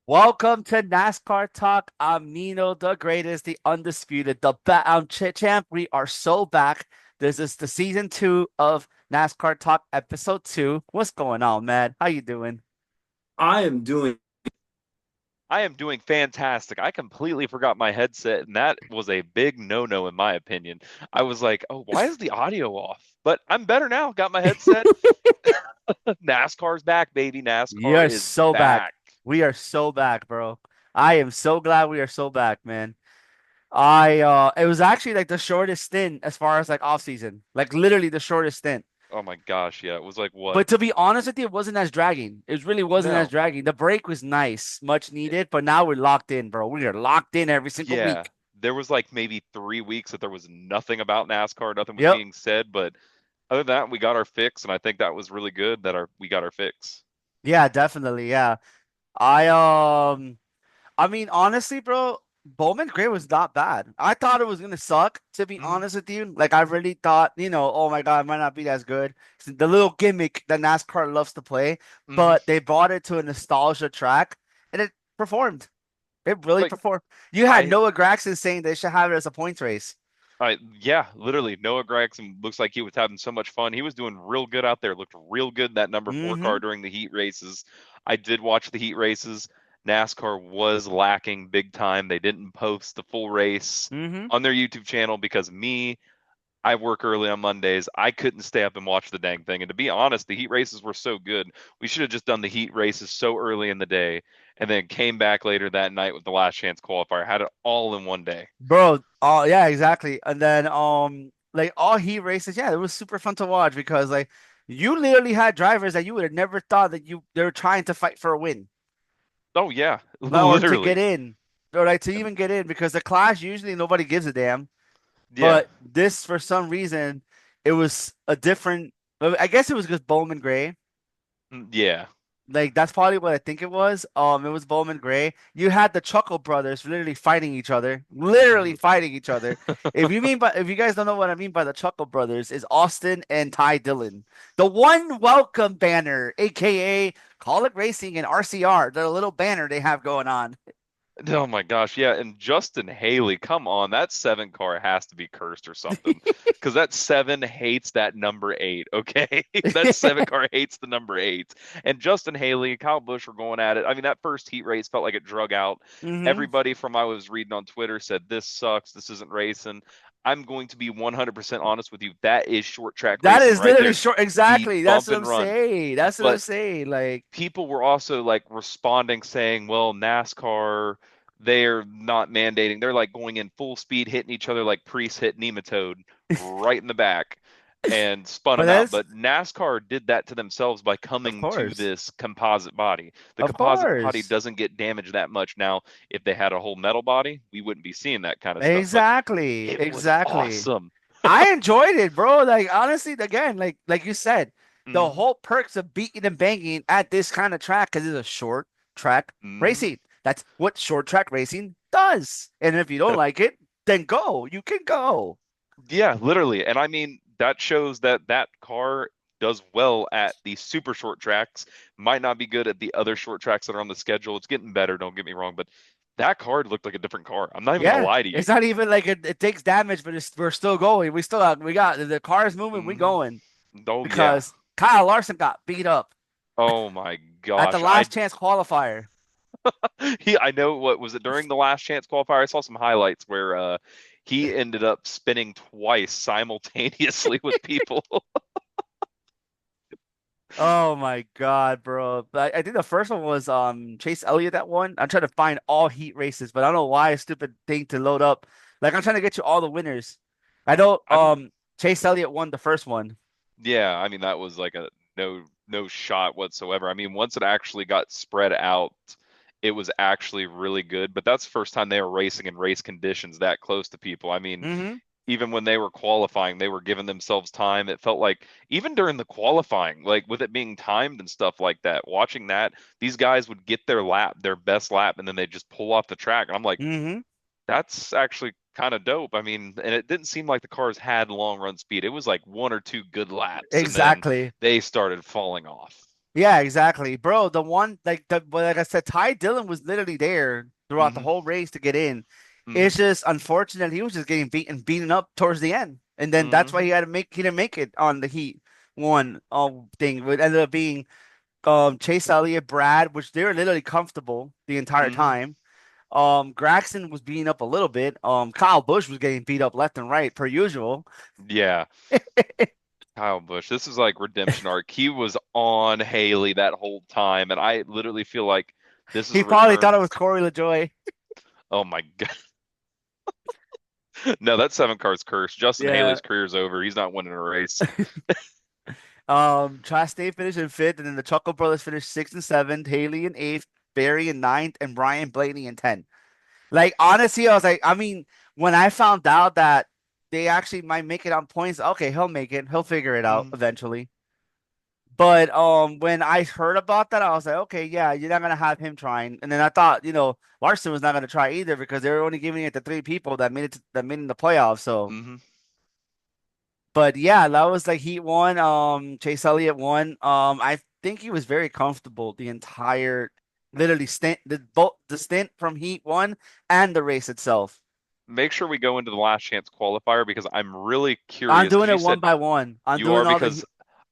Welcome to NASCAR Talk. I'm Nino, the greatest, the undisputed, the champ. We are so back. This is the season 2 of NASCAR Talk, episode 2. What's going on, man? How you doing? I am doing. I am doing fantastic. I completely forgot my headset, and that was a big no-no in my opinion. I was like, "Oh, why is the audio off?" But I'm better now. Got my headset. NASCAR's back, baby. You NASCAR are is so back. back. We are so back, bro. I am so glad we are so back, man. I it was actually like the shortest stint as far as like off season. Like literally the shortest stint. Oh my gosh, yeah. It was like what? But to be honest with you, it wasn't as dragging. It really wasn't as No. dragging. The break was nice, much needed, but now we're locked in, bro. We are locked in every single Yeah. week. There was like maybe 3 weeks that there was nothing about NASCAR, nothing was Yep. being said, but other than that, we got our fix, and I think that was really good that our we got our fix. Yeah, definitely. Yeah. I mean, honestly, bro, Bowman Gray was not bad. I thought it was gonna suck, to be Hmm. honest with you. Like I really thought, oh my God, it might not be as good. It's the little gimmick that NASCAR loves to play, Hmm. but they brought it to a nostalgia track and it performed. It really Like performed. You had I Noah Gragson saying they should have it as a points race. Yeah, literally. Noah Gragson looks like he was having so much fun. He was doing real good out there. Looked real good in that number four Mm-hmm. car during the heat races. I did watch the heat races. NASCAR was lacking big time. They didn't post the full race Mm-hmm. on their YouTube channel because I work early on Mondays. I couldn't stay up and watch the dang thing. And to be honest, the heat races were so good. We should have just done the heat races so early in the day and then came back later that night with the last chance qualifier. Had it all in one day. Bro, oh yeah, exactly. And then like all heat races, yeah, it was super fun to watch because like you literally had drivers that you would have never thought that they were trying to fight for a win. Oh yeah, Like, or to get literally. in. Or like to And even get in because the clash usually nobody gives a damn. yeah. But this for some reason it was a different I guess it was just Bowman Gray. Yeah. Like that's probably what I think it was. It was Bowman Gray. You had the Chuckle brothers literally fighting each other, literally Mhm. fighting each other. If you guys don't know what I mean by the Chuckle brothers, is Austin and Ty Dillon, the one welcome banner, aka Call It Racing and RCR, the little banner they have going on. Oh my gosh, yeah. And Justin Haley, come on, that seven car has to be cursed or something. Because that seven hates that number eight, okay? That seven car hates the number eight. And Justin Haley, Kyle Busch were going at it. I mean, that first heat race felt like it drug out. Hmm. Everybody from I was reading on Twitter said, this sucks. This isn't racing. I'm going to be 100% honest with you. That is short track That racing is right literally there. short. The Exactly. That's bump what I'm and run. saying. That's what I'm But saying. Like, people were also like responding saying, well, NASCAR, they're not mandating. They're like going in full speed, hitting each other like Priest hit Nematode right in the back and spun but them out. that's But NASCAR did that to themselves by of coming to course, this composite body. The of composite body course. doesn't get damaged that much. Now, if they had a whole metal body, we wouldn't be seeing that kind of stuff. But Exactly. it was Exactly. awesome. I enjoyed it, bro. Like honestly, again, like you said, the Hmm. whole perks of beating and banging at this kind of track because it's a short track Hmm. racing. That's what short track racing does. And if you don't like it, then go. You can go. Yeah, literally. And I mean, that shows that that car does well at the super short tracks, might not be good at the other short tracks that are on the schedule. It's getting better, don't get me wrong, but that car looked like a different car. I'm not even gonna Yeah, lie to you. it's not even like it takes damage, but we're still going. We got the car is moving. We Hmm. going Oh yeah. because Kyle Larson got beat up Oh my at the gosh. last chance qualifier. I know what was it during the last chance qualifier? I saw some highlights where he ended up spinning twice simultaneously with people. Oh my God, bro. I think the first one was Chase Elliott that one. I'm trying to find all heat races, but I don't know why a stupid thing to load up. Like I'm trying to get you all the winners. I know I mean, Chase Elliott won the first one. yeah, I mean that was like a no shot whatsoever. I mean, once it actually got spread out, it was actually really good. But that's the first time they were racing in race conditions that close to people. I mean, Hmm. even when they were qualifying, they were giving themselves time. It felt like even during the qualifying, like with it being timed and stuff like that, watching that, these guys would get their lap, their best lap, and then they just pull off the track. And I'm like, Hmm. that's actually kind of dope. I mean, and it didn't seem like the cars had long run speed. It was like one or two good laps, and then Exactly. they started falling off. Yeah, exactly, bro. The one like I said, Ty Dillon was literally there throughout the Hmm. whole race to get in. Hmm. It's just unfortunate he was just getting beaten up towards the end, and then that's why Hmm. he didn't make it on the Heat one thing. It ended up being Chase Elliott, Brad, which they were literally comfortable the entire Hmm. time. Gregson was beating up a little bit. Kyle Busch was getting beat up left and right per usual. Yeah. Kyle Busch. This is like redemption arc. He was on Haley that whole time, and I literally feel like this is He a probably thought return. it was Corey LaJoy. Oh my God. No, that seven car's cursed. Justin Yeah. Haley's career's over. He's not winning a race. Chastain finished in fifth, and then the Chuckle Brothers finished sixth and seventh, Haley in eighth, Barry in ninth, and Brian Blaney in 10th. Like, honestly, I was like, I mean, when I found out that they actually might make it on points, okay, he'll make it. He'll figure it out Hmm. eventually. But when I heard about that, I was like, okay, yeah, you're not gonna have him trying. And then I thought, Larson was not gonna try either because they were only giving it to three people that made it in the playoffs. So, Hmm. but yeah, that was like Heat one. Chase Elliott won. I think he was very comfortable the entire, literally stint the stint from Heat one and the race itself. Make sure we go into the last chance qualifier because I'm really I'm curious doing because you it one said by one. I'm you doing are all the because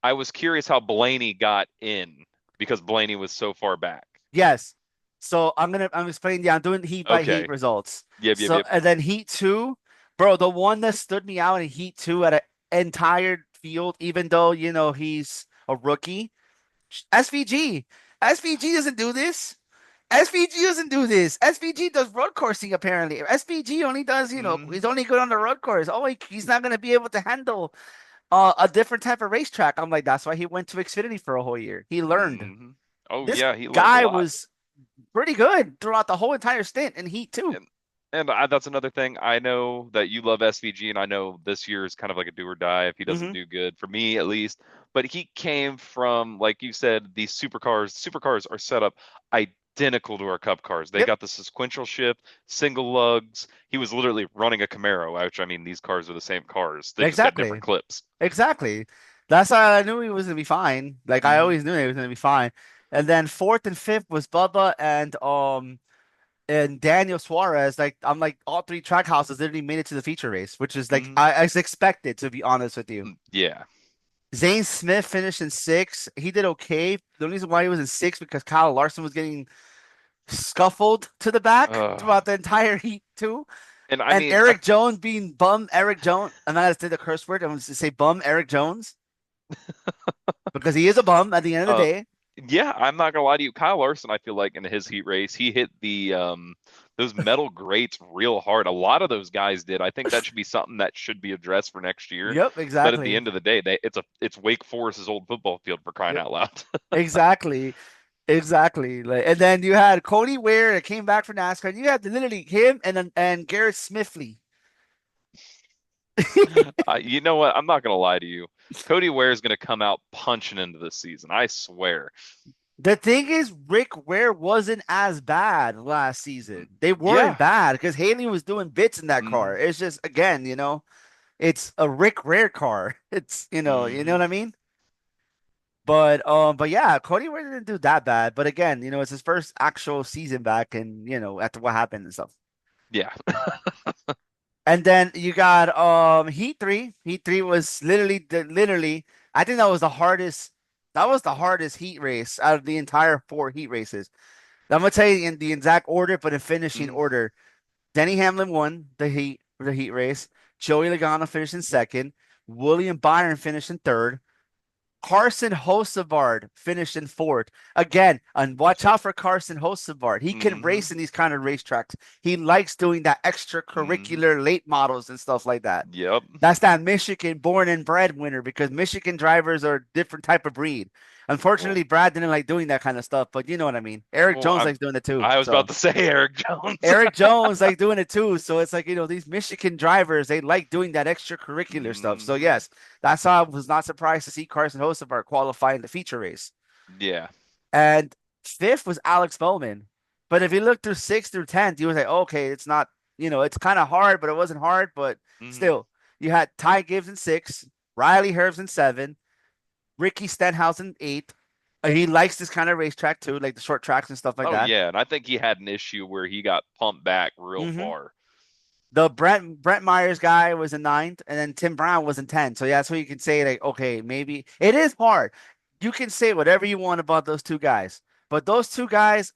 I was curious how Blaney got in because Blaney was so far back. yes. So I'm explaining. Yeah, I'm doing heat by heat Okay. results. Yep, yep, So yep. and then heat two, bro. The one that stood me out in heat two at an entire field, even though he's a rookie. SVG. SVG doesn't do this. SVG doesn't do this. SVG does road coursing apparently. SVG only does, Hmm. he's only good on the road course. Oh, he's not gonna be able to handle a different type of racetrack. I'm like, that's why he went to Xfinity for a whole year. He learned. Hmm. Oh This yeah, he learned a guy lot. was pretty good throughout the whole entire stint in Heat too. That's another thing. I know that you love SVG, and I know this year is kind of like a do or die if he doesn't Hmm. do good, for me at least. But he came from, like you said, these supercars. Supercars are set up identical to our Cup cars. They Yep, got the sequential shift, single lugs. He was literally running a Camaro, which I mean, these cars are the same cars. They just got different exactly, clips. exactly. That's how I knew he was gonna be fine. Like I Hmm. always knew he was gonna be fine. And then fourth and fifth was Bubba and Daniel Suarez. Like I'm like all three track houses literally made it to the feature race, which is like Hmm. I expected to be honest with you. Yeah. Zane Smith finished in six. He did okay. The reason why he was in six because Kyle Larson was getting scuffled to the back Uh, throughout the entire heat too. and I And mean, Eric Jones being bum Eric Jones. I'm not gonna say the curse word. I'm gonna say bum Eric Jones because he is a bum at the end of the uh, day. yeah, I'm not gonna lie to you. Kyle Larson, I feel like in his heat race, he hit the those metal grates real hard. A lot of those guys did. I think that should be something that should be addressed for next year. Yep, But at the exactly. end of the day, it's Wake Forest's old football field for crying Yep, out loud. exactly. Exactly. Like, and then you had Cody Ware that came back for NASCAR. And you had literally him and Garrett Smithley. You know what? I'm not gonna lie to you. Cody Ware is gonna come out punching into this season. I swear. The thing is, Rick Ware wasn't as bad last season. They weren't Yeah. bad because Haley was doing bits in that car. Hmm. It's just again, it's a Rick Ware car. It's you know Hmm. what I mean? But yeah, Cody Ware didn't do that bad. But again, it's his first actual season back, and after what happened and stuff. Yeah. And then you got Heat 3. Heat 3 was literally I think that was the hardest heat race out of the entire four heat races. I'm gonna tell you in the exact order, but in finishing Hmm. order. Denny Hamlin won the heat race. Joey Logano finished in second. William Byron finished in third. Carson Hocevar finished in fourth. Again, and watch out for Carson Hocevar. He can Hmm. race in these kind of racetracks. He likes doing that Hmm. extracurricular late models and stuff like that. Yep. That's that Michigan born and bred winner because Michigan drivers are a different type of breed. Well, Unfortunately, Brad didn't like doing that kind of stuff, but you know what I mean. Eric well, Jones likes doing it too. I was about So to say Eric Jones. Eric Jones like doing it too. So it's like, these Michigan drivers, they like doing that extracurricular stuff. So Hmm. yes, that's how I was not surprised to see Carson Hocevar qualify in the feature race. Yeah. And fifth was Alex Bowman. But if you look through sixth through 10th, you was like, okay, it's not, it's kind of hard, but it wasn't hard. But Hmm. still, you had Ty Gibbs in six, Riley Herbst in seven, Ricky Stenhouse in eighth, He likes this kind of racetrack too, like the short tracks and stuff like Oh that. yeah, and I think he had an issue where he got pumped back real Hmm. far. The Brent Myers guy was in ninth, and then Tim Brown was in 10th. So yeah, that's what you can say. Like, okay, maybe it is hard. You can say whatever you want about those two guys, but those two guys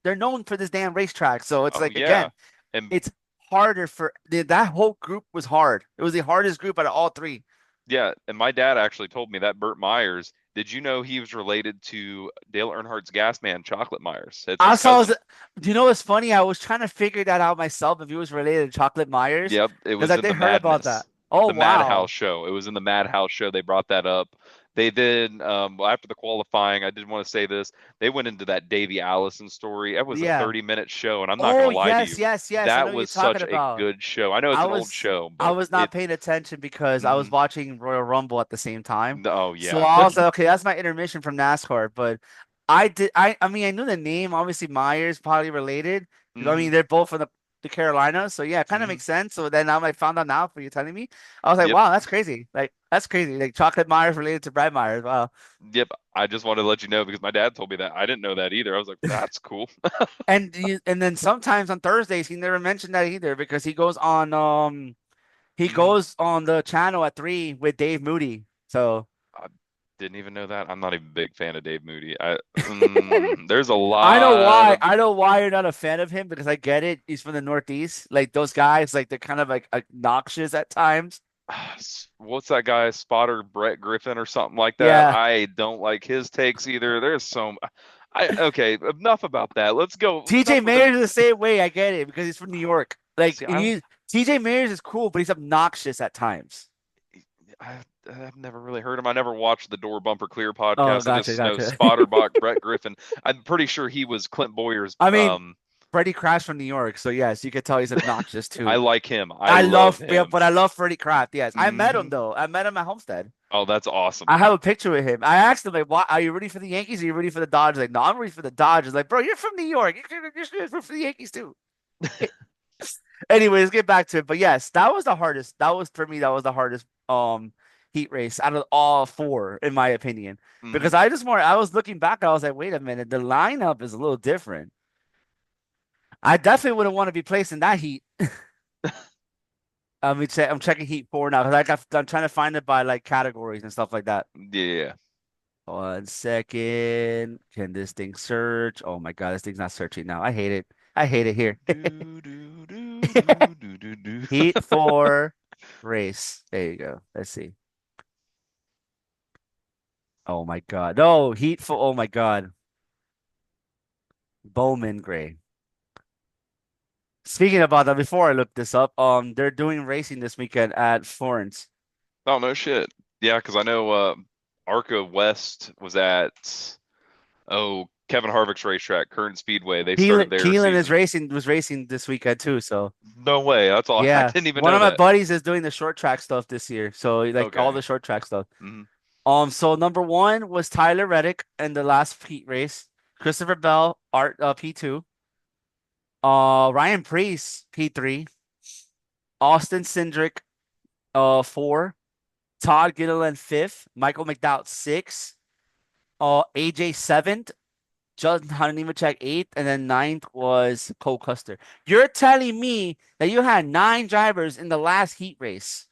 they're known for this damn racetrack. So it's Oh like yeah. again, And it's harder for that whole group was hard. It was the hardest group out of all three. yeah, and my dad actually told me that Burt Myers, did you know he was related to Dale Earnhardt's gas man, Chocolate Myers? It's I his saw. cousin. Do you know what's funny? I was trying to figure that out myself if he was related to Chocolate Myers Yep, it because was I in did the heard about that. Madness, Oh the Madhouse wow, show. It was in the Madhouse show. They brought that up. They did, well, after the qualifying, I did want to say this. They went into that Davy Allison story. It was a yeah. 30-minute show, and I'm not going Oh to lie to yes, you. yes, yes. I know That what you're was talking such a about. good show. I know it's I an old was show, I but was not it, paying attention because I was mhm. watching Royal Rumble at the same time. Oh, So yeah. I was like, okay, that's my intermission from NASCAR. But I mean I knew the name, obviously Myers probably related. I Hmm. mean they're both from the Carolinas, so yeah, it kind of Hmm. makes sense. So then I found out now for you telling me. I was like, Yep. wow, that's crazy. Like that's crazy. Like Chocolate Myers related to Brad Myers. Wow. Yep. I just wanted to let you know because my dad told me that. I didn't know that either. I was like, that's cool. And then sometimes on Thursdays he never mentioned that either because he Hmm. goes on the channel at 3 with Dave Moody. So I didn't even know that. I'm not even a big fan of Dave Moody. There's a I know lot why. of I know why you're not a fan of him because I get it. He's from the Northeast. Like those guys, like they're kind of like obnoxious at times. what's that guy, Spotter Brett Griffin or something like that. Yeah. I don't like his takes either. There's so I okay, enough about that. Let's go. TJ Enough with the Mayers is the same way. I get it because he's from New York. Like see. TJ Mayers is cool, but he's obnoxious at times. I I've never really heard him. I never watched the Door Bumper Clear Oh, podcast. I gotcha, just know gotcha. Spotterbach, Brett Griffin. I'm pretty sure he was Clint Boyer's. I mean, Freddie Crash from New York, so yes, you could tell he's obnoxious I too. like him. I I love love, yeah, him. but I love Freddie Kraft. Yes, I met him Hmm. though. I met him at Homestead. Oh, that's awesome. I have a picture with him. I asked him like, "Why are you rooting for the Yankees? Or are you rooting for the Dodgers?" Like, no, I'm rooting for the Dodgers. Like, bro, you're from New York. You should root for the Yankees too. Anyways, get back to it. But yes, that was the hardest. That was for me. That was the hardest heat race out of all four, in my opinion. Hmm. Because I was looking back. I was like, wait a minute, the lineup is a little different. I definitely wouldn't want to be placed in that heat. I'm checking heat four now because I'm trying to find it by like categories and stuff like that. Yeah. 1 second. Can this thing search? Oh my God, this thing's not searching now. I hate it. I hate it here. Do, do, do, do, do, do, do. Heat four race. There you go. Let's see. Oh my God. No, heat four. Oh my God. Bowman gray. Speaking about that, before I look this up, they're doing racing this weekend at Florence. Oh, no shit. Yeah, because I know Arca West was at Kevin Harvick's racetrack, Current Speedway. They started their Keelan is season. racing was racing this weekend too. So No way. That's all. I yeah, didn't even one know of my that. buddies is doing the short track stuff this year. So like all Okay. the short track stuff. Hmm. So number one was Tyler Reddick in the last heat race. Christopher Bell, Art P2. Ryan Preece, P3. Austin Cindric, 4. Todd Gilliland, 5th. Michael McDowell, 6th. AJ, 7th. Justin Honeyman 8th. And then ninth was Cole Custer. You're telling me that you had 9 drivers in the last heat race,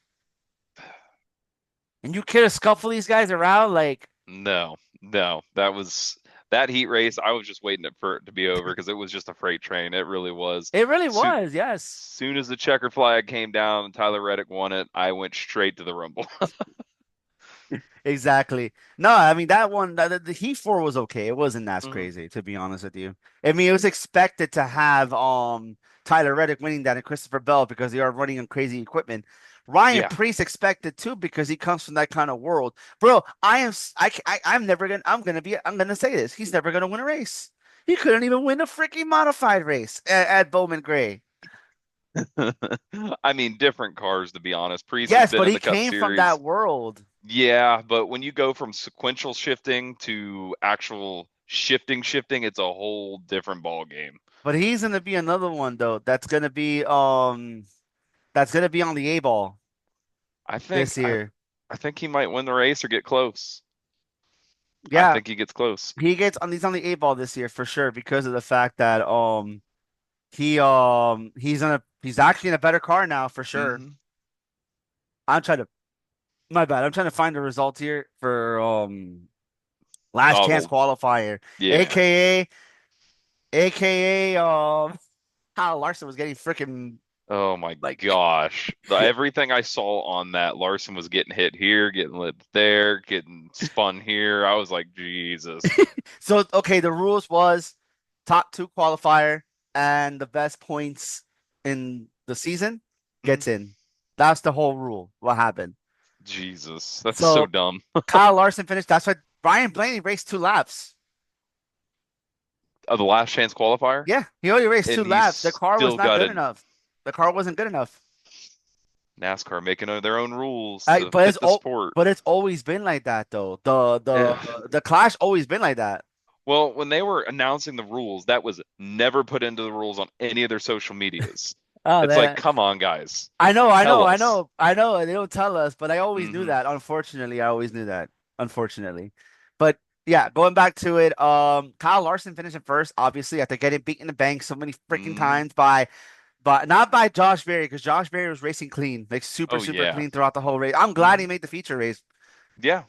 and you care to scuffle these guys around? Like, No, no, that heat race. I was just waiting for it to be over because it was just a freight train. It really was. it really Soon, was, yes. soon as the checkered flag came down and Tyler Reddick won it, I went straight to the Rumble. Exactly. No, I mean that one, the Heat Four was okay. It wasn't as Hmm. crazy, to be honest with you. I mean, it was expected to have Tyler Reddick winning that and Christopher Bell because they are running on crazy equipment. Ryan Yeah. Preece expected too because he comes from that kind of world, bro. I'm never gonna. I'm gonna say this. He's never gonna win a race. He couldn't even win a freaking modified race at Bowman Gray. I mean, different cars to be honest. Priest has Yes, been but in he the Cup came from Series. that world. Yeah, but when you go from sequential shifting to actual shifting, it's a whole different ball game. But he's gonna be another one though. That's gonna be on the A ball I think this I year. I think he might win the race or get close. I Yeah, think he gets close. he's on the eight ball this year for sure because of the fact that he's actually in a better car now for sure. Hmm. I'm trying to my bad. I'm trying to find the result here for last Oh, chance qualifier, yeah. aka Kyle Larson was getting freaking Oh my like gosh. Everything I saw on that, Larson was getting hit here, getting lit there, getting spun here. I was like, Jesus. so okay, the rules was top two qualifier and the best points in the season Mhm. gets in. That's the whole rule. What happened? Jesus. That's so So dumb. Kyle Larson finished. That's why Brian Blaney raced two laps. Of the last chance qualifier, Yeah, he only raced two and he laps. The car was still not got good in enough. The car wasn't good enough. NASCAR making their own rules to But fit the sport. it's always been like that though. Yeah. The Clash always been like that. Well, when they were announcing the rules, that was never put into the rules on any of their social medias. Oh, It's like, that come on, guys, I tell know, us. I know. They don't tell us, but I always knew Hmm. that. Unfortunately, I always knew that. Unfortunately, but yeah, going back to it, Kyle Larson finishing first, obviously after getting beaten in the bank so many freaking Hmm. times by, but not by Josh Berry because Josh Berry was racing clean, like Oh super yeah. clean throughout the whole race. I'm glad he Hmm. made the feature race. Yeah.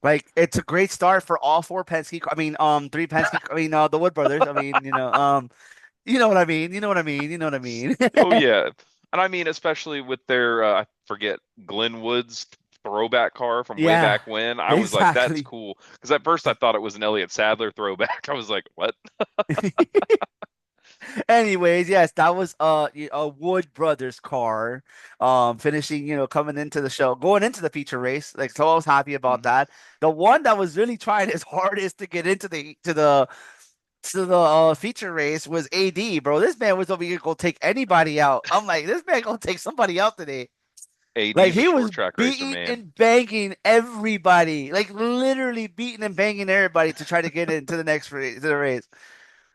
Like it's a great start for all four Penske. I mean, three Penske. I mean, the Wood brothers. I mean, you know what I mean. You know what I mean. You know what I mean. Oh yeah. And I mean, especially with their I forget Glenn Woods throwback car from way Yeah, back when, I was like, that's exactly. cool. Because at first I thought it was an Elliott Sadler throwback. I was like, what? Anyways, yes, that was a Wood Brothers car, finishing, coming into the show, going into the feature race. Like, so I was happy about Hmm. that. The one that was really trying his hardest to get into the feature race was AD, bro. This man was over here gonna take anybody out. I'm like, this man gonna take somebody out today. Like AD's a he was short track racer, beating man. and banging everybody, like literally beating and banging everybody to try to get into the next race, to the race.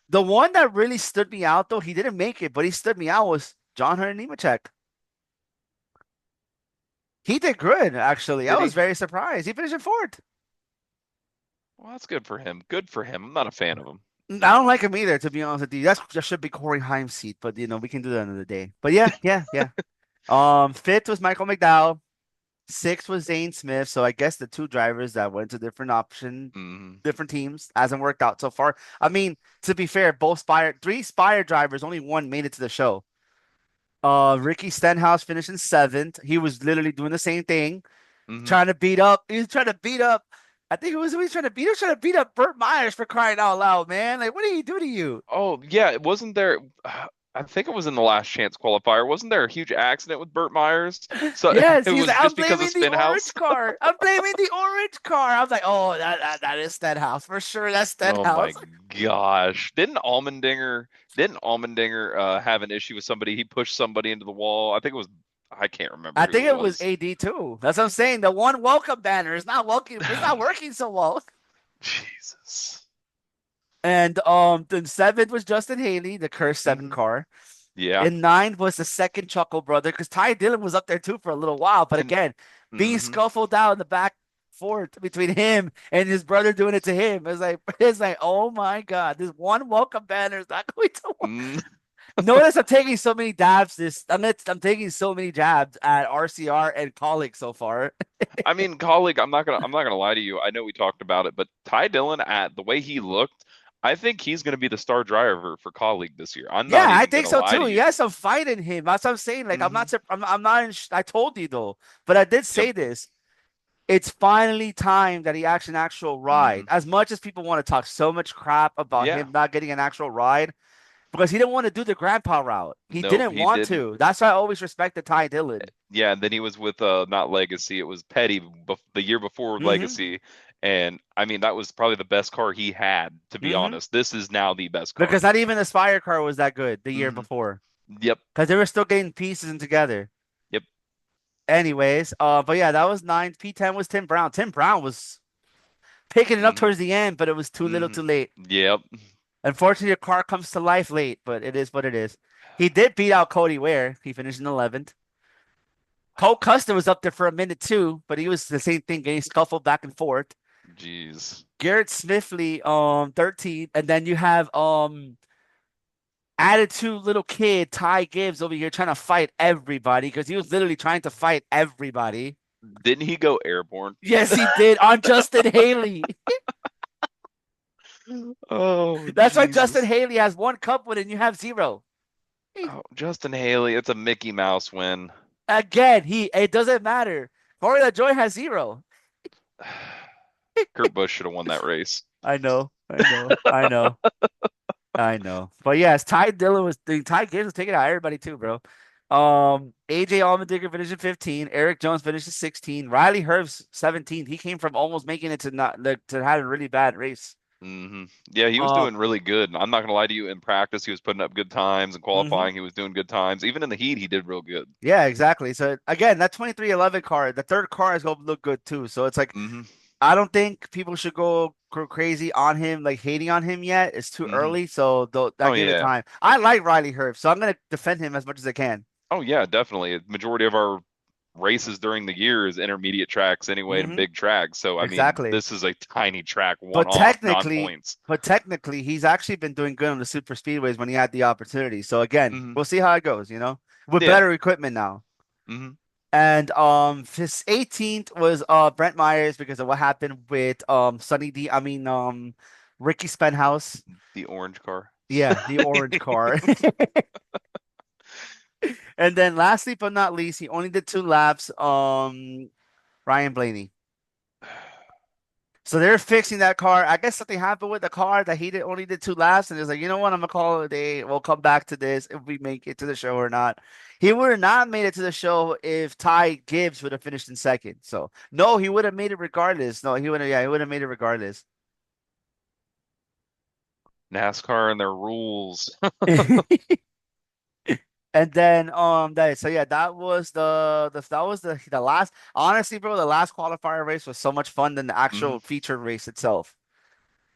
The one that really stood me out, though, he didn't make it, but he stood me out was John Hunter Nemechek. He did good, actually. I Did was he? very surprised. He finished in fourth. Well, that's good for him. Good for him. I'm not a fan of him. I don't like him either, to be honest with you. That should be Corey Haim's seat, but we can do that another day. But yeah, yeah, yeah. Fifth was Michael McDowell. Sixth was Zane Smith. So I guess the two drivers that went to Hmm. different teams, hasn't worked out so far. I mean, to be fair, three Spire drivers, only one made it to the show. Ricky Stenhouse finished in seventh. He was literally doing the same thing, Hmm. trying to beat up. He was trying to beat up. I think it was who he was trying to beat. He was trying to beat up Burt Myers for crying out loud, man. Like, what did he do to you? Oh, yeah. It wasn't there. I think it was in the last chance qualifier. Wasn't there a huge accident with Burt Myers? So Yes, it he's was like, I'm just because of blaming the Spinhouse. orange car. I'm blaming the orange car. I was like, oh, that is Stenhouse for sure. That's Oh my Stenhouse. gosh. Didn't Allmendinger have an issue with somebody? He pushed somebody into the wall. I think it was I can't remember I who think it it was was. AD too. That's what I'm saying. The one welcome banner is not working. It's not working so well. Jesus. And then seventh was Justin Haley, the cursed seven Hmm. car. Yeah. And nine was the second Chuckle brother because Ty Dillon was up there too for a little while. But And again, being hmm scuffled out in the back forth between him and his brother doing it to him. It's like, oh my God, this one welcome banner is not going to work. mm, Notice I'm taking so many dabs I'm taking so many jabs at RCR and Colic so far. I mean, colleague, I'm not gonna lie to you. I know we talked about it, but Ty Dillon at the way he looked, I think he's gonna be the star driver for colleague this year. I'm Yeah, not I even think gonna so lie too. to He you. has some fight in him. That's what I'm saying. Like Hmm. I'm not I told you though, but I did Yep. say this. It's finally time that he acts an actual ride. Hmm. As much as people want to talk so much crap about Yeah. him not getting an actual ride, because he didn't want to do the grandpa route. He Nope, didn't he want didn't. to. That's why I always respected Ty Dillon. Yeah, and then he was with not Legacy, it was Petty the year before Mm-hmm. Legacy. And I mean, that was probably the best car he had, to be Mm-hmm. honest. This is now the best car. Because not even the Spire car was that good the year Hmm. before. Yep. Because they were still getting pieces and together. Yep. Anyways, but yeah, that was nine. P10 was Tim Brown. Tim Brown was picking it up Hmm. towards the end, but it was too little Hmm. too late. Yep. Unfortunately, the car comes to life late, but it is what it is. He did beat out Cody Ware. He finished in 11th. Cole Custer was up there for a minute too, but he was the same thing, getting scuffled back and forth. Jeez. Garrett Smithley, 13, and then you have attitude little kid Ty Gibbs over here trying to fight everybody because he was literally trying to fight everybody. Didn't he go airborne? Yes, he did on Justin Haley. Oh, That's why Justin Jesus. Haley has one cup win and you have zero. Oh, Justin Haley, it's a Mickey Mouse win. Again, it doesn't matter. Corey LaJoy has zero. Kurt Busch should have won that race. I know, I know, I know, I know. But yes, Ty Gibbs was taking out everybody too, bro. AJ Allmendinger finished in 15. Eric Jones finished in 16. Riley Herbst 17. He came from almost making it to not to have a really bad race. Yeah, he was Um, doing really good. I'm not gonna lie to you. In practice, he was putting up good times, and mhm. qualifying, he was doing good times. Even in the heat, he did real good. Yeah, exactly. So again, that 2311 car, the third car is gonna look good too. So it's like hmm I don't think people should go crazy on him, like hating on him yet. It's too hmm early, so I Oh give it yeah. time. I like Riley Herbst, so I'm gonna defend him as much as I can. Oh yeah, definitely. Majority of our races during the year is intermediate tracks anyway and Hmm. big tracks. So I mean, Exactly. this is a tiny track, one But off, technically, non-points. but technically, he's actually been doing good on the super speedways when he had the opportunity. So again, hmm we'll see how it goes, with Yeah. better equipment now. hmm And his 18th was Brent Myers because of what happened with Sunny D. I mean Ricky Spenhouse. The orange car. Yeah, the orange car. And then lastly but not least, he only did 2 laps. Ryan Blaney. So they're fixing that car. I guess something happened with the car that only did 2 laps, and it's like, you know what? I'm gonna call it a day. We'll come back to this if we make it to the show or not. He would have not made it to the show if Ty Gibbs would have finished in second. So no, he would have made it regardless. No, he would have. Yeah, he would have made it regardless. NASCAR and their rules. And then that so yeah, that was the last, honestly, bro, the last qualifier race was so much fun than the hmm actual feature race itself.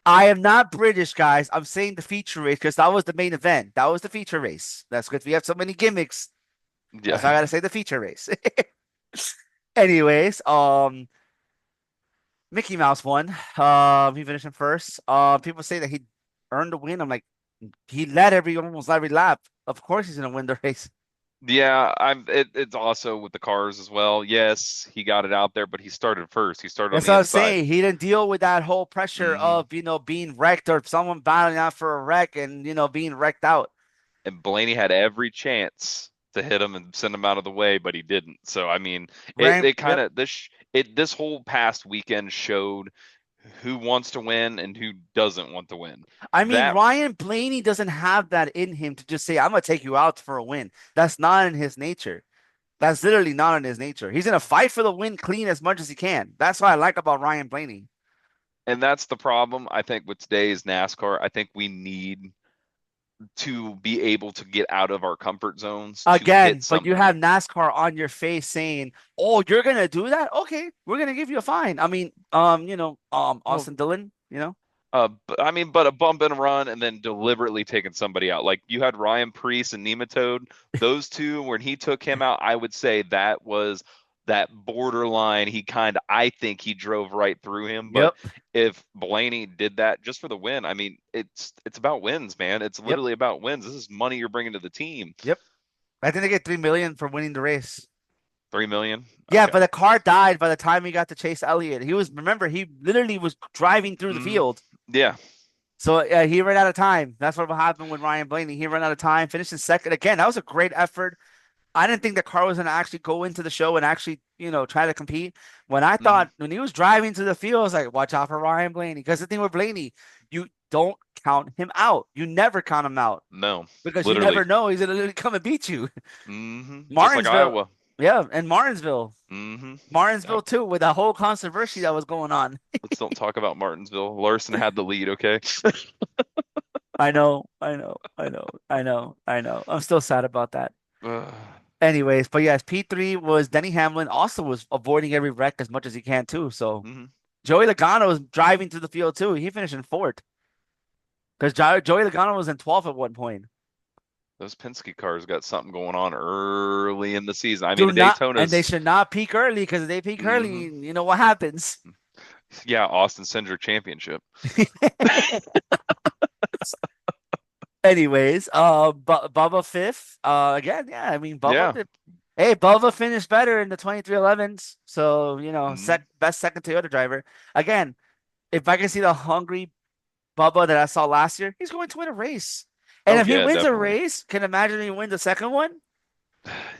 I am not British, guys. I'm saying the feature race because that was the main event. That was the feature race. That's because we have so many gimmicks. That's why I Yeah. gotta say the feature race. Anyways, Mickey Mouse won. He finished in first. People say that he earned the win. I'm like, he led almost every lap. Of course he's gonna win the race. Yeah, it's also with the cars as well. Yes, he got it out there, but he started first. He started on That's the what I'm inside. saying. He didn't deal with that whole pressure hmm of, being wrecked or someone battling out for a wreck and, being wrecked out. And Blaney had every chance to hit him and send him out of the way, but he didn't. So I mean, it kind Yep. of this whole past weekend showed who wants to win and who doesn't want to win. I mean, That Ryan Blaney doesn't have that in him to just say, I'm gonna take you out for a win. That's not in his nature. That's literally not in his nature. He's gonna fight for the win clean as much as he can. That's what I like about Ryan Blaney. and that's the problem I think with today's NASCAR. I think we need to be able to get out of our comfort zones to hit Again, but you have somebody. NASCAR on your face saying, "Oh, you're gonna do that? Okay, we're gonna give you a fine." I mean, Well, Austin Dillon. I mean, but a bump and a run and then deliberately taking somebody out. Like you had Ryan Preece and Nematode. Those two, when he took him out, I would say that was that borderline. I think he drove right through him. But Yep, if Blaney did that just for the win, I mean, it's about wins, man. It's yep, literally about wins. This is money you're bringing to the team. yep. I think they get 3 million for winning the race. 3 million. Yeah, Okay. but the car died by the time he got to Chase Elliott. Remember, he literally was driving through the hmm field. Yeah. So he ran out of time. That's what happened with Ryan Blaney. He ran out of time, finished in second. Again, that was a great effort. I didn't think the car was going to actually go into the show and actually, try to compete. hmm When he was driving to the field, I was like, watch out for Ryan Blaney. Because the thing with Blaney, you don't count him out. You never count him out No, because you literally. never know he's going to come and beat you. Just like Martinsville, Iowa. yeah, and Martinsville. hmm Martinsville too, with that whole controversy that was going on. Let's don't talk about Martinsville. Larson had the lead, okay? I know, I know, I know, I know, I know. I'm still sad about that. Ugh. Anyways, but yes, P3 was Denny Hamlin. Also was avoiding every wreck as much as he can too. So Mhm. Joey Logano was driving through the field too. He finished in fourth because Joey Logano was in 12th at one point. Those Penske cars got something going on early in the season. I mean, Do the not, and they Daytona's. should not peak early because if they peak early, hmm you know what happens. Yeah, Austin Cindric Championship. Anyways, Bubba fifth. Again, yeah, I mean Bubba Yeah. did. Hey, Bubba finished better in the 2311s. So, Hmm. best second Toyota driver. Again, if I can see the hungry Bubba that I saw last year, he's going to win a race. And Oh if he yeah, wins a definitely. race, can imagine he wins the second one?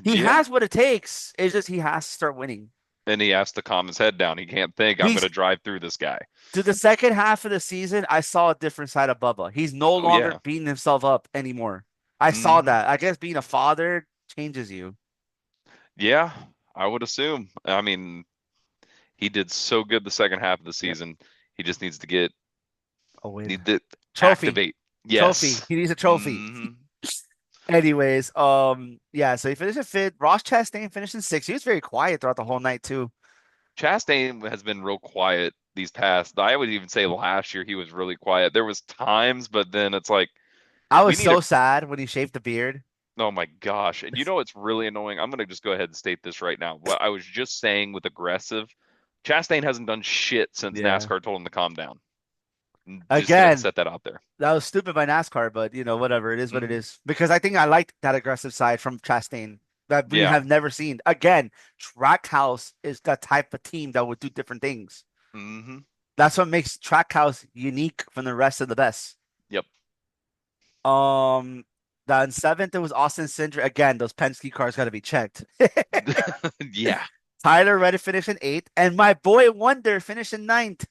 He Yeah. has what it takes. It's just he has to start winning. And he has to calm his head down. He can't think I'm He's going to drive through this guy. To the second half of the season, I saw a different side of Bubba. He's no Oh longer yeah. beating himself up anymore. I saw Hmm. that. I guess being a father changes you. Yeah, I would assume. I mean, he did so good the second half of the Yep. season. He just needs to get A win. need to Trophy. activate. Trophy. Yes. He needs a trophy. Hmm. Anyways, yeah, so he finished in fifth. Ross Chastain finished in sixth. He was very quiet throughout the whole night too. Chastain has been real quiet these past. I would even say last year he was really quiet. There was times, but then it's like I we was need a so sad when he shaved the beard. oh my gosh. And you know what's really annoying? I'm gonna just go ahead and state this right now. What I was just saying with aggressive, Chastain hasn't done shit since Yeah. NASCAR told him to calm down. Just gonna Again, set that out there. that was stupid by NASCAR, but whatever. It is what it Hmm. is. Because I think I liked that aggressive side from Chastain that we Yeah. have never seen. Again, Trackhouse is the type of team that would do different things. Hmm. That's what makes Trackhouse unique from the rest of the best. Yep. Um, then seventh it was Austin Cindric. Again, those Penske cars got to be checked. Yeah. Tyler Reddick finished in eighth, and my boy Wonder finished in ninth.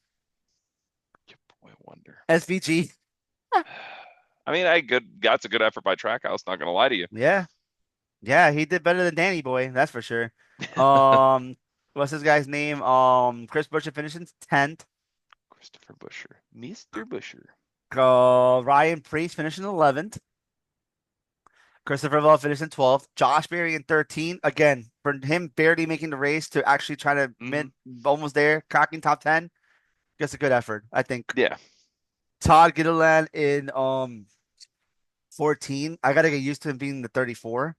Boy, wonder. SVG. I mean, I good. That's a good effort by Trackhouse. Not gonna lie to you. Yeah, yeah, he did better than Danny Boy, that's for sure. Um, what's this guy's name? Chris Buescher finished in 10th. Christopher Busher, Mr. Busher. Ryan Preece finished in 11th. Christopher Bell finished in 12th. Josh Berry in 13th. Again, for him barely making the race to actually try to Hmm. almost there, cracking top 10. That's a good effort, I think. Yeah. Todd Gilliland in 14. I gotta get used to him being the 34.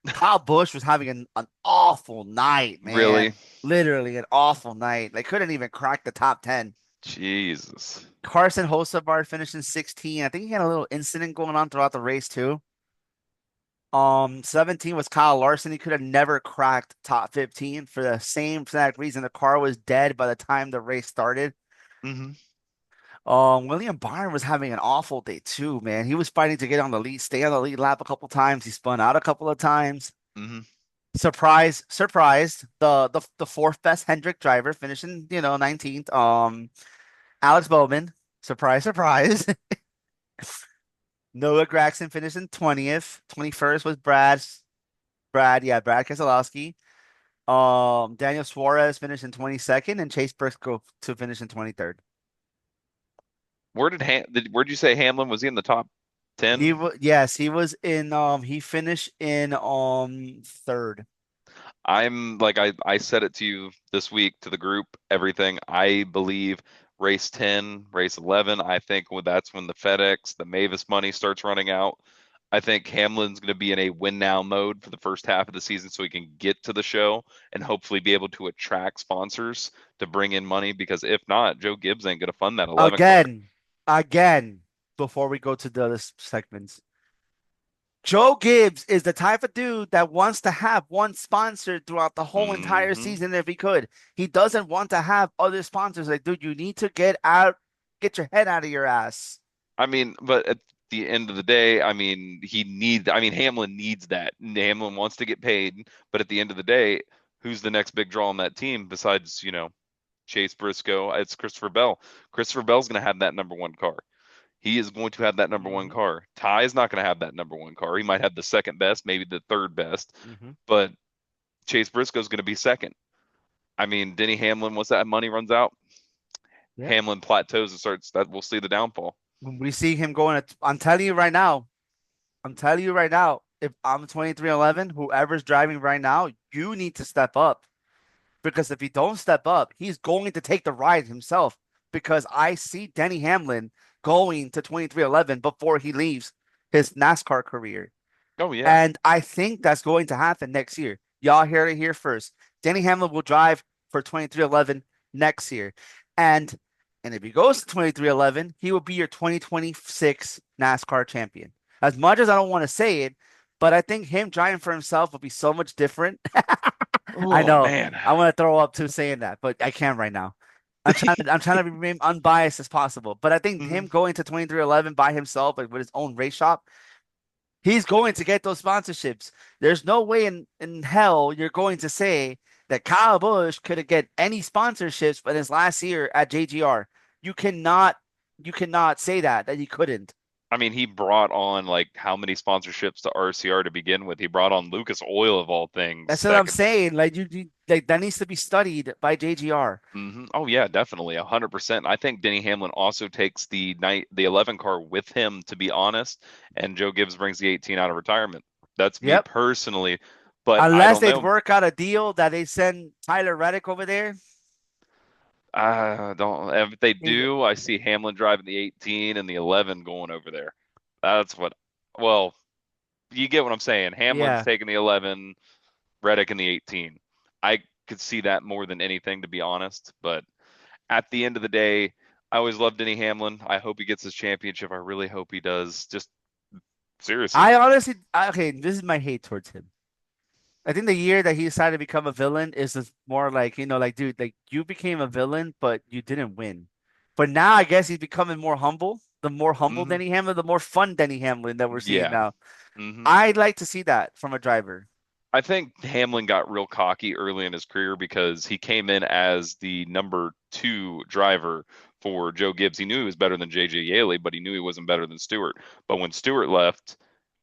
Kyle Busch was having an awful night, Really? man. Literally an awful night. They couldn't even crack the top 10. Jesus. Carson Hocevar finished in 16. I think he had a little incident going on throughout the race too. 17 was Kyle Larson. He could have never cracked top 15 for the same exact reason. The car was dead by the time the race started. Hmm. William Byron was having an awful day too, man. He was fighting to get on the lead, stay on the lead lap a couple times. He spun out a couple of times. Hmm. Surprise, surprise. The fourth best Hendrick driver finishing, 19th. Alex Bowman. Surprise, surprise. Noah Gragson finishing 20th. 21st was Brad Keselowski. Daniel Suarez finished in 22nd and Chase Briscoe to finish in 23rd. Where'd you say Hamlin was he in the top 10? Yes, he was in he finished in third. I'm like I said it to you this week to the group, everything. I believe race 10, race 11, I think that's when the FedEx, the Mavis money starts running out. I think Hamlin's going to be in a win now mode for the first half of the season so he can get to the show and hopefully be able to attract sponsors to bring in money because if not, Joe Gibbs ain't going to fund that 11 car. Again, before we go to the other segments. Joe Gibbs is the type of dude that wants to have one sponsor throughout the whole entire Hmm. season if he could. He doesn't want to have other sponsors. Like, dude, you need to get your head out of your ass. I mean, but at the end of the day, I mean, Hamlin needs that. Hamlin wants to get paid, but at the end of the day, who's the next big draw on that team besides, Chase Briscoe? It's Christopher Bell. Christopher Bell's going to have that number one car. He is going to have that number one Hmm. car. Ty is not going to have that number one car. He might have the second best, maybe the third best, Hmm. but Chase Briscoe is going to be second. I mean, Denny Hamlin, once that money runs out, Yeah. Hamlin plateaus and starts that we'll see the downfall. When we see him going, I'm telling you right now, if I'm 2311, whoever's driving right now, you need to step up. Because if he don't step up, he's going to take the ride himself. Because I see Denny Hamlin going to 2311 before he leaves his NASCAR career. Oh yeah. And I think that's going to happen next year. Y'all hear it here first. Denny Hamlin will drive for 2311 next year. And if he goes to 2311, he will be your 2026 NASCAR champion. As much as I don't want to say it, but I think him driving for himself will be so much different. I Oh know man. I want to throw up too saying that, but I can't right now. I'm trying to remain unbiased as possible. But I think Mhm. him going to 2311 by himself, like with his own race shop, he's going to get those sponsorships. There's no way in hell you're going to say that Kyle Busch could get any sponsorships in his last year at JGR. You cannot you cannot say that he couldn't. I mean, he brought on like how many sponsorships to RCR to begin with? He brought on Lucas Oil of all That's things what that I'm could. saying. Like like that needs to be studied by JGR. Oh yeah, definitely, 100%. I think Denny Hamlin also takes the 11 car with him, to be honest, and Joe Gibbs brings the 18 out of retirement. That's me Yep. personally, but I Unless don't they'd know. work out a deal that they send Tyler Reddick over there. I don't. If they He go- do, I see Hamlin driving the 18 and the 11 going over there. That's what. Well, you get what I'm saying. Hamlin's Yeah. taking the 11, Reddick in the 18. I could see that more than anything, to be honest. But at the end of the day, I always loved Denny Hamlin. I hope he gets his championship. I really hope he does. Just seriously. I honestly, okay, this is my hate towards him. I think the year that he decided to become a villain is just more like, like, dude, like you became a villain, but you didn't win. But now I guess he's becoming more humble. The more humble hmm Denny Hamlin, the more fun Denny Hamlin that we're seeing Yeah. now. hmm I'd like to see that from a driver. I think Hamlin got real cocky early in his career because he came in as the number two driver for Joe Gibbs. He knew he was better than JJ Yeley, but he knew he wasn't better than Stewart. But when Stewart left,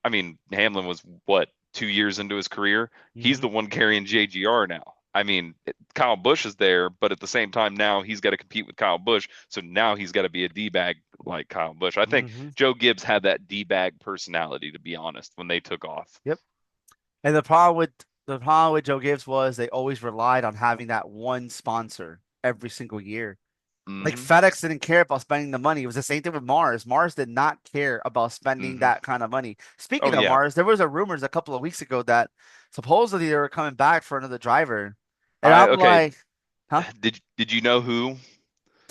I mean, Hamlin was what, 2 years into his career? He's Hmm. the one carrying JGR now. I mean, Kyle Busch is there, but at the same time, now he's got to compete with Kyle Busch. So now he's got to be a D bag like Kyle Busch. I think Hmm. Joe Gibbs had that D bag personality, to be honest, when they took off. Yep. And the problem with Joe Gibbs was they always relied on having that one sponsor every single year. Like hmm FedEx didn't care about spending the money. It was the same thing with Mars. Mars did not care about spending hmm that kind of money. Oh Speaking of yeah. Mars, there was a rumors a couple of weeks ago that supposedly they were coming back for another driver. And I I'm okay. like, huh? Did you know who?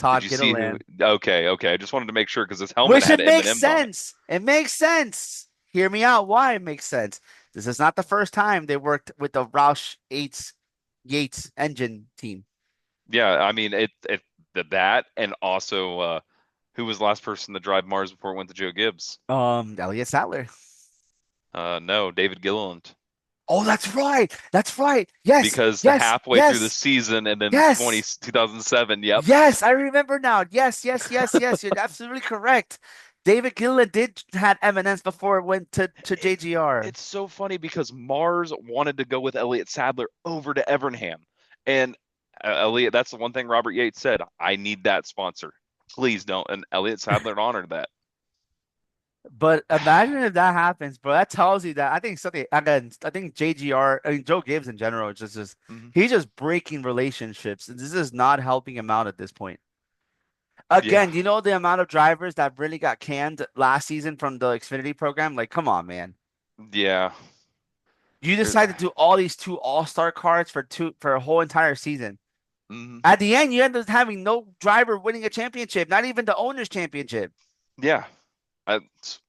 Did Todd you see who? Gitterland. Okay, okay. I just wanted to make sure because his helmet Which had it makes M&Ms on it. sense. It makes sense. Hear me out. Why it makes sense. This is not the first time they worked with the Roush Yates engine team. Yeah, I mean it that and also who was the last person to drive Mars before it went to Joe Gibbs? Elliott Sadler. No, David Gilliland. Oh, that's right. That's right. Yes, Because the yes, halfway through the yes, season and then yes. 2007, yep. Yes, I remember now. Yes, yes, yes, yes. You're absolutely correct. David Gilliland did had M&Ms before it went to It, JGR. it's so funny because Mars wanted to go with Elliott Sadler over to Evernham. And Elliott, that's the one thing Robert Yates said, I need that sponsor. Please don't. And Elliott Sadler honored that. But imagine if that happens, bro. That tells you that I think something again. I think JGR, I mean Joe Gibbs in general, is just Mhm. he's just breaking relationships. This is not helping him out at this point. Yeah. Again, you know the amount of drivers that really got canned last season from the Xfinity program? Like, come on, man. Yeah. You There, decide to do all these two all-star cards for a whole entire season. mhm. At the end, you end up having no driver winning a championship, not even the owner's championship. Yeah. That's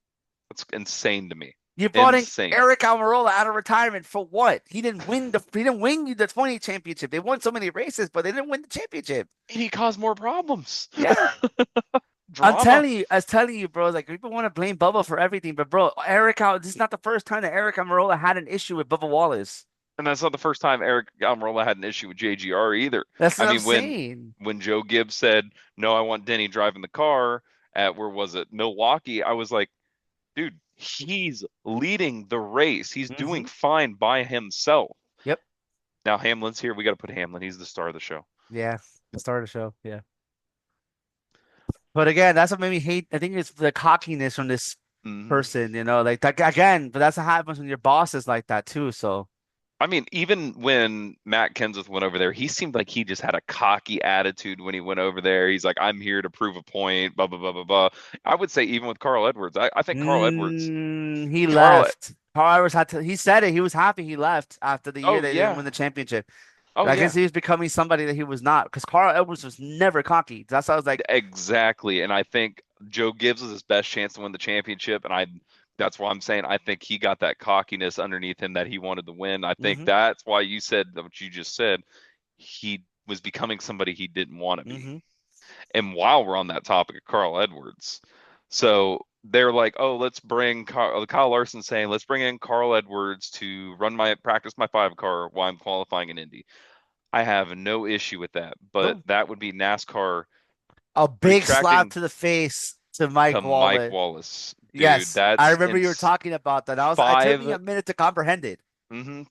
insane to me. You brought in Insane. Eric Almirola out of retirement for what? He didn't win you the 20 championship. They won so many races, but they didn't win the championship. And he caused more problems. Yeah. Drama. I was telling you, bro, like people want to blame Bubba for everything, but bro, this is not the first time that Eric Almirola had an issue with Bubba Wallace. And that's not the first time Eric Almirola had an issue with JGR either. That's I what I'm mean, saying. when Joe Gibbs said, "No, I want Denny driving the car," at where was it? Milwaukee. I was like, dude, he's leading the race. He's doing Hmm. fine by himself. Yep. Now Hamlin's here. We got to put Hamlin. He's the star of the show. Yeah. The start of the show. Yeah. But again, that's what made me hate. I think it's the cockiness from this hmm person, like that again. But that's what happens when your boss is like that too. So I mean, even when Matt Kenseth went over there, he seemed like he just had a cocky attitude when he went over there. He's like, I'm here to prove a point, blah, blah, blah, blah, blah. I would say even with Carl Edwards, I think he Carl, left. Carl Edwards had to. He said it. He was happy he left after the year oh they didn't yeah. win the championship. Oh I guess yeah, he was becoming somebody that he was not because Carl Edwards was never cocky. That's why I was like, exactly. And I think Joe Gibbs is his best chance to win the championship. And that's why I'm saying I think he got that cockiness underneath him that he wanted to win. I think mm-hmm, that's why you said what you just said. He was becoming somebody he didn't want to be. mm-hmm. And while we're on that topic of Carl Edwards, so they're like, oh, let's bring Kyle Larson saying, let's bring in Carl Edwards to practice my 5 car while I'm qualifying in Indy. I have no issue with that, but No, that would be NASCAR a big slap retracting to the face to to Mike Mike Wallace. Wallace. Dude, Yes, I that's remember in you were talking about that. It took me five a minute to comprehend it.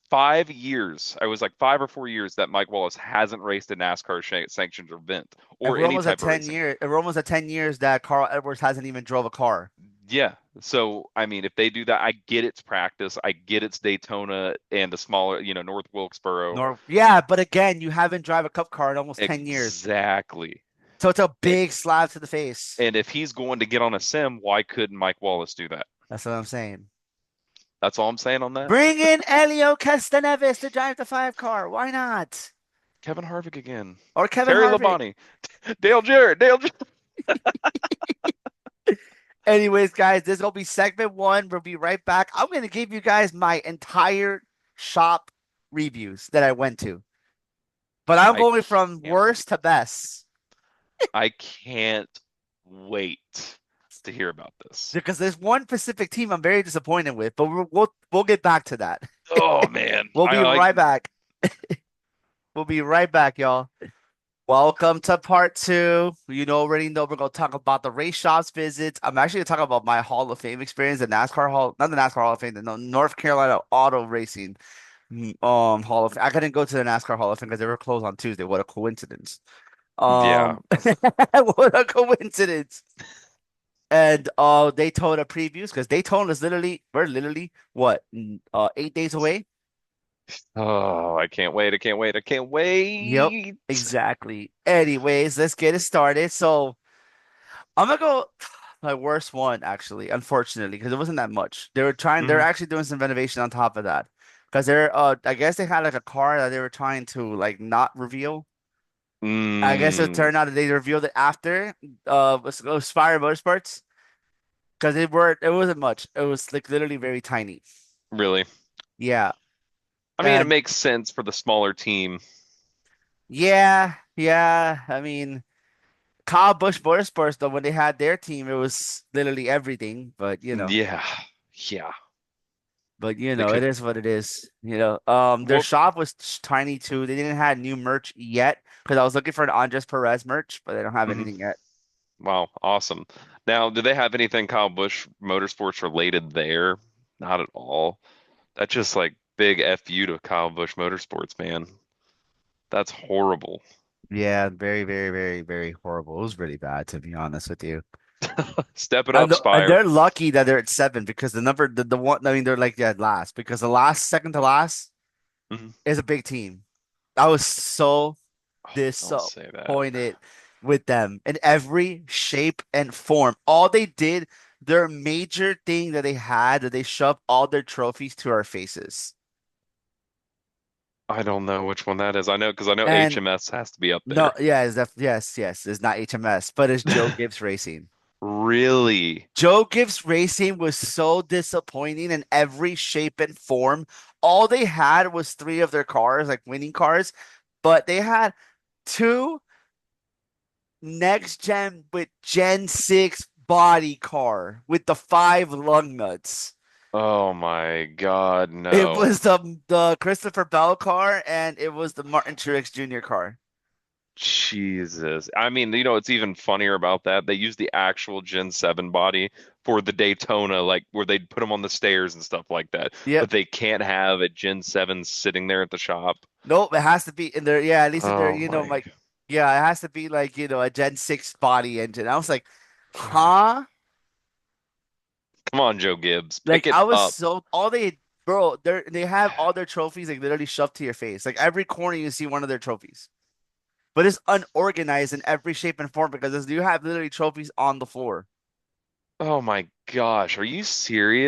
5 years. I was like 5 or 4 years that Mike Wallace hasn't raced a NASCAR sanctioned event And or we're any almost at type of 10 racing. years. And we're almost at 10 years that Carl Edwards hasn't even drove a car. Yeah. So, I mean, if they do that, I get it's practice. I get it's Daytona and the smaller, North Wilkesboro. Nor yeah, but again, you haven't drive a cup car in almost 10 years. Exactly. So it's a A- big slap to the face. And if he's going to get on a sim, why couldn't Mike Wallace do that? That's what I'm saying. That's all I'm saying on that. Bring in Elio Castaneves to drive the 5 car. Why not? Kevin Harvick again. Or Kevin Terry Harvick. Labonte. Dale Jarrett. Anyways, guys, this will be segment one. We'll be right back. I'm going to give you guys my entire shop reviews that I went to, but I'm I going from can't wait. worst to best I can't wait to hear about this. because there's one specific team I'm very disappointed with, but we'll get back to that. Oh man. We'll I be like right back. We'll be right back, y'all. Welcome to part two. Already know we're gonna talk about the race shops visits. I'm actually gonna talk about my Hall of Fame experience, not the NASCAR Hall of Fame, the North Carolina Auto Racing Hall of Fame. I couldn't go to the NASCAR Hall of Fame because they were closed on Tuesday. What a coincidence. yeah. What a coincidence. And Daytona previews because Daytona is we're literally what 8 days away. Oh, I can't wait. I can't wait. I can't Yep, wait. exactly. Anyways, let's get it started. So I'm gonna go my worst one actually, unfortunately, because it wasn't that much. They're Mhm. actually doing some renovation on top of that. Because I guess they had like a car that they were trying to like not reveal. I guess it Mm, turned out that they revealed it after it was Fire Motorsports because it wasn't much. It was like literally very tiny. really? Yeah. I mean, it And makes sense for the smaller team. yeah. I mean, Kyle Busch Motorsports though, when they had their team, it was literally everything. Yeah. Yeah. They It could. is what it is. Their Well, shop was tiny too. They didn't have new merch yet because I was looking for an Andres Perez merch, but they don't have mhm. anything yet. Wow, awesome. Now, do they have anything Kyle Busch Motorsports related there? Not at all. That's just like big F you to Kyle Busch Motorsports, man. That's horrible. Yeah, very, very, very, very horrible. It was really bad to be honest with you. Step it And, up, and Spire. they're lucky that they're at seven because the one, I mean, they're like dead last because the last, second to last Mhm. is a big team. I was so Oh, don't say that. disappointed with them in every shape and form. All they did, their major thing that they had, that they shoved all their trophies to our faces. I don't know which one that is. I know because I know And HMS has to be up no, there. yeah, yes, it's not HMS, but it's Joe Gibbs Racing. Really? Joe Gibbs Racing was so disappointing in every shape and form. All they had was three of their cars, like winning cars, but they had two next gen with Gen 6 body car with the five lug nuts. Oh my God, It no. was the Christopher Bell car and it was the Martin Truex Jr. car. Jesus. I mean, it's even funnier about that. They use the actual Gen 7 body for the Daytona, like where they'd put them on the stairs and stuff like that. Yep. But they can't have a Gen 7 sitting there at the shop. Nope, it has to be in there. Yeah, at least in there, Oh my like yeah, it has to be like, a Gen 6 body engine. I was like, huh? Come on, Joe Gibbs. Like Pick it I was up. so all they bro, they have all their trophies like literally shoved to your face. Like every corner you see one of their trophies. But it's unorganized in every shape and form because you have literally trophies on the floor. Oh my gosh, are you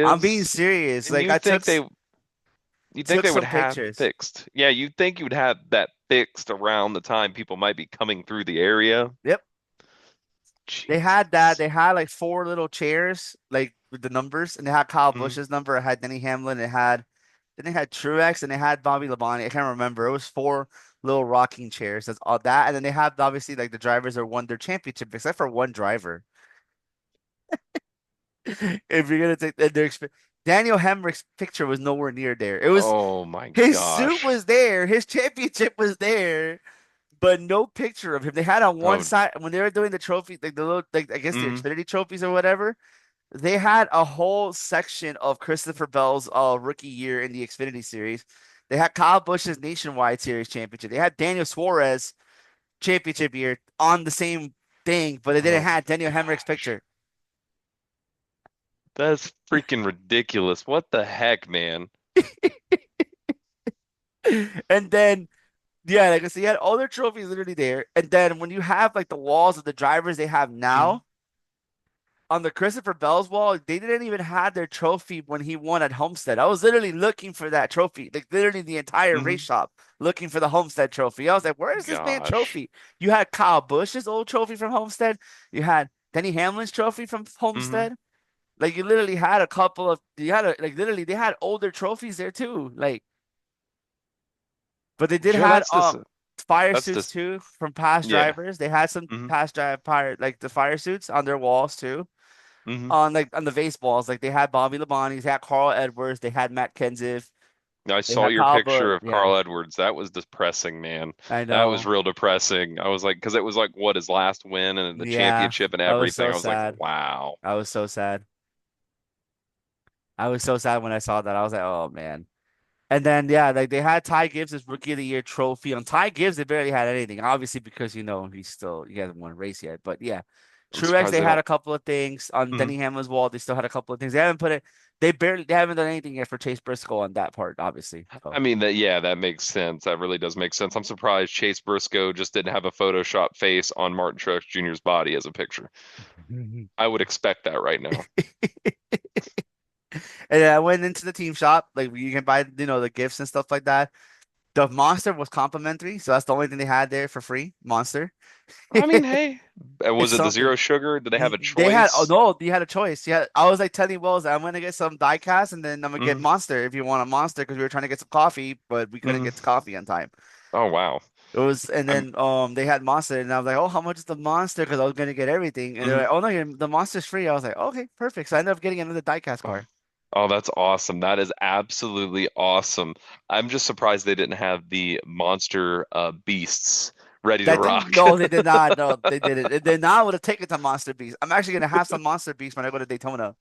I'm being serious? serious. And Like I you'd think they would took have some it pictures. fixed. Yeah, you'd think you would have that fixed around the time people might be coming through the area. Yep. They had that. Jesus. They had like four little chairs, like with the numbers, and they had Kyle Mhm. Busch's number. It had Denny Hamlin. Then they had Truex, and they had Bobby Labonte. I can't remember. It was four little rocking chairs. That's all that. And then they have obviously like the drivers that won their championship, except for one driver. If you're gonna take Daniel Hemrick's picture was nowhere near there. It was Oh my his suit gosh. was there, his championship was there, but no picture of him. They had on one Oh. side when they were doing the trophy, like the little, like I guess the Mhm. Xfinity trophies or whatever. They had a whole section of Christopher Bell's rookie year in the Xfinity series. They had Kyle Busch's Nationwide Series championship. They had Daniel Suarez championship year on the same thing, but they didn't Oh have my Daniel Hemrick's gosh. picture. That's freaking ridiculous. What the heck, man? And then yeah, like I said, you had all their trophies literally there. And then when you have like the walls of the drivers they have Mhm. now on the Christopher Bell's wall, they didn't even have their trophy when he won at Homestead. I was literally looking for that trophy, like literally the entire race Mhm. shop looking for the Homestead trophy. I was like, where is this man Gosh. trophy? You had Kyle Busch's old trophy from Homestead. You had Denny Hamlin's trophy from Mhm. Homestead. Like you literally had a couple of you had like literally they had older trophies there too. Like but they did Joe, had fire that's suits just too from past yeah. drivers. They had some Mhm. past drive fire like the fire suits on their walls too. Mhm. On like on the base balls, like they had Bobby Labonte, they had Carl Edwards, they had Matt Kenseth, I they saw had your Kyle Busch. picture of Yeah, Carl Edwards. That was depressing, man. I That was know. real depressing. I was like, because it was like what his last win and the Yeah, championship and I was everything. so I was like, sad. wow. I was so sad. I was so sad when I saw that. I was like, oh man. And then yeah, like they had Ty Gibbs' Rookie of the Year trophy. On Ty Gibbs, they barely had anything. Obviously, because he hasn't won a race yet. But yeah. I'm Truex, surprised they they had don't. a couple of things. On Mhm. Denny Hamlin's wall, they still had a couple of things. They haven't done anything yet for Chase Briscoe on that part, obviously. I So mean that yeah, that makes sense. That really does make sense. I'm surprised Chase Briscoe just didn't have a Photoshop face on Martin Truex Jr.'s body as a picture. I would expect that right now. And then I went into the team shop, like you can buy, the gifts and stuff like that. The Monster was complimentary, so that's the only thing they had there for free. Monster. I mean, hey, It's was it the something. zero sugar? Did they have a They had oh choice? no, you had a choice. Yeah, I was like telling Wells, I'm gonna get some diecast and then I'm gonna get Hmm. Monster if you want a Monster because we were trying to get some coffee, but we couldn't Hmm. get to coffee on time. Oh wow. It was and I'm. then they had Monster and I was like, oh, how much is the Monster? Because I was gonna get everything and they're Mhm. like, oh no, the Monster's free. I was like, okay, perfect. So I ended up getting another diecast Oh, car. oh, that's awesome. That is absolutely awesome. I'm just surprised they didn't have the monster beasts ready to That thing, rock. no, they did not. No, they didn't. They did not would have taken to Monster Beast. I'm actually gonna have some Monster Beast when I go to Daytona.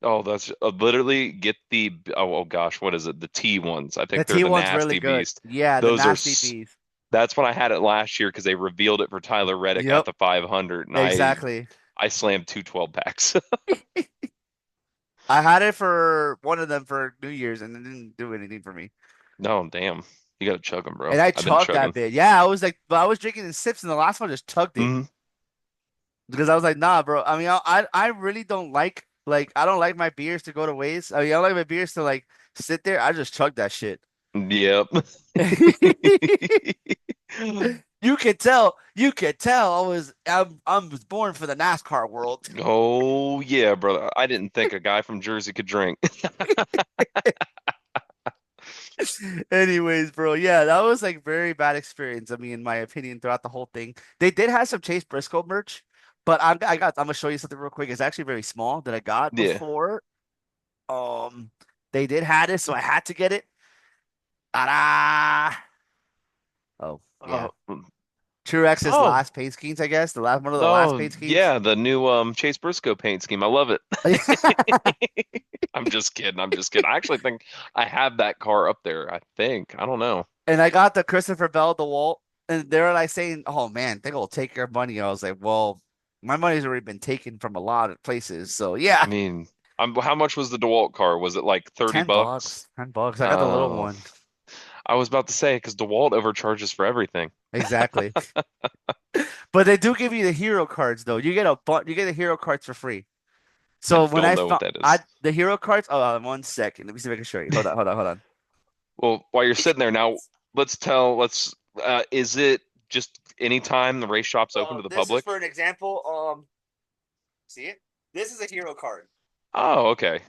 Oh, that's literally get the oh gosh, what is it? The T ones. I The think they're T the one's really nasty good. beast. Yeah, the Those are Nasty Beast. that's when I had it last year because they revealed it for Tyler Reddick at Yep, the 500 and exactly. I slammed two 12 packs. I had it for one of them for New Year's and it didn't do anything for me. No, damn. You gotta chug them, bro. And I I've been chugged that chugging. bit. Yeah, I was like, but I was drinking in sips, and the last one just chugged it Hmm. because I was like, nah, bro. I mean, I really don't like I don't like my beers to go to waste. I mean, I don't like my beers to like sit there. I just chug that shit. Yep. You could tell I was born for the NASCAR world. Oh yeah, brother. I didn't think a guy from Jersey could drink. Anyways, bro, yeah, that was like very bad experience. I mean, in my opinion, throughout the whole thing, they did have some Chase Briscoe merch, but I'm gonna show you something real quick. It's actually very small that I got Yeah. before. Um, they did have it, so I had to get it. Ta-da! Oh yeah, Oh, Truex's oh, last paint schemes, I guess. The last one of the last oh, paint schemes. yeah, the new Chase Briscoe paint scheme. I love it. I'm just kidding. I'm just kidding. I actually think I have that car up there. I think. I don't know. And I got the Christopher Bell DeWalt, and they were like saying, "Oh man, they gonna take your money." I was like, "Well, my money's already been taken from a lot of places, so yeah." I mean, how much was the DeWalt car? Was it like 30 10 bucks? bucks. 10 bucks. I got the little Oh, one. I was about to say because DeWalt overcharges for everything. Exactly. But they do give you the hero cards though. You get the hero cards for free. I So when don't I know what found that I is. the hero cards, oh, 1 second. Let me see if I can show you. Hold on, hold on, hold on. Well, while you're sitting there now, let's Is it just anytime the race shop's open to the This is public? for an example. See it? This is a hero card. Oh, okay.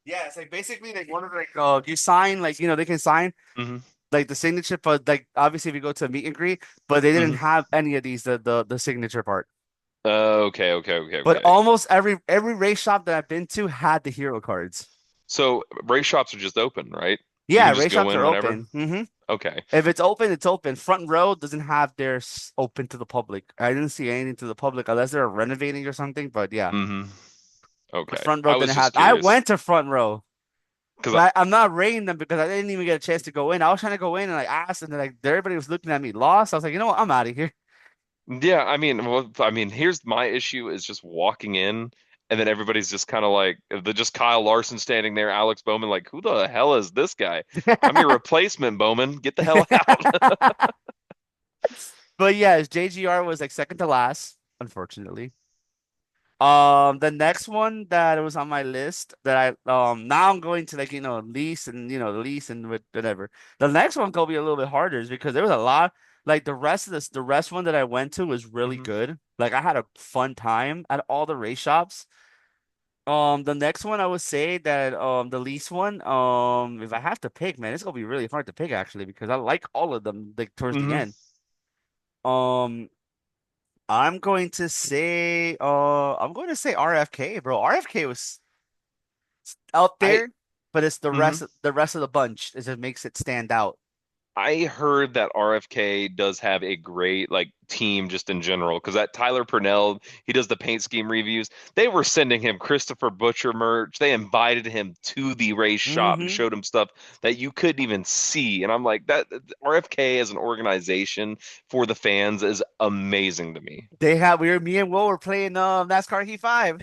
Yeah, it's like basically like one of like you sign like they can sign Hmm. like the signature, but like obviously if you go to a meet and greet, but they didn't Hmm. have any of these the signature part. Okay, okay, okay, But okay. almost every race shop that I've been to had the hero cards. So race shops are just open, right? You Yeah, can just race go shops in are whenever. open. Okay. If it's open, it's open. Front row doesn't have theirs open to the public. I didn't see anything to the public unless they're renovating or something. But yeah, Hmm. but Okay. front row I was didn't have. just I curious went to front row, because but I'm not rating them because I didn't even get a chance to go in. I was trying to go in and like ask, and then like everybody was looking at me lost. I was like, you know what, I'm out of here. yeah, here's my issue is just walking in and then everybody's just kind of like the just Kyle Larson standing there, Alex Bowman, like, who the hell is this guy? I'm your replacement, Bowman. Get the hell out. But yes, JGR was like second to last, unfortunately. The next one that was on my list that I now I'm going to like lease and lease and whatever. The next one gonna be a little bit harder is because there was a lot like the rest one that I went to was really Hmm. good. Like I had a fun time at all the race shops. The next one I would say that the lease one if I have to pick, man, it's gonna be really hard to pick actually because I like all of them like towards the Hmm. end. Um, I'm going to say RFK, bro. RFK was out I there, but it's hmm the rest of the bunch is it makes it stand out. I heard that RFK does have a great like team just in general because that Tyler Purnell, he does the paint scheme reviews. They were sending him Christopher Butcher merch. They invited him to the race shop and Hmm. showed him stuff that you couldn't even see. And I'm like, that RFK as an organization for the fans is amazing to me. Me and Will were playing NASCAR Heat 5.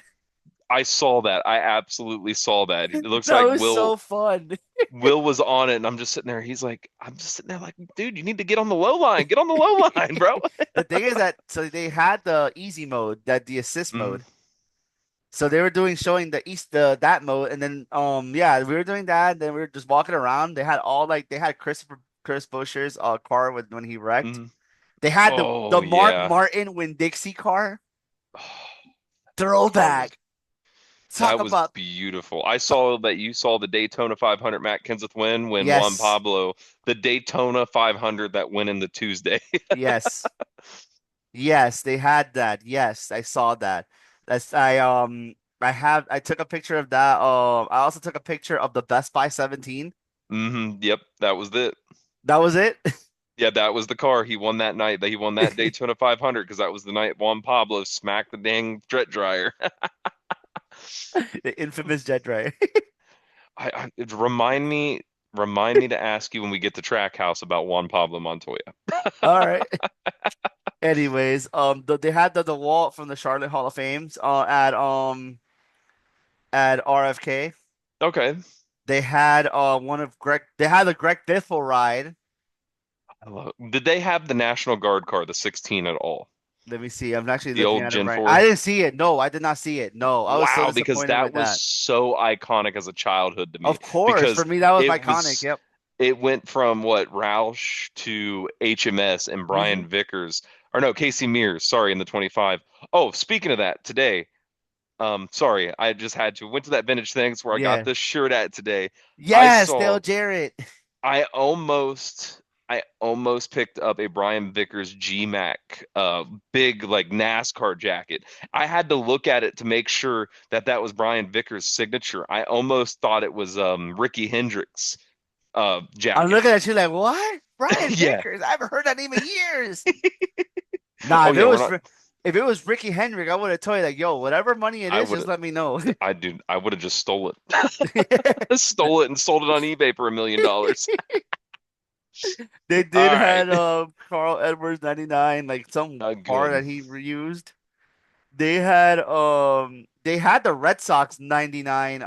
I saw that. I absolutely saw that. It looks That like was so fun. Will was on it, and I'm just sitting there. He's like, I'm just sitting there like, dude, you need to get on the low line. Get on the low line, bro. The thing is that so they had the easy mode, that the assist Mhm. mode. So they were showing the that mode, and then yeah, we were doing that, and then we were just walking around. They had all like they had Chris Buescher's car when he wrecked. Mhm. They had the Oh Mark yeah. Martin Winn Dixie car That car was throwback. Talk that was about beautiful. I saw that you saw the Daytona 500 Matt Kenseth win when Juan yes, Pablo the Daytona 500 that went in the Tuesday. yes, yes. They had that. Yes, I saw that. That's I took a picture of that. I also took a picture of the Best Buy 17. Yep, that was it. That was it. Yeah, that was the car. He won that night. He won that Daytona 500 because that was the night Juan Pablo smacked the dang jet dryer. The infamous jet dryer. Remind me to ask you when we get to Trackhouse about Juan Pablo Montoya. All right. Anyways, they had the wall from the Charlotte Hall of Fames at RFK. Okay. They had one of Greg. They had the Greg Biffle ride. Did they have the National Guard car, the 16 at all? Let me see. I'm actually The looking old at it Gen right. I 4? didn't see it. No, I did not see it. No, I was so Wow, because disappointed that with was that. so iconic as a childhood to me. Of course, for Because me that was it iconic. was Yep. it went from what Roush to HMS and Hmm. Brian Vickers, or no, Casey Mears, sorry, in the 25. Oh, speaking of that, today, sorry, I just had to went to that vintage things where I got Yeah. this shirt at today. I Yes, Dale saw Jarrett. I almost picked up a Brian Vickers G-Mac big like NASCAR jacket. I had to look at it to make sure that that was Brian Vickers' signature. I almost thought it was Ricky Hendricks I'm jacket. looking at you like, what? Brian Yeah. Vickers. I haven't heard that name in years. Nah, Oh yeah, we're not if it was Ricky Hendrick, I would have told you like, yo, whatever money it I is, would just let me know. I would have just stole it. Stole it and sold it on eBay for $1 million. They All did right. had Carl Edwards 99, like some car Good. that he reused. They had the Red Sox 99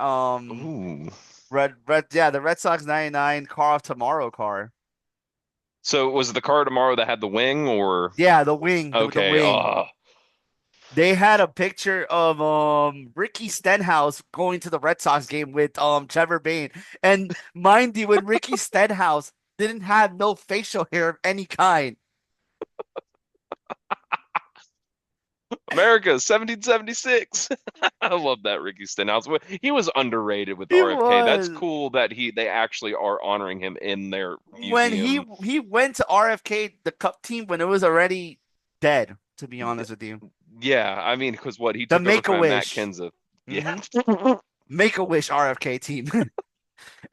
Ooh. the Red Sox 99 car of tomorrow car. So was it the car tomorrow that had the wing or Yeah, the wing, the okay. wing. Oh. They had a picture of Ricky Stenhouse going to the Red Sox game with Trevor Bain. And mind you, when Ricky Stenhouse didn't have no facial hair of any kind. America, 1776. I love that Ricky Stenhouse. He was underrated with He RFK. That's was. cool that they actually are honoring him in their When museum. he went to RFK, the Cup team, when it was already dead, to be honest with you. Yeah, I mean, because what he The took over from Matt Make-A-Wish. Kenseth. Yeah. Hmm. Make-A-Wish RFK team.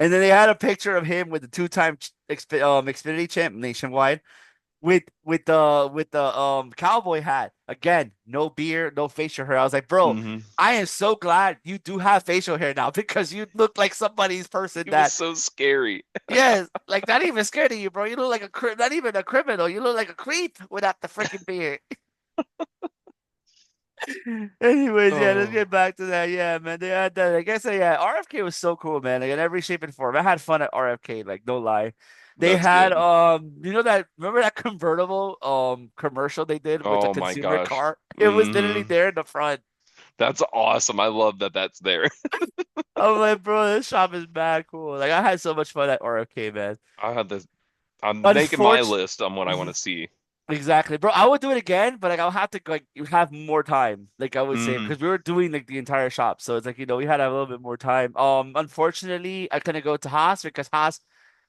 And then they had a picture of him with the two-time Xfinity champ nationwide with the cowboy hat. Again, no beard, no facial hair. I was like, bro, Hmm. I am so glad you do have facial hair now because you look like somebody's person He was that, so scary. yes, like not even scared of you, bro. You look like not even a criminal. You look like a creep without the freaking beard. Anyways, yeah, let's Oh, get back to that. Yeah, man, they had that. Like I said, yeah, RFK was so cool, man. Like in every shape and form. I had fun at RFK, like no lie. They that's had good. remember that convertible commercial they did with the Oh my consumer gosh. car? It was literally Hmm. there in the front. That's awesome. I love that that's there. I'm like, bro, this shop is mad cool. Like I had so much fun at RFK, man. I had this. I'm making my Unfortunately, list on what I want to see. exactly, bro. I would do it again, but like I'll have to like you have more time, like I would say, Hmm. because we were doing like the entire shop, so it's like we had a little bit more time. Unfortunately, I couldn't go to Haas because Haas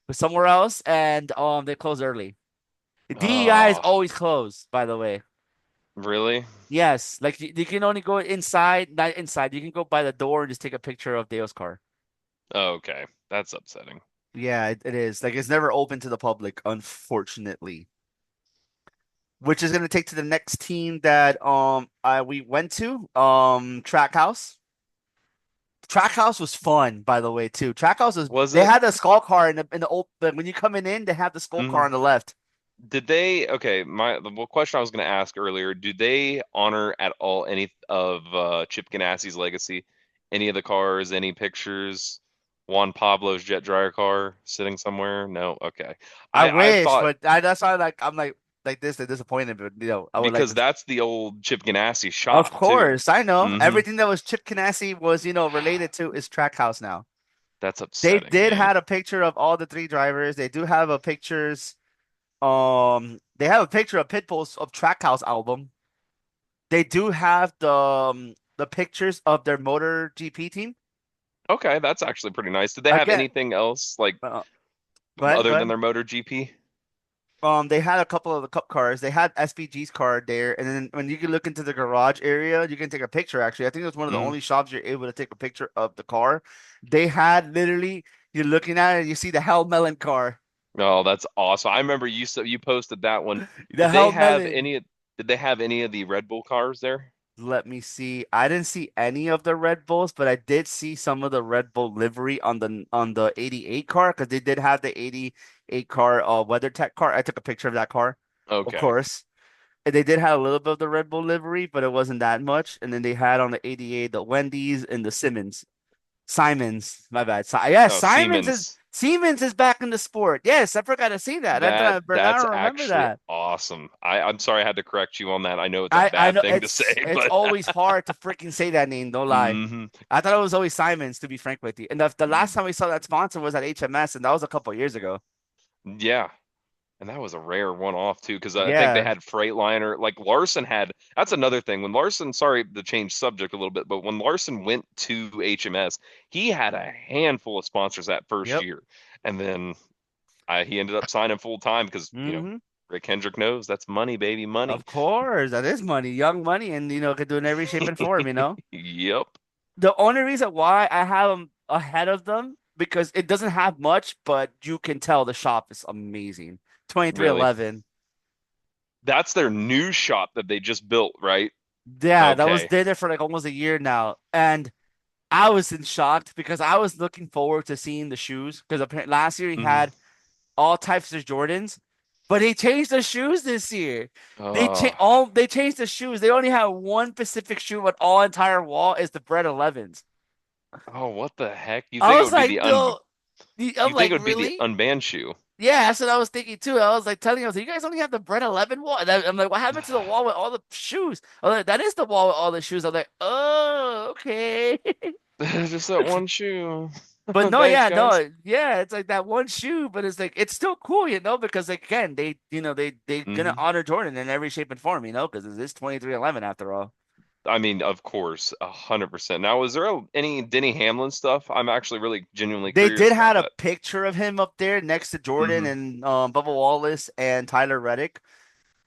was somewhere else, and they closed early. The DEI is Oh, always closed, by the way. really? Yes, like you can only go inside, not inside. You can go by the door and just take a picture of Deo's car. Oh, okay. That's upsetting. Yeah, it is. Like it's never open to the public, unfortunately. Which is gonna take to the next team that we went to, Trackhouse. Trackhouse was fun, by the way, too. Trackhouse was Was they it? had the skull car in the open when you coming in, they have the skull car Mhm. on the left. Did they, okay, the question I was going to ask earlier, do they honor at all any of Chip Ganassi's legacy? Any of the cars, any pictures? Juan Pablo's jet dryer car sitting somewhere? No, okay. I I wish, thought but that's why I'm like this, they're disappointed, but I would like because to. that's the old Chip Ganassi Of shop too. course, I know Hmm. everything that was Chip Ganassi was related to is Trackhouse now. That's They upsetting, did man. had a picture of all the three drivers. They do have a pictures. They have a picture of Pitbull's of Trackhouse album. They do have the pictures of their Motor GP team. Okay, that's actually pretty nice. Did they have Again, anything else like uh, go other than ahead. their Motor GP? They had a couple of the cup cars. They had SVG's car there, and then when you can look into the garage area, you can take a picture. Actually, I think it was one of the Mm. only shops you're able to take a picture of the car. They had literally, you're looking at it, you see the Hell Melon car. Oh, that's awesome. I remember you posted that one. The Hell Melon. Did they have any of the Red Bull cars there? Let me see. I didn't see any of the Red Bulls, but I did see some of the Red Bull livery on the 88 car because they did have the 88 car WeatherTech car. I took a picture of that car, of Okay. course. And they did have a little bit of the Red Bull livery, but it wasn't that much. And then they had on the 88 the Wendy's and the Simons. My bad. Yeah, Oh, Siemens. Siemens is back in the sport. Yes, I forgot to see that. That's Bernardo remember actually that. awesome. I'm sorry I had to correct you on that. I know it's a I bad know thing to say, it's but always hard to freaking say that name. Don't lie. hmm I thought it was always Simons, to be frank with you. And the last time we saw that sponsor was at HMS, and that was a couple years ago. Yeah. And that was a rare one-off too, because I think they Yeah. had Freightliner. Like Larson had. That's another thing. When Larson, sorry to change subject a little bit, but when Larson went to HMS, he had a handful of sponsors that first Yep. year, and then he ended up signing full time because Hmm. Rick Hendrick knows that's money, baby, money. Of course, that is money, young money, and could do in every shape and form. Yep. The only reason why I have them ahead of them because it doesn't have much, but you can tell the shop is amazing. Really. 2311. That's their new shop that they just built, right? Yeah, that was Okay. there for like almost a year now, and I was in shock because I was looking forward to seeing the shoes because apparently last year he Hmm. had all types of Jordans, but they changed the shoes this year. Oh, They changed the shoes. They only have one specific shoe on all entire wall is the Bread 11s. oh, what the heck? I was like, no. I'm You think like, it would be the really? unbanned shoe? Yeah, that's what I was thinking too. I was like telling you, I was like, you guys only have the Bread 11 wall. And I'm like, what happened to the wall with all the shoes? I'm like, that is the wall with all the shoes. I'm like, oh, okay. Just that one shoe. But no, Thanks, yeah, guys. no, yeah, it's like that one shoe, but it's like it's still cool, because again, they gonna Hmm. honor Jordan in every shape and form, because it is 2311 after all. I mean, of course, 100%. Now, was there any Denny Hamlin stuff? I'm actually really genuinely They did curious about had a that. picture of him up there next to Jordan Hmm. and Bubba Wallace and Tyler Reddick.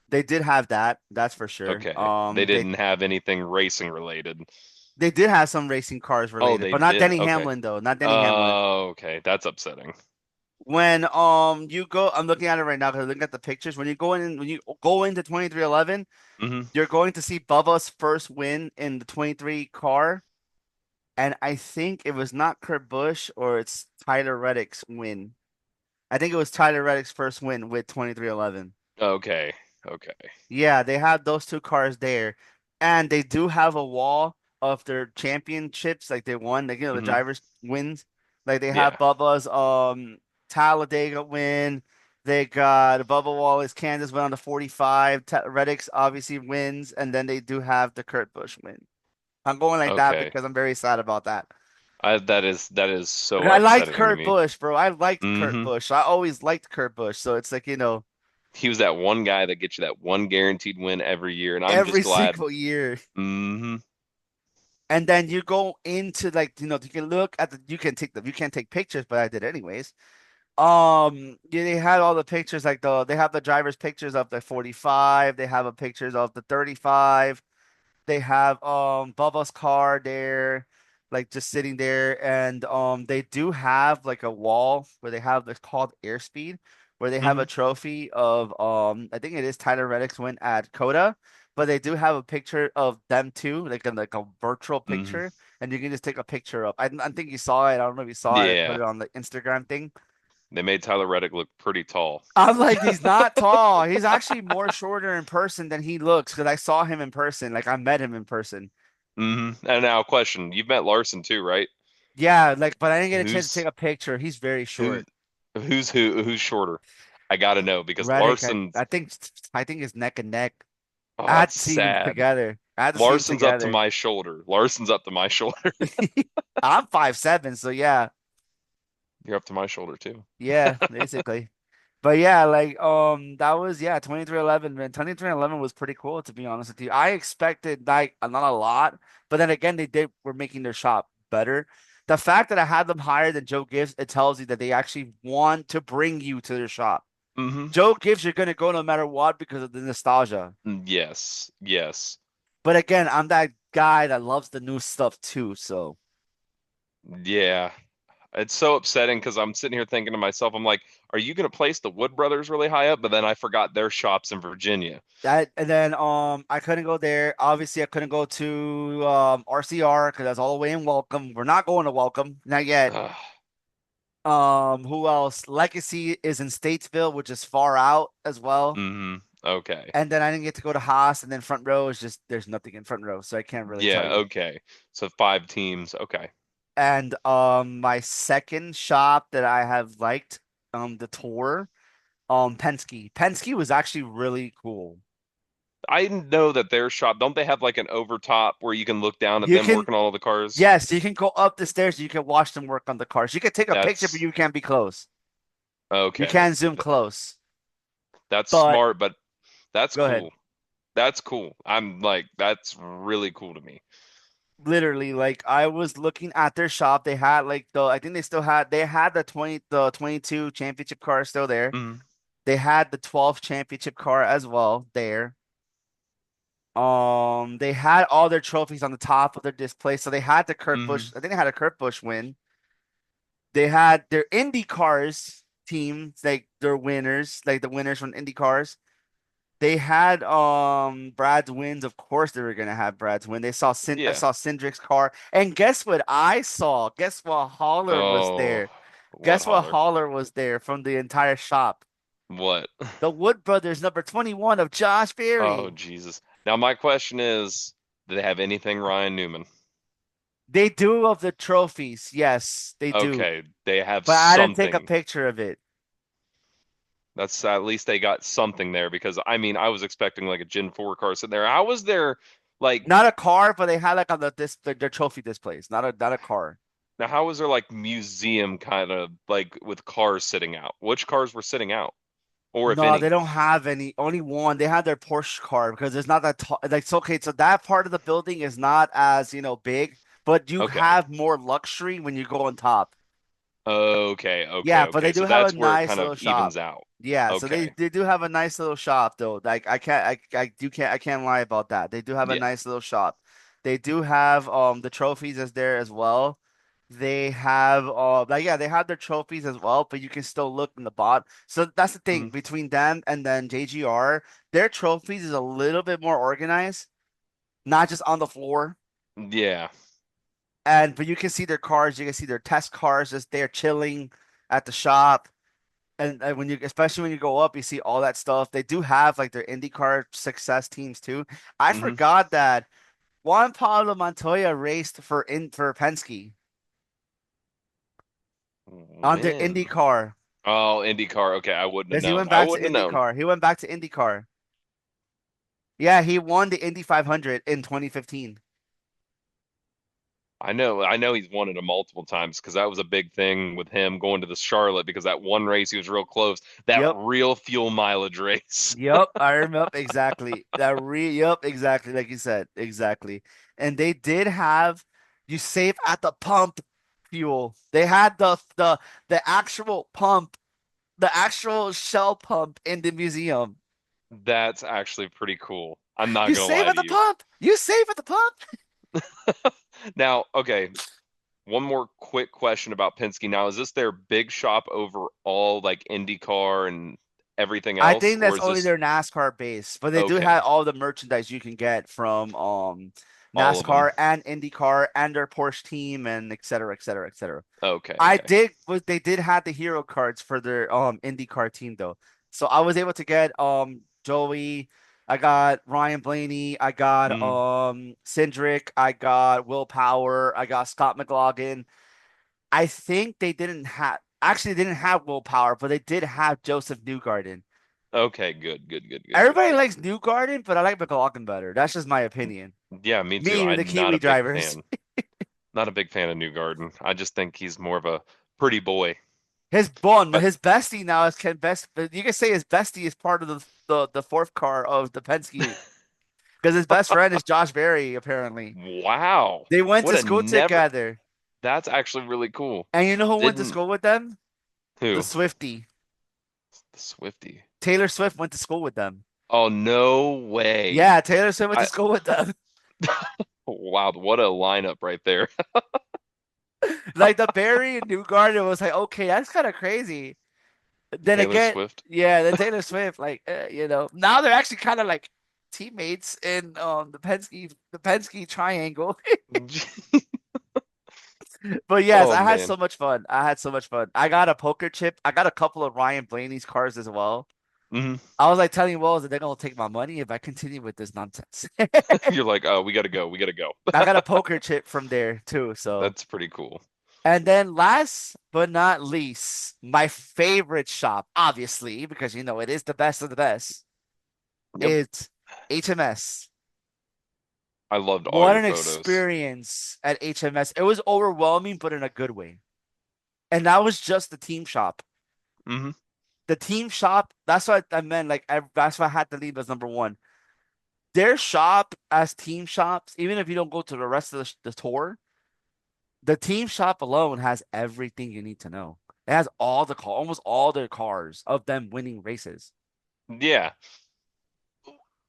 They did have that, that's for sure. Okay. They didn't have anything racing related. They did have some racing cars Oh, related, they but not did. Denny Okay. Hamlin though, not Denny Hamlin. Oh, okay. That's upsetting. When you go, I'm looking at it right now because I'm looking at the pictures. When you go into 2311, Hmm. you're going to see Bubba's first win in the 23 car, and I think it was not Kurt Busch or it's Tyler Reddick's win. I think it was Tyler Reddick's first win with 2311. Okay. Okay. Yeah, they have those two cars there, and they do have a wall of their championships, like they won, like the Hmm. drivers wins. Like they have Yeah. Bubba's Talladega win. They got Bubba Wallace, Kansas win on the 45. Reddick's obviously wins, and then they do have the Kurt Busch win. I'm going like that Okay. because I'm very sad about that. That is so I liked upsetting to Kurt me. Busch, bro. I liked Kurt Hmm. Busch. I always liked Kurt Busch, so it's like He was that one guy that gets you that one guaranteed win every year, and I'm just every glad. single year. Hmm. And then you go into like you can look at you can't take pictures, but I did anyways. Yeah, they had all the pictures like they have the driver's pictures of the 45, they have a pictures of the 35, they have Bubba's car there, like just sitting there, and they do have like a wall where they have this called airspeed, where they have Hmm. a trophy of I think it is Tyler Reddick's win at Coda, but they do have a picture of them too, like a virtual Hmm. picture, and you can just take a picture of. I think you saw it. I don't know if you saw it. I put Yeah. it on the Instagram thing. They made Tyler Reddick look pretty tall. I'm like, he's not tall. He's actually more shorter in person than he looks because I saw him in person. Like I met him in person. And now, question: You've met Larson too, right? Yeah, like, but I didn't get a chance to take Who's a picture. He's very who? short. Who's shorter? I gotta know because Reddick, Larson's. I think it's neck and neck. Oh, I had that's to see them sad. together. I had to see them Larson's up to together. my shoulder. Larson's up to my shoulder. I'm 5'7", so yeah, You're up to my shoulder too. yeah, basically. But yeah, like that was 2311, man. 2311 was pretty cool to be honest with you. I expected like not a lot, but then again were making their shop better. The fact that I had them higher than Joe Gibbs, it tells you that they actually want to bring you to their shop. Hmm. Joe Gibbs, you're gonna go no matter what because of the nostalgia. Yes, yes, But again, I'm that guy that loves the new stuff too. So yeah. It's so upsetting because I'm sitting here thinking to myself, I'm like, are you going to place the Wood Brothers really high up? But then I forgot their shops in Virginia. that and then I couldn't go there. Obviously, I couldn't go to RCR because that's all the way in Welcome. We're not going to Welcome, not yet. Ugh. Who else? Legacy is in Statesville, which is far out as well. Hmm. Okay. And then I didn't get to go to Haas, and then front row is just there's nothing in front row, so I can't really tell Yeah, you. okay. So 5 teams. Okay. And my second shop that I have liked the tour Penske. Penske was actually really cool. I know that their shop, don't they have like an overtop where you can look down at You them can working on all the cars? Yes, you can go up the stairs, you can watch them work on the cars. You can take a picture, but That's you can't be close. You okay. can't zoom close. That's But smart, but that's go ahead. cool. That's cool. I'm like, that's really cool to me. Literally, like I was looking at their shop. They had like I think they had the 22 championship car still there. Hmm. They had the 12th championship car as well there. They had all their trophies on the top of their display. So they had the Kurt Hmm. Busch. I think they had a Kurt Busch win. They had their Indy cars teams, like their winners, like the winners from Indy cars. They had Brad's wins. Of course they were gonna have Brad's win. I Yeah. saw Cindric's car. And guess what I saw? Guess what Holler was Oh, there? what Guess what holler? Holler was there from the entire shop? What? The Wood Brothers number 21 of Josh Oh, Berry. Jesus. Now my question is, do they have anything Ryan Newman? They do of the trophies. Yes, they do. Okay, they have But I didn't take a something. picture of it. That's at least they got something there because I mean I was expecting like a Gen 4 car sitting there. I was there like Not a car, but they had like on their trophy displays. Not a car. Now, how was there like museum kind of like with cars sitting out? Which cars were sitting out, or if No, they any? don't have any. Only one. They have their Porsche car because it's not that tall. Like, so okay, so that part of the building is not as, big, but you Okay. have more luxury when you go on top. Okay, okay, Yeah, but okay. they do So have a that's where it nice kind little of shop. evens out. Yeah, so they Okay. they do have a nice little shop though. Like I can't lie about that. They do have a Yeah. nice little shop. They do have the trophies as there as well. They have like yeah, they have their trophies as well, but you can still look in the bot. So that's the thing Mhm. between them and then JGR, their trophies is a little bit more organized, not just on the floor. Yeah. And but you can see their cars, you can see their test cars just there chilling at the shop. And when you, especially when you go up, you see all that stuff. They do have like their IndyCar success teams too. I Hmm. forgot that Juan Pablo Montoya raced for Penske on their When? IndyCar Oh, IndyCar. Okay, I wouldn't have because he known. went I back to wouldn't have known. IndyCar. He went back to IndyCar. Yeah, he won the Indy 500 in 2015. I know he's won it a multiple times because that was a big thing with him going to the Charlotte because that one race he was real close. That Yep. real fuel mileage race. Yep, I remember exactly. Yep, exactly like you said. Exactly. And they did have you save at the pump fuel. They had the actual pump, the actual shell pump in the museum. That's actually pretty cool. I'm not You gonna save lie at to the you. pump. You save at the pump. Now, okay, one more quick question about Penske. Now, is this their big shop over all like IndyCar and everything I else, think or that's is only this their NASCAR base, but they do have okay? all the merchandise you can get from All of them. NASCAR and IndyCar and their Porsche team and et cetera, et cetera, et cetera. Okay, I okay. did was they did have the hero cards for their IndyCar team though. So I was able to get Joey, I got Ryan Blaney, I got Hmm. Cindric, I got Will Power, I got Scott McLaughlin. I think they didn't have actually they didn't have Will Power, but they did have Joseph Newgarden. Okay, good, good, good, good, good, Everybody good. likes Newgarden, but I like McLaughlin better. That's just my opinion. Yeah, me too. Me, the I'm not Kiwi a big drivers. fan. Not a big fan of New Garden. I just think he's more of a pretty boy. But His bestie now is Ken Best. But you can say his bestie is part of the fourth car of the Penske because his best friend is Josh Berry. Apparently, wow, they went what to a school never. together. That's actually really cool. And you know who went to Didn't school with them? The who? Swiftie. The Swifty. Taylor Swift went to school with them. Oh, no way. Yeah, Taylor Swift went to I school with them. wow, what a lineup right there. Like the Berry and Newgarden was like, okay, that's kind of crazy. Then Taylor again, Swift. yeah, then Taylor Swift, like now they're actually kind of like teammates in the Penske triangle. But yes, Oh I had man. so much fun. I had so much fun. I got a poker chip. I got a couple of Ryan Blaney's cars as well. Hmm. I was like telling Wells that they're gonna take my money if I continue with this nonsense. You're like, oh, we gotta go. We gotta go. I got a poker chip from there too. So, That's pretty cool. and then last but not least, my favorite shop, obviously, because it is the best of the best, Yep. is HMS. I loved all What your an photos. experience at HMS. It was overwhelming, but in a good way. And that was just the team shop. Hmm. The team shop, that's what I meant. Like, that's why I had to leave as number one. Their shop as team shops, even if you don't go to the rest of the tour, the team shop alone has everything you need to know. It has almost all their cars of them winning races. Yeah.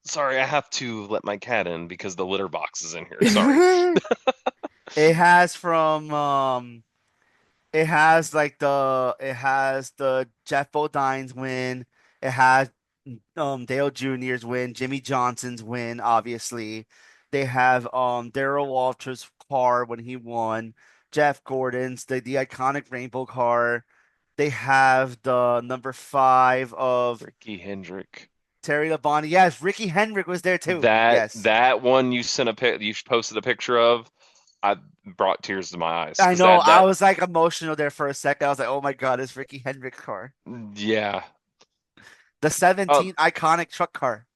Sorry, I have to let my cat in because the litter box is in here. Sorry. It has from it has the Jeff Bodine's win. It has Dale Jr.'s win, Jimmy Johnson's win, obviously. They have Darrell Waltrip's car when he won, Jeff Gordon's, the iconic rainbow car. They have the number five of Ricky Hendrick. Terry Labonte. Yes, Ricky Hendrick was there too. That Yes. that one you sent a pic you posted a picture of, I brought tears to my eyes I because know. I that was like emotional there for a second. I was like, "Oh my God, it's Ricky Hendrick's car, yeah. the Um 17 iconic truck car."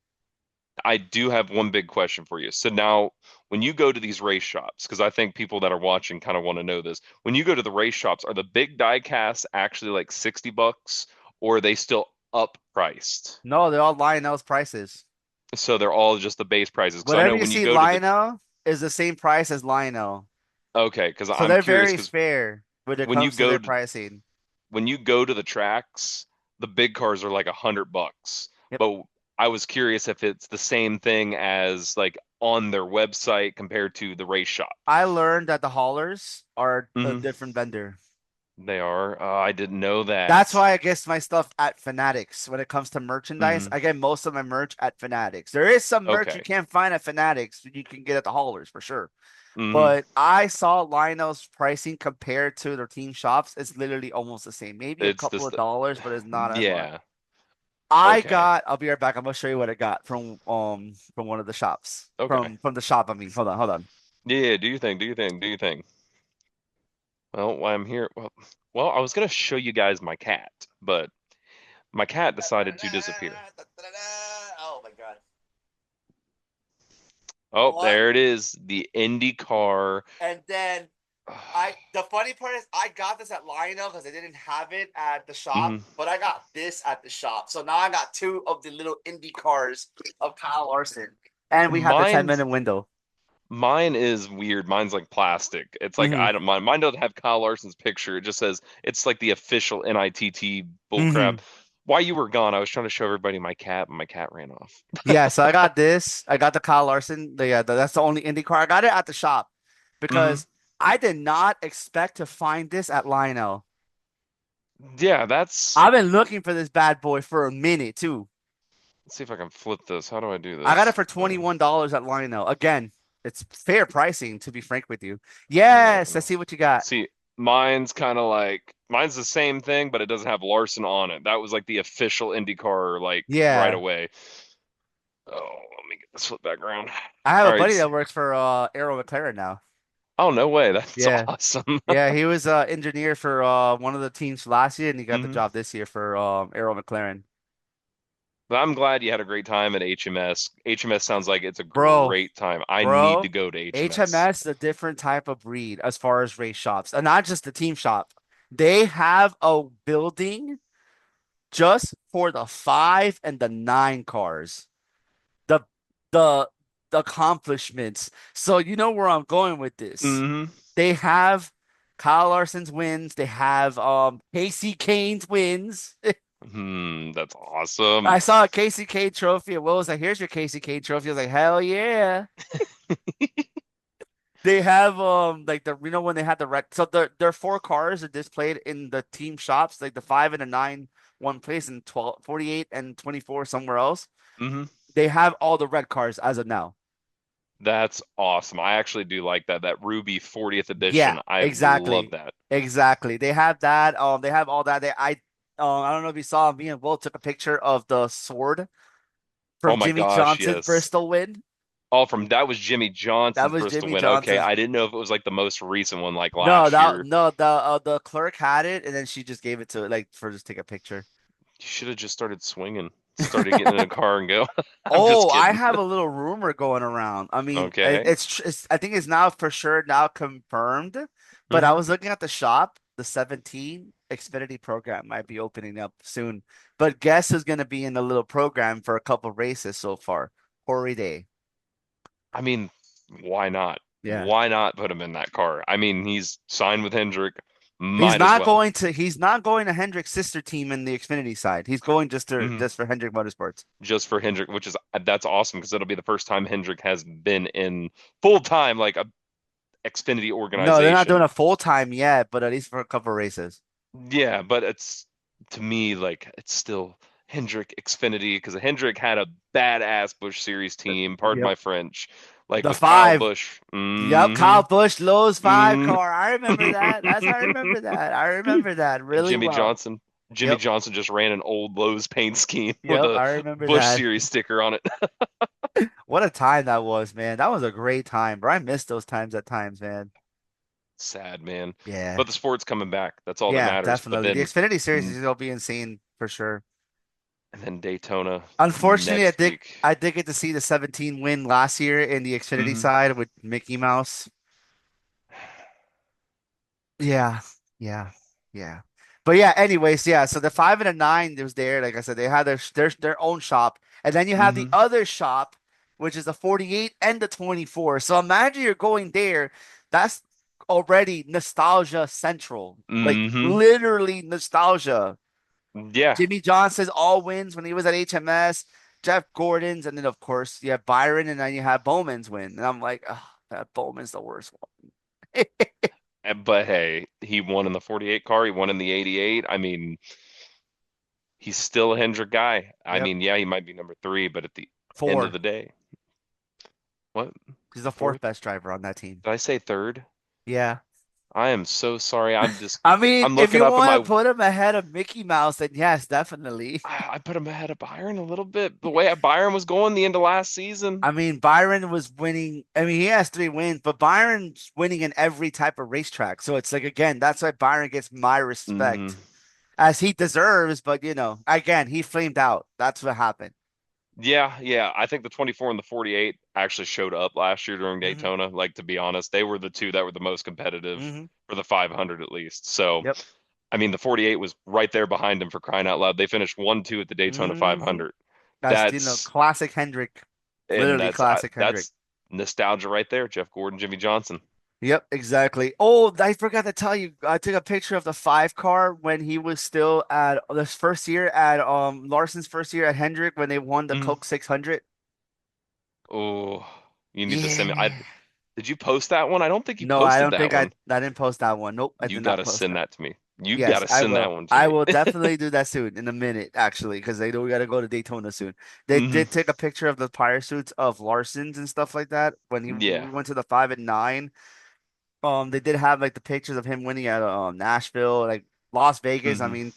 I do have one big question for you. So now, when you go to these race shops, because I think people that are watching kind of want to know this, when you go to the race shops, are the big die casts actually like $60, or are they still up priced? No, they're all Lionel's prices. So they're all just the base prices. Because I Whatever know you when you see go to the, Lionel is the same price as Lionel. okay, because So I'm they're curious, very because fair when it when you comes to go their to pricing. when you go to the tracks, the big cars are like $100. Yep. But I was curious if it's the same thing as like on their website compared to the race shop. I learned that the haulers are a Hmm. different vendor. They are. I didn't know That's that. why I guess my stuff at Fanatics. When it comes to merchandise, Hmm. I get most of my merch at Fanatics. There is some merch you Okay. can't find at Fanatics that you can get at the haulers for sure. Hmm. But I saw Lionel's pricing compared to their team shops. It's literally almost the same. Maybe a It's couple this. of dollars, but it's not as much. Yeah. Okay. I'll be right back. I'm gonna show you what I got from one of the shops. Okay. From the shop, I mean. Hold on. Yeah. Do you think? Do you think? Do you think? Well, while I'm here, well, I was gonna show you guys my cat, but my cat decided to disappear. Oh my god. Oh, What? there it is. The Indy car. And then I the funny part is I got this at Lionel because I didn't have it at the shop, Hmm. but I got this at the shop. So now I got two of the little indie cars of Kyle Larson. And we have the 10 minute Mine's window. Mine is weird. Mine's like plastic. It's like Hmm I don't mind. Mine doesn't have Kyle Larson's picture. It just says it's like the official NITT bullcrap. hmm While you were gone, I was trying to show everybody my cat, and my cat ran off. Yeah, so I got this. I got the Kyle Larson. That's the only indie car. I got it at the shop Hmm. because I did not expect to find this at Lionel. Yeah, that's. I've been looking for this bad boy for a minute too. Let's see if I can flip this. How do I do I got it this? for $21 at Lionel. Again, it's fair pricing to be frank with you. Yeah. Yes, let's see what you got. See, mine's the same thing, but it doesn't have Larson on it. That was like the official IndyCar, like right Yeah, away. Oh, let me get this flip back around. I have All a right. buddy that works for Aero McLaren now. Oh, no way. That's Yeah, awesome. yeah, he was engineer for one of the teams last year, and he got the Hmm. job this year for Aero McLaren. But I'm glad you had a great time at HMS. HMS sounds like it's a Bro, great time. I need to bro, go to HMS. HMS is a different type of breed as far as race shops, and not just the team shop. They have a building just for the 5 and the 9 cars. The the the accomplishments. So you know where I'm going with this. Hmm. They have Kyle Larson's wins. They have Casey Kane's wins. That's awesome. I saw a Casey Kane trophy. And Will was like, "Here's your Casey Kane trophy." I was like, "Hell yeah!" They have like when they had the red. So their 4 cars are displayed in the team shops, like the 5 and the 9 one place and 12, 48 and 24 somewhere else. Hmm. They have all the red cars as of now. That's awesome. I actually do like that. That Ruby 40th Yeah, edition. I love exactly. that. Exactly. They have that. They have all that. I don't know if you saw me and Will took a picture of the sword Oh from my Jimmy gosh, Johnson's yes. Bristol win. Oh, from that was Jimmy That Johnson's was Bristol Jimmy win. Okay, Johnson's. I didn't know if it was like the most recent one, like No, last year. the clerk had it and then she just gave it to like for just take a picture. You should have just started swinging, started getting in a car and go. I'm just Oh, I kidding. have a little rumor going around. I mean, Okay. I think it's now for sure now confirmed, but I Hmm. was looking at the shop, the 17 Xfinity program might be opening up soon. But guess who's going to be in the little program for a couple races so far? Corey Day. I mean, why not? Yeah. Why not put him in that car? I mean, he's signed with Hendrick. Might as well. He's not going to Hendrick's sister team in the Xfinity side. He's going Hmm. just for Hendrick Motorsports. Just for Hendrick, which is that's awesome because it'll be the first time Hendrick has been in full time like a Xfinity No, they're not doing organization. a full time yet, but at least for a couple races. Yeah, but it's to me like it's still Hendrick Xfinity because Hendrick had a badass Busch Series team. Pardon Yep. my French. Like The with Kyle 5. Busch. Yep, Hmm. Kyle Busch, Lowe's 5 Hmm. car. I remember that. That's how I remember that. I remember that really Jimmy well. Johnson. Jimmy Yep. Johnson just ran an old Lowe's paint scheme with Yep, a I remember Busch that. Series sticker on it. What a time that was, man. That was a great time, bro. I miss those times at times, man. Sad, man. Yeah. But the sport's coming back. That's all that Yeah, matters. But definitely. The then Xfinity series mm, is gonna be insane for sure. And then Daytona Unfortunately, next week. I did get to see the 17 win last year in the Xfinity Hmm. side with Mickey Mouse. Yeah, yeah, yeah. But yeah, anyways, yeah. So the 5 and a 9 was there. Like I said, they had their own shop, and then you have the Hmm. other shop, which is the 48 and the 24. So imagine you're going there. That's already nostalgia central. Like Hmm. literally nostalgia. Yeah. Jimmy Johnson's all wins when he was at HMS. Jeff Gordon's, and then of course you have Byron, and then you have Bowman's win. And I'm like, oh, that Bowman's the worst one. But hey, he won in the 48 car. He won in the 88. I mean, he's still a Hendrick guy. I Yep, mean, yeah, he might be number three, but at the end of four. the day, what? He's the fourth Fourth? best driver on that team. Did I say third? Yeah. I am so sorry. I mean, I'm if looking you up at want to my, put him ahead of Mickey Mouse, then yes, definitely. I put him ahead of Byron a little bit. The way Byron was going the end of last season. I mean, Byron was winning. I mean, he has 3 wins, but Byron's winning in every type of racetrack. So it's like, again, that's why Byron gets my Hmm. respect as he deserves. But, again, he flamed out. That's what happened. Yeah, yeah. I think the 24 and the 48 actually showed up last year during Hmm. Daytona. Like, to be honest, they were the two that were the most competitive Hmm. for the 500 at least. So, Yep. I mean, the 48 was right there behind him for crying out loud. They finished 1-2 at the Daytona Hmm. 500. That's, That's, classic Hendrick. and Literally classic Hendrick. that's nostalgia right there. Jeff Gordon, Jimmy Johnson. Yep, exactly. Oh, I forgot to tell you. I took a picture of the 5 car when he was still at this first year at Larson's first year at Hendrick when they won the Mm. Coke 600. Oh, you need to send me. Yeah. Did you post that one? I don't think you No, I posted don't that think one. I didn't post that one. Nope, I You did got not to post send that. that to me. You got Yes, to I send that will. one to I me. will definitely do that soon in a minute, actually, because they know we got to go to Daytona soon. They Hmm. did take a picture of the pirate suits of Larson's and stuff like that when Yeah. we went to the 5 and 9. They did have like the pictures of him winning at Nashville, like Las Vegas. I Hmm. mean,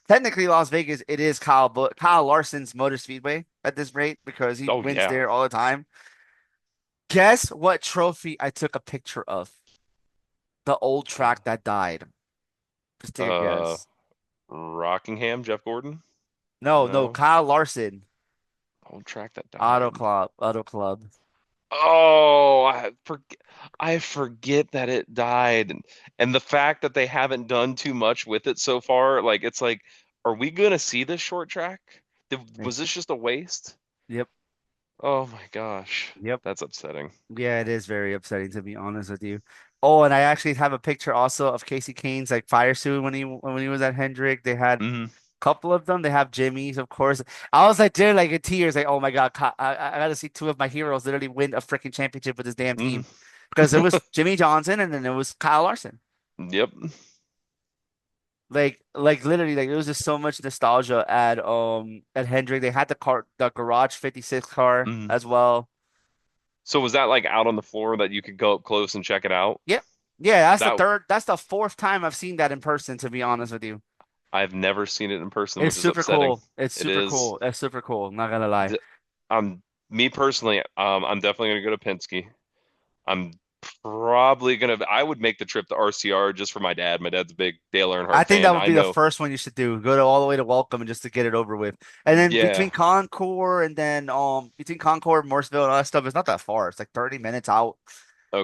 technically Las Vegas, it is Kyle Larson's Motor Speedway at this rate because he Oh wins yeah. there all the time. Guess what trophy I took a picture of? The old Uh, track that died. Just take a uh, guess. Rockingham, Jeff Gordon? No, no, No. Kyle Larson, Old track that died. Auto Club. Oh, I forget that it died. And the fact that they haven't done too much with it so far, like it's like, are we gonna see this short track? Was It's this just a waste? Yep, Oh my gosh. yep. That's upsetting. Yeah, it is very upsetting to be honest with you. Oh, and I actually have a picture also of Casey Kane's like fire suit when he was at Hendrick. They had Hmm. couple of them. They have Jimmy's, of course. I was like, dude, like in tears, like, oh my God, I got to see 2 of my heroes literally win a freaking championship with this damn Hmm. team. Because it was Jimmy Johnson and then it was Kyle Larson. Yep. Like literally, like there was just so much nostalgia at Hendrick. They had the garage 56 car Hmm. as well. So was that like out on the floor that you could go up close and check it out? Yep. Yeah, That that's the fourth time I've seen that in person, to be honest with you. I've never seen it in person, It's which is super upsetting. cool. It's It super is. cool. It's super cool. I'm not gonna lie. D- Me personally, I'm definitely gonna go to Penske. I'm probably gonna. I would make the trip to RCR just for my dad. My dad's a big Dale I Earnhardt think that fan. would I be the know. first one you should do. Go to all the way to Welcome and just to get it over with. And then Yeah. between Concord, Morrisville, and all that stuff, it's not that far. It's like 30 minutes out.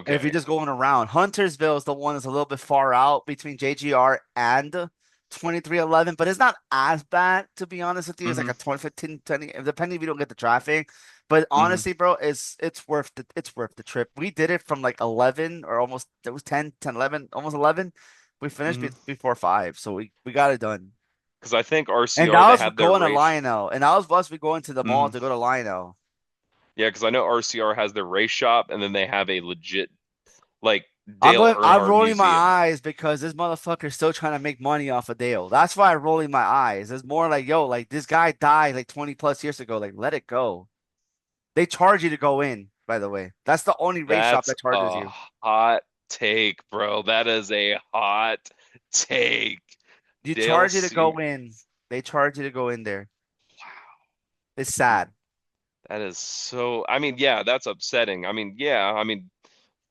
And if you're Okay. just going around, Huntersville is the one that's a little bit far out between JGR and 2311, but it's not as bad to be honest with you. It's like Hmm. a 20, 15, 20, depending if you don't get the traffic. But Hmm. honestly, bro, it's worth the trip. We did it from like 11 or almost it was 10, 11, almost 11. We finished Hmm. before 5, so we got it done. Because I think And RCR that they was had their going to race. Lionel, and that was us we going to the mall Hmm. to go to Lionel. Yeah, because I know RCR has their race shop, and then they have a legit like Dale I'm Earnhardt rolling my museum. eyes because this motherfucker's still trying to make money off of Dale. That's why I'm rolling my eyes. It's more like, yo, like this guy died like 20 plus years ago. Like, let it go. They charge you to go in, by the way. That's the only race shop That's that charges a you. hot take, bro. That is a hot take. You Dale charge you to Senior. go in. They charge you to go in there. Wow. It's sad. That is so. I mean, yeah, that's upsetting. I mean, yeah, I mean,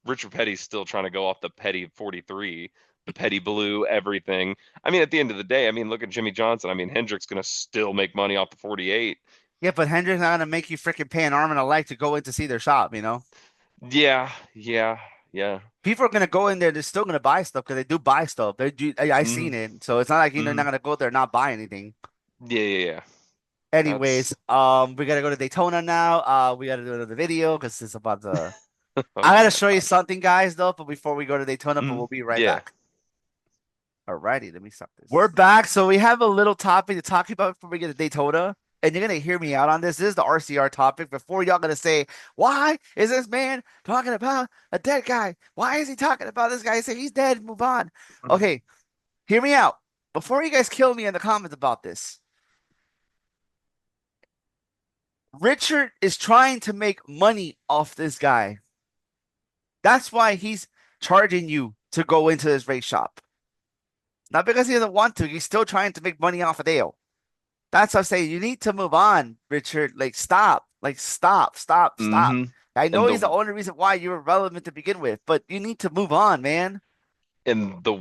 Richard Petty's still trying to go off the Petty 43, the Petty Blue, everything. I mean, at the end of the day, I mean, look at Jimmy Johnson. I mean, Hendrick's gonna still make money off the 48. Yeah, but Hendrick's not gonna make you freaking pay an arm and a leg to go in to see their shop, you know? Yeah, yeah, yeah. People are gonna go in there, they're still gonna buy stuff because they do buy stuff. They do I Mm-hmm. seen it. So it's not like they're not Mm-hmm. gonna go there and not buy anything. Yeah, yeah, yeah. Anyways, That's we gotta go to Daytona now. We gotta do another video because it's about to oh I gotta my show you gosh. something, guys, though, but before we go to Daytona, but we'll be right Yeah. back. Alrighty, let me stop this. We're back. So we have a little topic to talk about before we get to Daytona. And you're gonna hear me out on this. This is the RCR topic. Before y'all gonna say, why is this man talking about a dead guy? Why is he talking about this guy? Say he's dead, move on. Okay, hear me out. Before you guys kill me in the comments about this, Richard is trying to make money off this guy. That's why he's charging you to go into his race shop. Not because he doesn't want to. He's still trying to make money off of Dale. That's what I'm saying. You need to move on, Richard. Like, stop. Like, stop, stop, stop. Mm-hmm. I know And he's the only reason why you were relevant to begin with, but you need to move on, man. the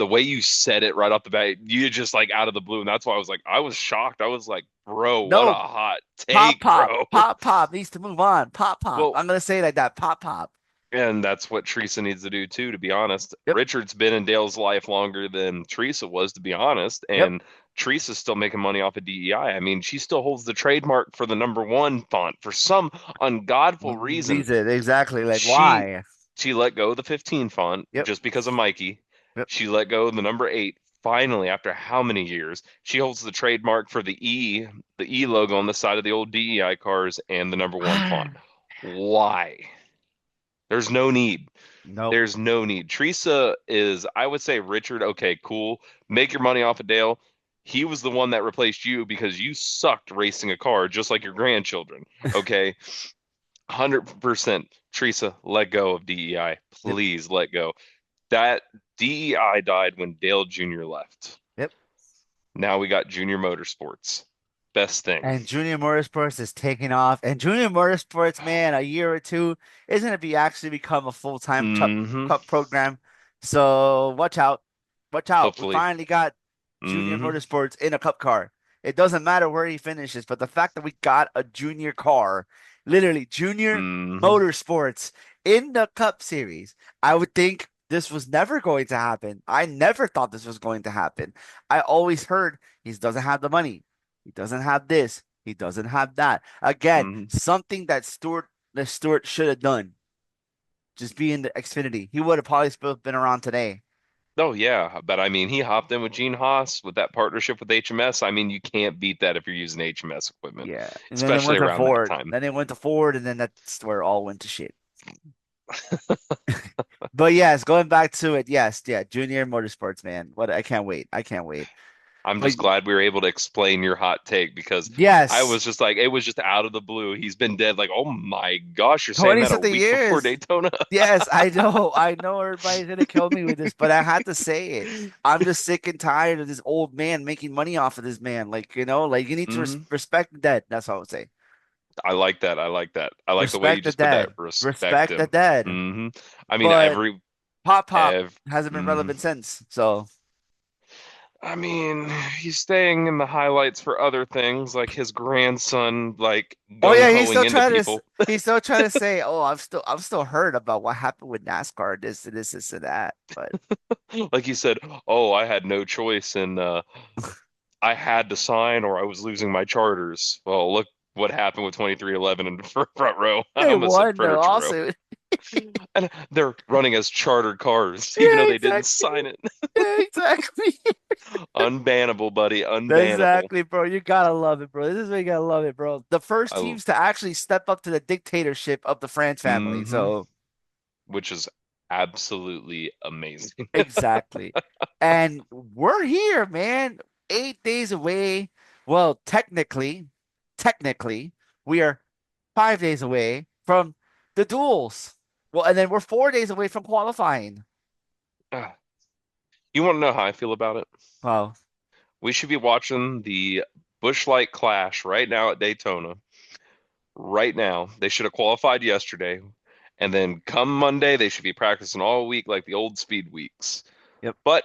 way you said it right off the bat, you just like out of the blue, and that's why I was shocked. I was like, bro, what a No, hot Pop take, Pop, bro. Pop Pop needs to move on. Pop Pop. Well, I'm gonna say it like that. Pop Pop. and that's what Teresa needs to do too, to be honest. Yep, Richard's been in Dale's life longer than Teresa was, to be honest, yep. and Teresa's still making money off of DEI. I mean, she still holds the trademark for the number one font for some ungodful reason. Reason exactly. Like, She why? she let go of the 15 font Yep, just because of Mikey. yep. She let go of the number 8 finally after how many years? She holds the trademark for the E logo on the side of the old DEI cars and the number one font. Why? There's no need. Nope. There's no need. Teresa is, I would say, Richard, okay, cool. Make your money off of Dale. He was the one that replaced you because you sucked racing a car just like your grandchildren. Okay. 100% Teresa, let go of DEI. Yep, Please let go. That DEI died when Dale Jr. left. yep. Now we got Junior Motorsports. Best thing. And Junior Motorsports is taking off. And Junior Motorsports, man, a year or two is going to be actually become a full-time Mm-hmm. cup program. So watch out. Watch out. We Hopefully. finally got Junior Mm-hmm. Motorsports in a cup car. It doesn't matter where he finishes, but the fact that we got a junior car, literally Junior Mm-hmm. Motorsports in the Cup Series, I would think this was never going to happen. I never thought this was going to happen. I always heard he doesn't have the money. He doesn't have this. He doesn't have that. Again, Mm-hmm. something that Stewart should have done. Just be in the Xfinity. He would have probably still been around today. Oh yeah, but I mean, he hopped in with Gene Haas with that partnership with HMS. I mean, you can't beat that if you're using HMS equipment, Yeah. And then they especially went to around that Ford. time. Then they went to Ford, and then that's where it all went to shit. But yes, going back to it, yes, yeah, Junior Motorsports, man. What I can't wait. I can't wait. I'm But just glad we were able to explain your hot take because I yes, was just like, it was just out of the blue. He's been dead. Like, oh my gosh, you're saying 20 that a something week before years. Daytona? Yes, I know. I know everybody's gonna kill me with this, but I had to say it. I'm just sick and tired of this old man making money off of this man. Like, like you need to Hmm. respect the dead. That's all I would say. I like that. I like that. I like the way you Respect the just put that. dead. Respect Respect the him. dead. Hmm. I mean, But Pop Pop ev hasn't been mm, relevant since. So, I mean, he's staying in the highlights for other things, like his grandson, like oh gung yeah, hoing into people. he's still trying to say, oh, I'm still hurt about what happened with NASCAR, this, and that. But Like he said, "Oh, I had no choice, and I had to sign, or I was losing my charters." Well, look what happened with 2311 in the front row. I they almost said won the furniture row, lawsuit. and they're running as chartered cars, even though Yeah, they didn't exactly. sign it. Yeah, exactly. Unbannable, buddy, unbannable. Exactly, bro. You gotta love it, bro. This is where you gotta love it, bro. The first I, teams to actually step up to the dictatorship of the France family. hmm So which is absolutely amazing. exactly. And we're here, man. 8 days away. Well, technically, we are 5 days away from the duels. Well, and then we're 4 days away from qualifying. You want to know how I feel about it? Wow. We should be watching the Busch Light Clash right now at Daytona. Right now, they should have qualified yesterday, and then come Monday, they should be practicing all week like the old speed weeks. Yep. But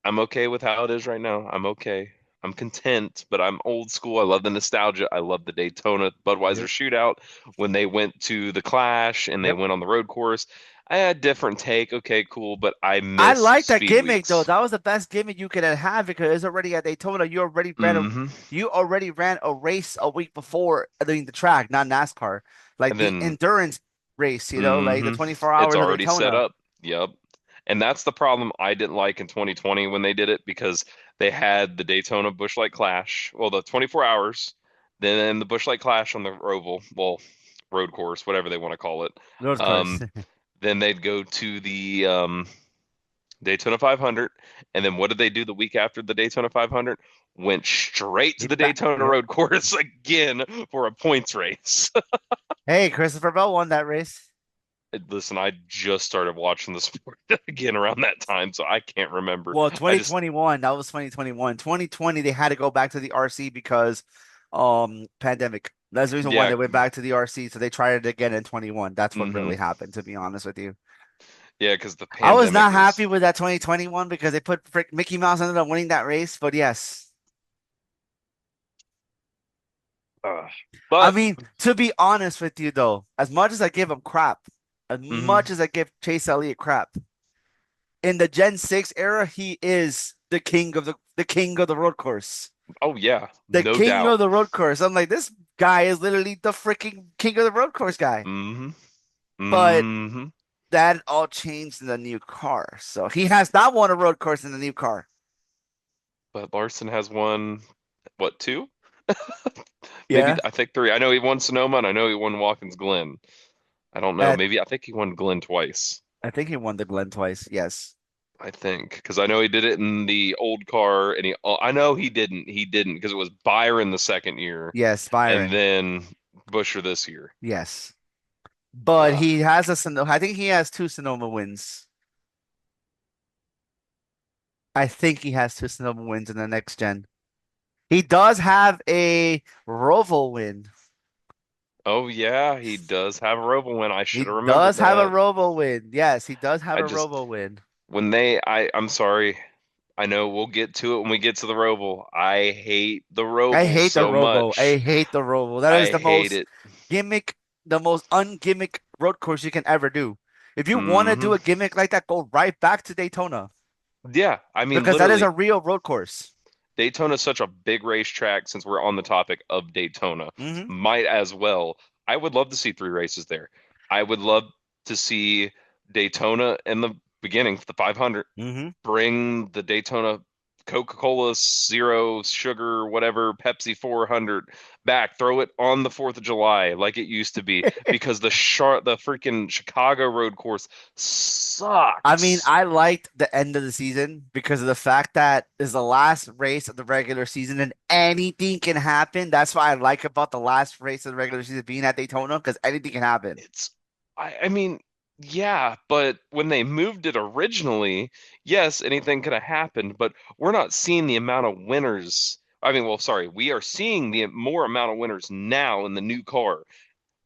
I'm okay with how it is right now. I'm okay. I'm content, but I'm old school. I love the nostalgia. I love the Daytona Budweiser Yep. shootout when they went to the Clash and they Yep. went on the road course. I had a different take. Okay, cool, but I I miss like that speed gimmick though. weeks. That was the best gimmick you could have because it's already at Daytona. Hmm. You already ran a race a week before doing the track, not NASCAR. Like And the then, endurance race, like the hmm 24 it's hours of already set Daytona. up. Yep. And that's the problem I didn't like in 2020 when they did it because they had the Daytona Busch Light Clash, well, the 24 hours, then the Busch Light Clash on the oval, well, road course, whatever they want to call it. Road course. Um, then they'd go to the Daytona 500, and then what did they do the week after the Daytona 500? Went straight to the Daytona Yep. road course again for a points race. Hey, Christopher Bell won that race. Listen, I just started watching the sport again around that time, so I can't remember. Well, I just, 2021, that was 2021. 2020, they had to go back to the RC because pandemic. That's the reason why yeah, they went back to the RC. So they tried it again in 21. That's what hmm really happened, to be honest with you. yeah, because the I was pandemic not happy was, with that 2021 because they put frick Mickey Mouse ended up winning that race. But yes, uh, I but mean, to be honest with you though, as much as I give him crap, as mhm. much as I give Chase Elliott crap, in the Gen 6 era, he is the king of the road course. Oh yeah, The no king doubt. of the road course. I'm like, this guy is literally the freaking king of the road course guy. Hmm. But Hmm. that all changed in the new car. So he has not won a road course in the new car. But Larson has won what, two? Maybe Yeah. I think three. I know he won Sonoma, and I know he won Watkins Glen. I don't know. At, Maybe I think he won Glen twice. I think he won the Glen twice. Yes. I think because I know he did it in the old car, and he. I know he didn't. He didn't because it was Byron the second year, Yes, and Byron. then Busher this year. Yes. But Ugh. he has a Sonoma. I think he has two Sonoma wins. I think he has two Sonoma wins in the next gen. He does have a Roval win. Oh yeah, he does have a Robo win. I He should have remembered does have a that. Roval win. Yes, he does have I a just Roval win. when I'm sorry. I know we'll get to it when we get to the Roval. I hate the I Roval hate the so Roval. I much. hate the Roval. That is I hate it. the most ungimmick road course you can ever do. If you want to do Hmm. a gimmick like that, go right back to Daytona Yeah, I mean because that is a literally real road course. Daytona is such a big racetrack since we're on the topic of Daytona. Hmm. Might as well. I would love to see three races there. I would love to see Daytona in the beginning, the 500, Hmm. bring the Daytona Coca-Cola Zero Sugar, whatever, Pepsi 400 back, throw it on the 4th of July like it used to be because the freaking Chicago road course I mean, sucks. I liked the end of the season because of the fact that is the last race of the regular season and anything can happen. That's what I like about the last race of the regular season being at Daytona because anything can happen. It's, I mean, yeah, but when they moved it originally, yes, anything could have happened, but we're not seeing the amount of winners. I mean, well, sorry, we are seeing the more amount of winners now in the new car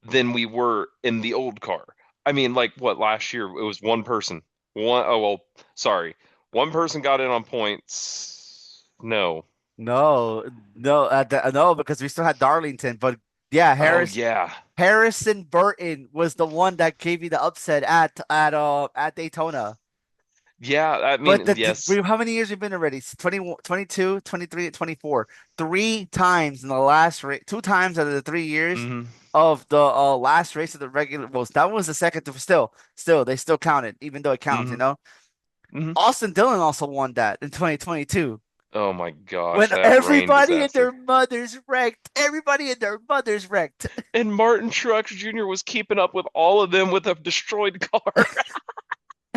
than we were in the old car. I mean, like what last year it was one person. Oh well, sorry. One person got in on points. No. No, no, no, because we still had Darlington, but yeah, Oh yeah. Harrison Burton was the one that gave you the upset at Daytona. Yeah, I But mean, yes. how many years we've been already? 21, 22, 23, and 24. Three times in the last race, two times out of the 3 years Hmm. of the last race of the regular. Well, that was the second. Still, they still counted, even though it counts. Hmm. Hmm. Austin Dillon also won that in 2022 Oh my gosh, when that rain everybody and disaster. their mothers wrecked. Everybody and their mothers wrecked. And Martin Truex Jr. was keeping up with all of them with a destroyed car.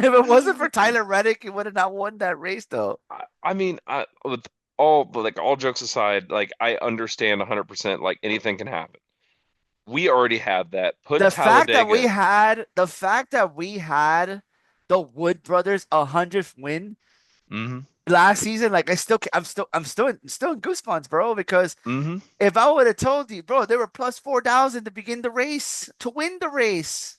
If it wasn't for Tyler Reddick, he would have not won that race, though. I mean, with all jokes aside, like I understand 100%, like anything can happen. We already had that. Put Talladega. The fact that we had the Wood brothers 100th win Hmm. last season, like I'm still in goosebumps, bro. Because Hmm. if I would have told you, bro, they were plus 4,000 to begin the race to win the race.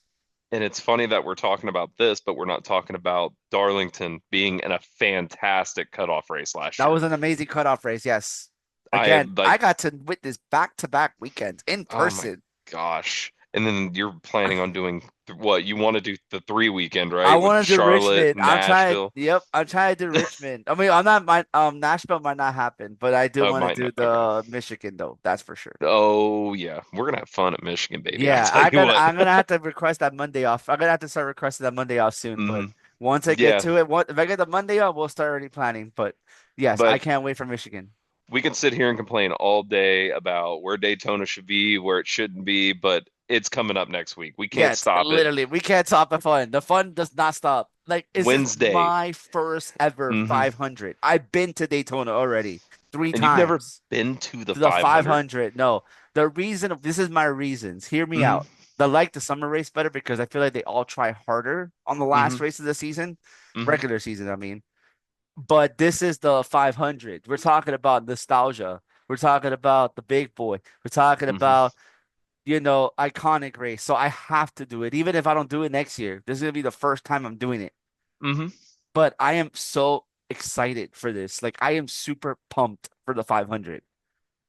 And it's funny that we're talking about this, but we're not talking about Darlington being in a fantastic cutoff race last That year. was an amazing cutoff race. Yes. I Again, I like, got to witness back-to-back weekends in oh my person. gosh. And then you're planning on doing what? You want to do the three weekend, I right? With want to do Charlotte, Richmond. I'm trying. Nashville. Yep, I'm trying to do Richmond. I mean, I'm not. My Nashville might not happen, but I do Oh, want to might do not. Okay. the Michigan though. That's for sure. Oh yeah, we're gonna have fun at Michigan, baby. I Yeah, tell you what. I'm gonna have to request that Monday off. I'm gonna have to start requesting that Monday off soon. But hmm once I get Yeah, to it, if I get the Monday off, we'll start already planning. But yes, I but can't wait for Michigan. we can sit here and complain all day about where Daytona should be, where it shouldn't be, but it's coming up next week. We can't Yes, stop it. literally, we can't stop the fun. The fun does not stop. Like, this is Wednesday. my first ever hmm 500. I've been to Daytona already three And you've never times. been to the To the 500. 500. No, the reason of this is my reasons. Hear me hmm out. I like the summer race better because I feel like they all try harder on the last hmm race of the season, hmm regular season, I mean. But this is the 500. We're talking about nostalgia. We're talking about the big boy. We're talking hmm about, iconic race. So I have to do it. Even if I don't do it next year, this is gonna be the first time I'm doing it. hmm But I am so excited for this. Like, I am super pumped for the 500.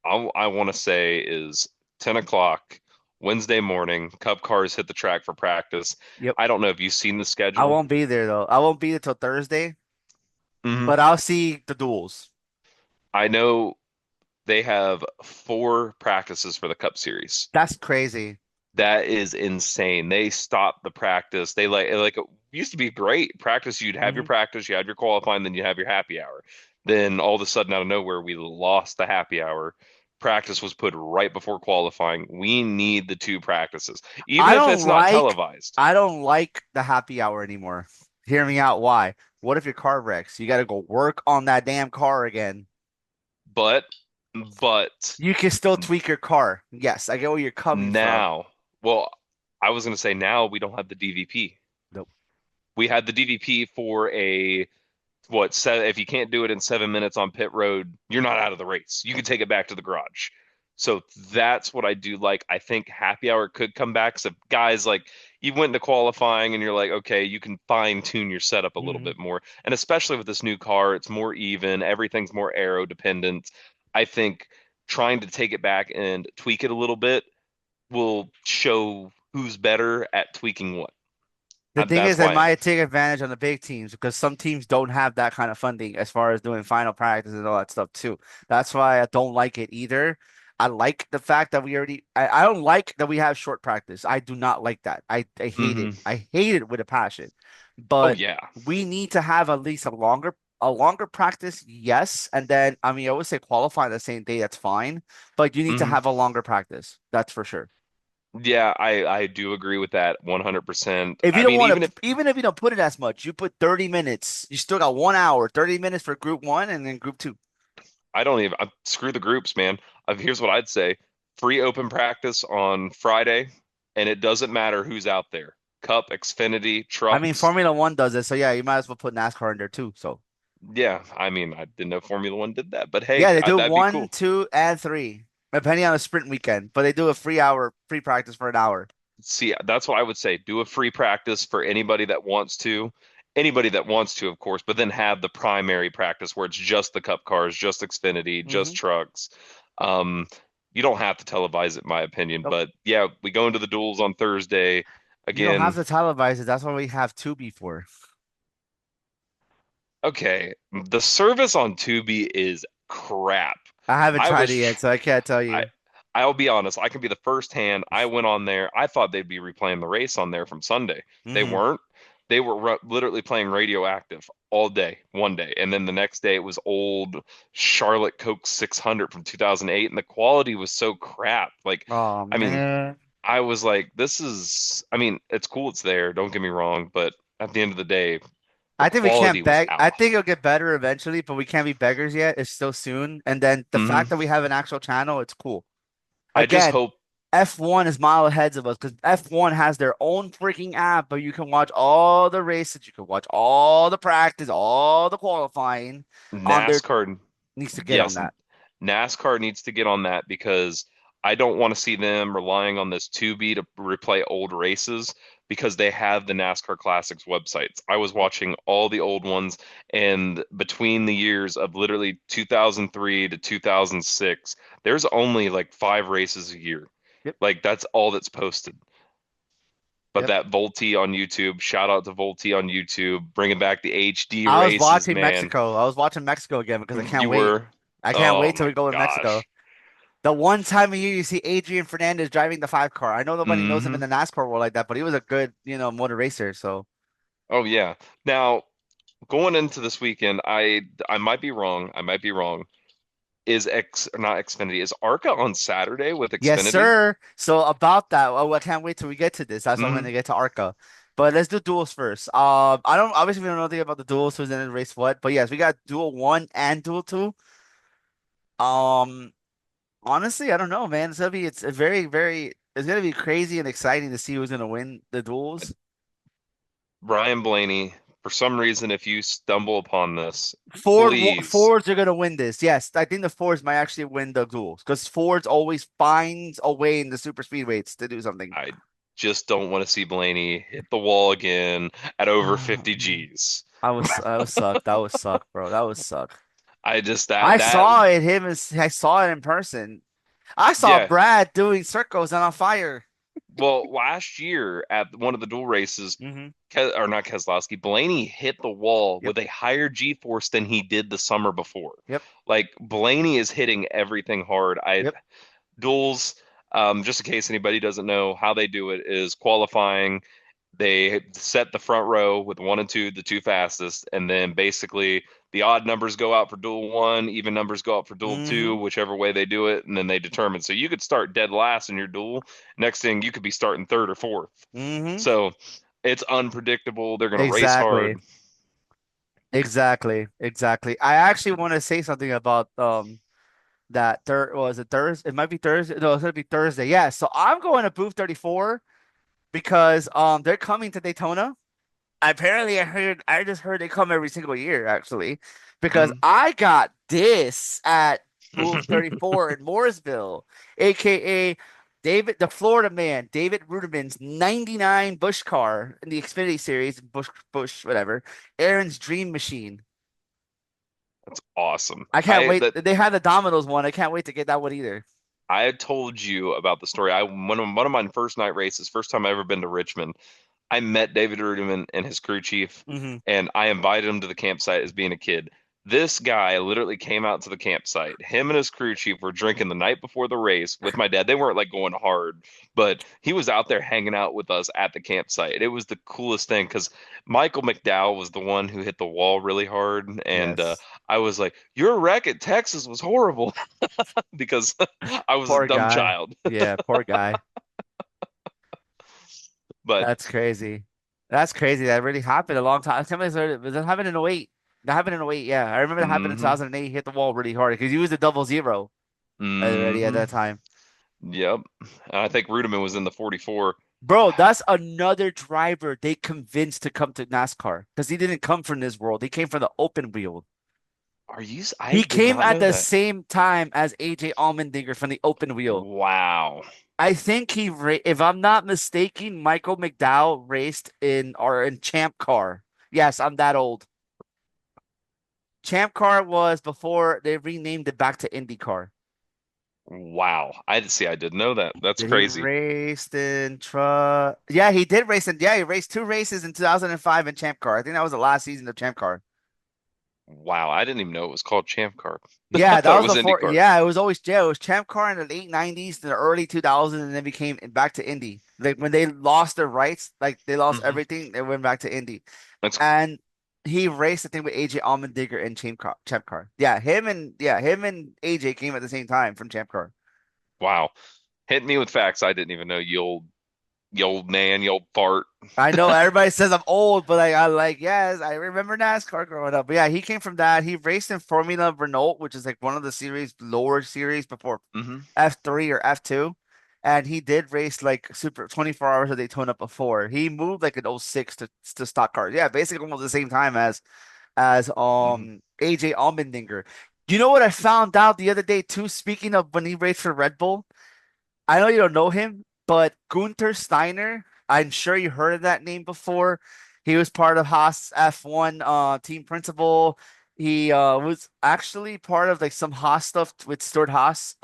I want to say is 10 o'clock Wednesday morning. Cup cars hit the track for practice. Yep. I don't know if you've seen the I schedule. won't be there though. I won't be there till Thursday, hmm but I'll see the duels. I know they have four practices for the Cup Series. That's crazy. That is insane. They stopped the practice. They like it used to be great. Practice, you'd have your Hmm. practice, you had your qualifying, then you have your happy hour. Then all of a sudden out of nowhere, we lost the happy hour. Practice was put right before qualifying. We need the two practices, even I if don't it's not like televised. I don't like the happy hour anymore. Hear me out. Why? What if your car wrecks? You got to go work on that damn car again. But but You can still tweak your car. Yes, I get where you're coming from. now, well, I was going to say now we don't have the DVP. Nope. We had the DVP for a what if you can't do it in 7 minutes on pit road, you're not out of the race. You can take it back to the garage. So that's what I do like. I think happy hour could come back. So guys like you went into qualifying and you're like, okay, you can fine tune your setup a little Hmm. bit more. And especially with this new car, it's more even, everything's more aero dependent. I think trying to take it back and tweak it a little bit will show who's better at tweaking what. The thing That's is, they why. might take advantage on the big teams because some teams don't have that kind of funding as far as doing final practice and all that stuff too. That's why I don't like it either. I like the fact that I don't like that we have short practice. I do not like that. I hate it. hmm I hate it with a passion. Oh But yeah. we need to have at least a longer practice, yes. And then I mean I would say qualify the same day, that's fine. But you need to hmm have a longer practice. That's for sure. Yeah, I do agree with that 100%. If you I don't mean, want to, even if you don't put it as much, you put 30 minutes. You still got 1 hour, 30 minutes for group one and then group two. I don't even screw the groups, man. Here's what I'd say. Free open practice on Friday, and it doesn't matter who's out there. Cup, Xfinity, I mean, trucks. Formula One does it. So yeah, you might as well put NASCAR in there too. So Yeah, I mean, I didn't know Formula One did that, but yeah, hey, they do that'd be one, cool. two, and three, depending on the sprint weekend. But they do a free practice for an hour. See, that's what I would say. Do a free practice for anybody that wants to. Anybody that wants to, of course, but then have the primary practice where it's just the cup cars, just Xfinity, just Hmm. trucks. Um, you don't have to televise it, in my opinion. Nope. But yeah, we go into the duels on Thursday. You don't have Again, to televise it. That's why we have Tubi for. okay, the service on Tubi is crap. I haven't I tried was it yet, so I can't tell I you. I'll be honest, I can be the first hand. I went on there. I thought they'd be replaying the race on there from Sunday. They Hmm. weren't. They were literally playing Radioactive all day, one day, and then the next day it was old Charlotte Coke 600 from 2008, and the quality was so crap. Like, Oh I mean, man. I was like, this is. I mean, it's cool, it's there. Don't get me wrong, but at the end of the day, the I think we quality can't was beg. I off. think it'll get better eventually, but we can't be beggars yet. It's still soon. And then the hmm fact that we have an actual channel, it's cool. I just Again, hope. F1 is mile ahead of us because F1 has their own freaking app, but you can watch all the races, you can watch all the practice, all the qualifying on their NASCAR, needs to get on yes, that. NASCAR needs to get on that because I don't want to see them relying on this 2B to replay old races because they have the NASCAR Classics websites. I was watching all the old ones, and between the years of literally 2003 to 2006, there's only like 5 races a year. Yep. Like that's all that's posted. But Yep. that Volti on YouTube, shout out to Volti on YouTube, bringing back the HD I was races, watching man. Mexico. I was watching Mexico again because I can't You wait. were, I can't oh wait till my we go to Mexico. gosh. The one time a year you see Adrian Fernandez driving the 5 car. I know nobody knows him in Hmm. the NASCAR world like that, but he was a good, motor racer. So Oh yeah. Now, going into this weekend, I might be wrong. I might be wrong. Is X or not Xfinity? Is ARCA on Saturday with yes, Xfinity? sir. So about that, oh, I can't wait till we get to this. That's why I'm Hmm. gonna get to ARCA. But let's do duels first. I don't obviously we don't know anything about the duels, who's in the race what, but yes, we got duel one and duel two. Um, Honestly, I don't know, man. It's a it's gonna be crazy and exciting to see who's gonna win the duels. Ryan Blaney, for some reason, if you stumble upon this, please, Fords are gonna win this. Yes, I think the Fords might actually win the duels because Fords always finds a way in the super speedways to do something. I just don't want to see Blaney hit the wall again at over Oh, 50 man. Gs. I was suck. That was suck, bro. That was suck. I just I that saw it him I saw it in person. I saw yeah. Brad doing circles and on fire. Well, last year at one of the dual races, Hmm. Or not Keselowski, Blaney hit the wall Yep. with a higher G-force than he did the summer before. Yep. Like Blaney is hitting everything hard. I Yep. duels, just in case anybody doesn't know how they do it, is qualifying. They set the front row with one and two, the two fastest, and then basically the odd numbers go out for duel one, even numbers go out for duel two, Hmm. whichever way they do it, and then they determine. So you could start dead last in your duel. Next thing you could be starting third or fourth. Hmm. So it's unpredictable. They're going to race Exactly. hard. Exactly. Exactly. I actually want to say something about that third was it Thursday? It might be Thursday. No, it's gonna be Thursday. Yeah. So I'm going to booth 34 because they're coming to Daytona. Apparently, I just heard they come every single year actually, because Mhm. I got this at booth 34 in Mooresville, aka the Florida man, David Ruderman's 99 Bush car in the Xfinity series, Bush, whatever, Aaron's Dream Machine. That's awesome. I can't I wait. that They had the Domino's one. I can't wait to get that one either. I had told you about the story. I one of my first night races, first time I ever been to Richmond. I met David Rudiman and his crew chief, Hmm. and I invited him to the campsite as being a kid. This guy literally came out to the campsite. Him and his crew chief were drinking the night before the race with my dad. They weren't like going hard, but he was out there hanging out with us at the campsite. It was the coolest thing because Michael McDowell was the one who hit the wall really hard, and Yes. I was like, "Your wreck at Texas was horrible," because I was a Poor dumb guy. child. Yeah, poor guy. But That's crazy. That's crazy. That really happened a long time. Somebody started, that happened in '08. That happened in '08. Yeah, I remember that happened in mm-hmm, 2008. He hit the wall really hard because he was a double zero already at mm-hmm, that time. yep. I think Rudiman was in the 44. Bro, that's another driver they convinced to come to NASCAR because he didn't come from this world. He came from the open wheel. I He did came not at know the that. same time as AJ Allmendinger from the open wheel. Wow. I think if I'm not mistaken, Michael McDowell raced in Champ Car. Yes, I'm that old. Champ Car was before they renamed it back to IndyCar. Wow. I see. I didn't know that. That's Did he crazy. race in truck? Yeah, he did race in. Yeah, he raced 2 races in 2005 in Champ Car. I think that was the last season of Champ Car. Wow. I didn't even know it was called Champ Car. I Yeah, that thought it was was before. IndyCar. Yeah, it was Champ Car in the late '90s to the early 2000s, and then became back to Indy. Like when they lost their rights, like they lost Hmm. everything, they went back to Indy. That's And he raced the thing with AJ Allmendinger and Champ Car. Him and AJ came at the same time from Champ Car. wow. Hit me with facts I didn't even know, you old man, you old fart. I know everybody says I'm old, but I like, yes, I remember NASCAR growing up. But yeah, he came from that. He raced in Formula Renault, which is like one of the series lower series before Hmm. F3 or F2. And he did race like super 24 hours of Daytona before. He moved like an '06 to stock cars. Yeah, basically almost the same time as Hmm. AJ Allmendinger. You know what I found out the other day too? Speaking of when he raced for Red Bull, I know you don't know him, but Gunther Steiner. I'm sure you heard of that name before. He was part of Haas F1 team principal. He was actually part of like some Haas stuff with Stuart Haas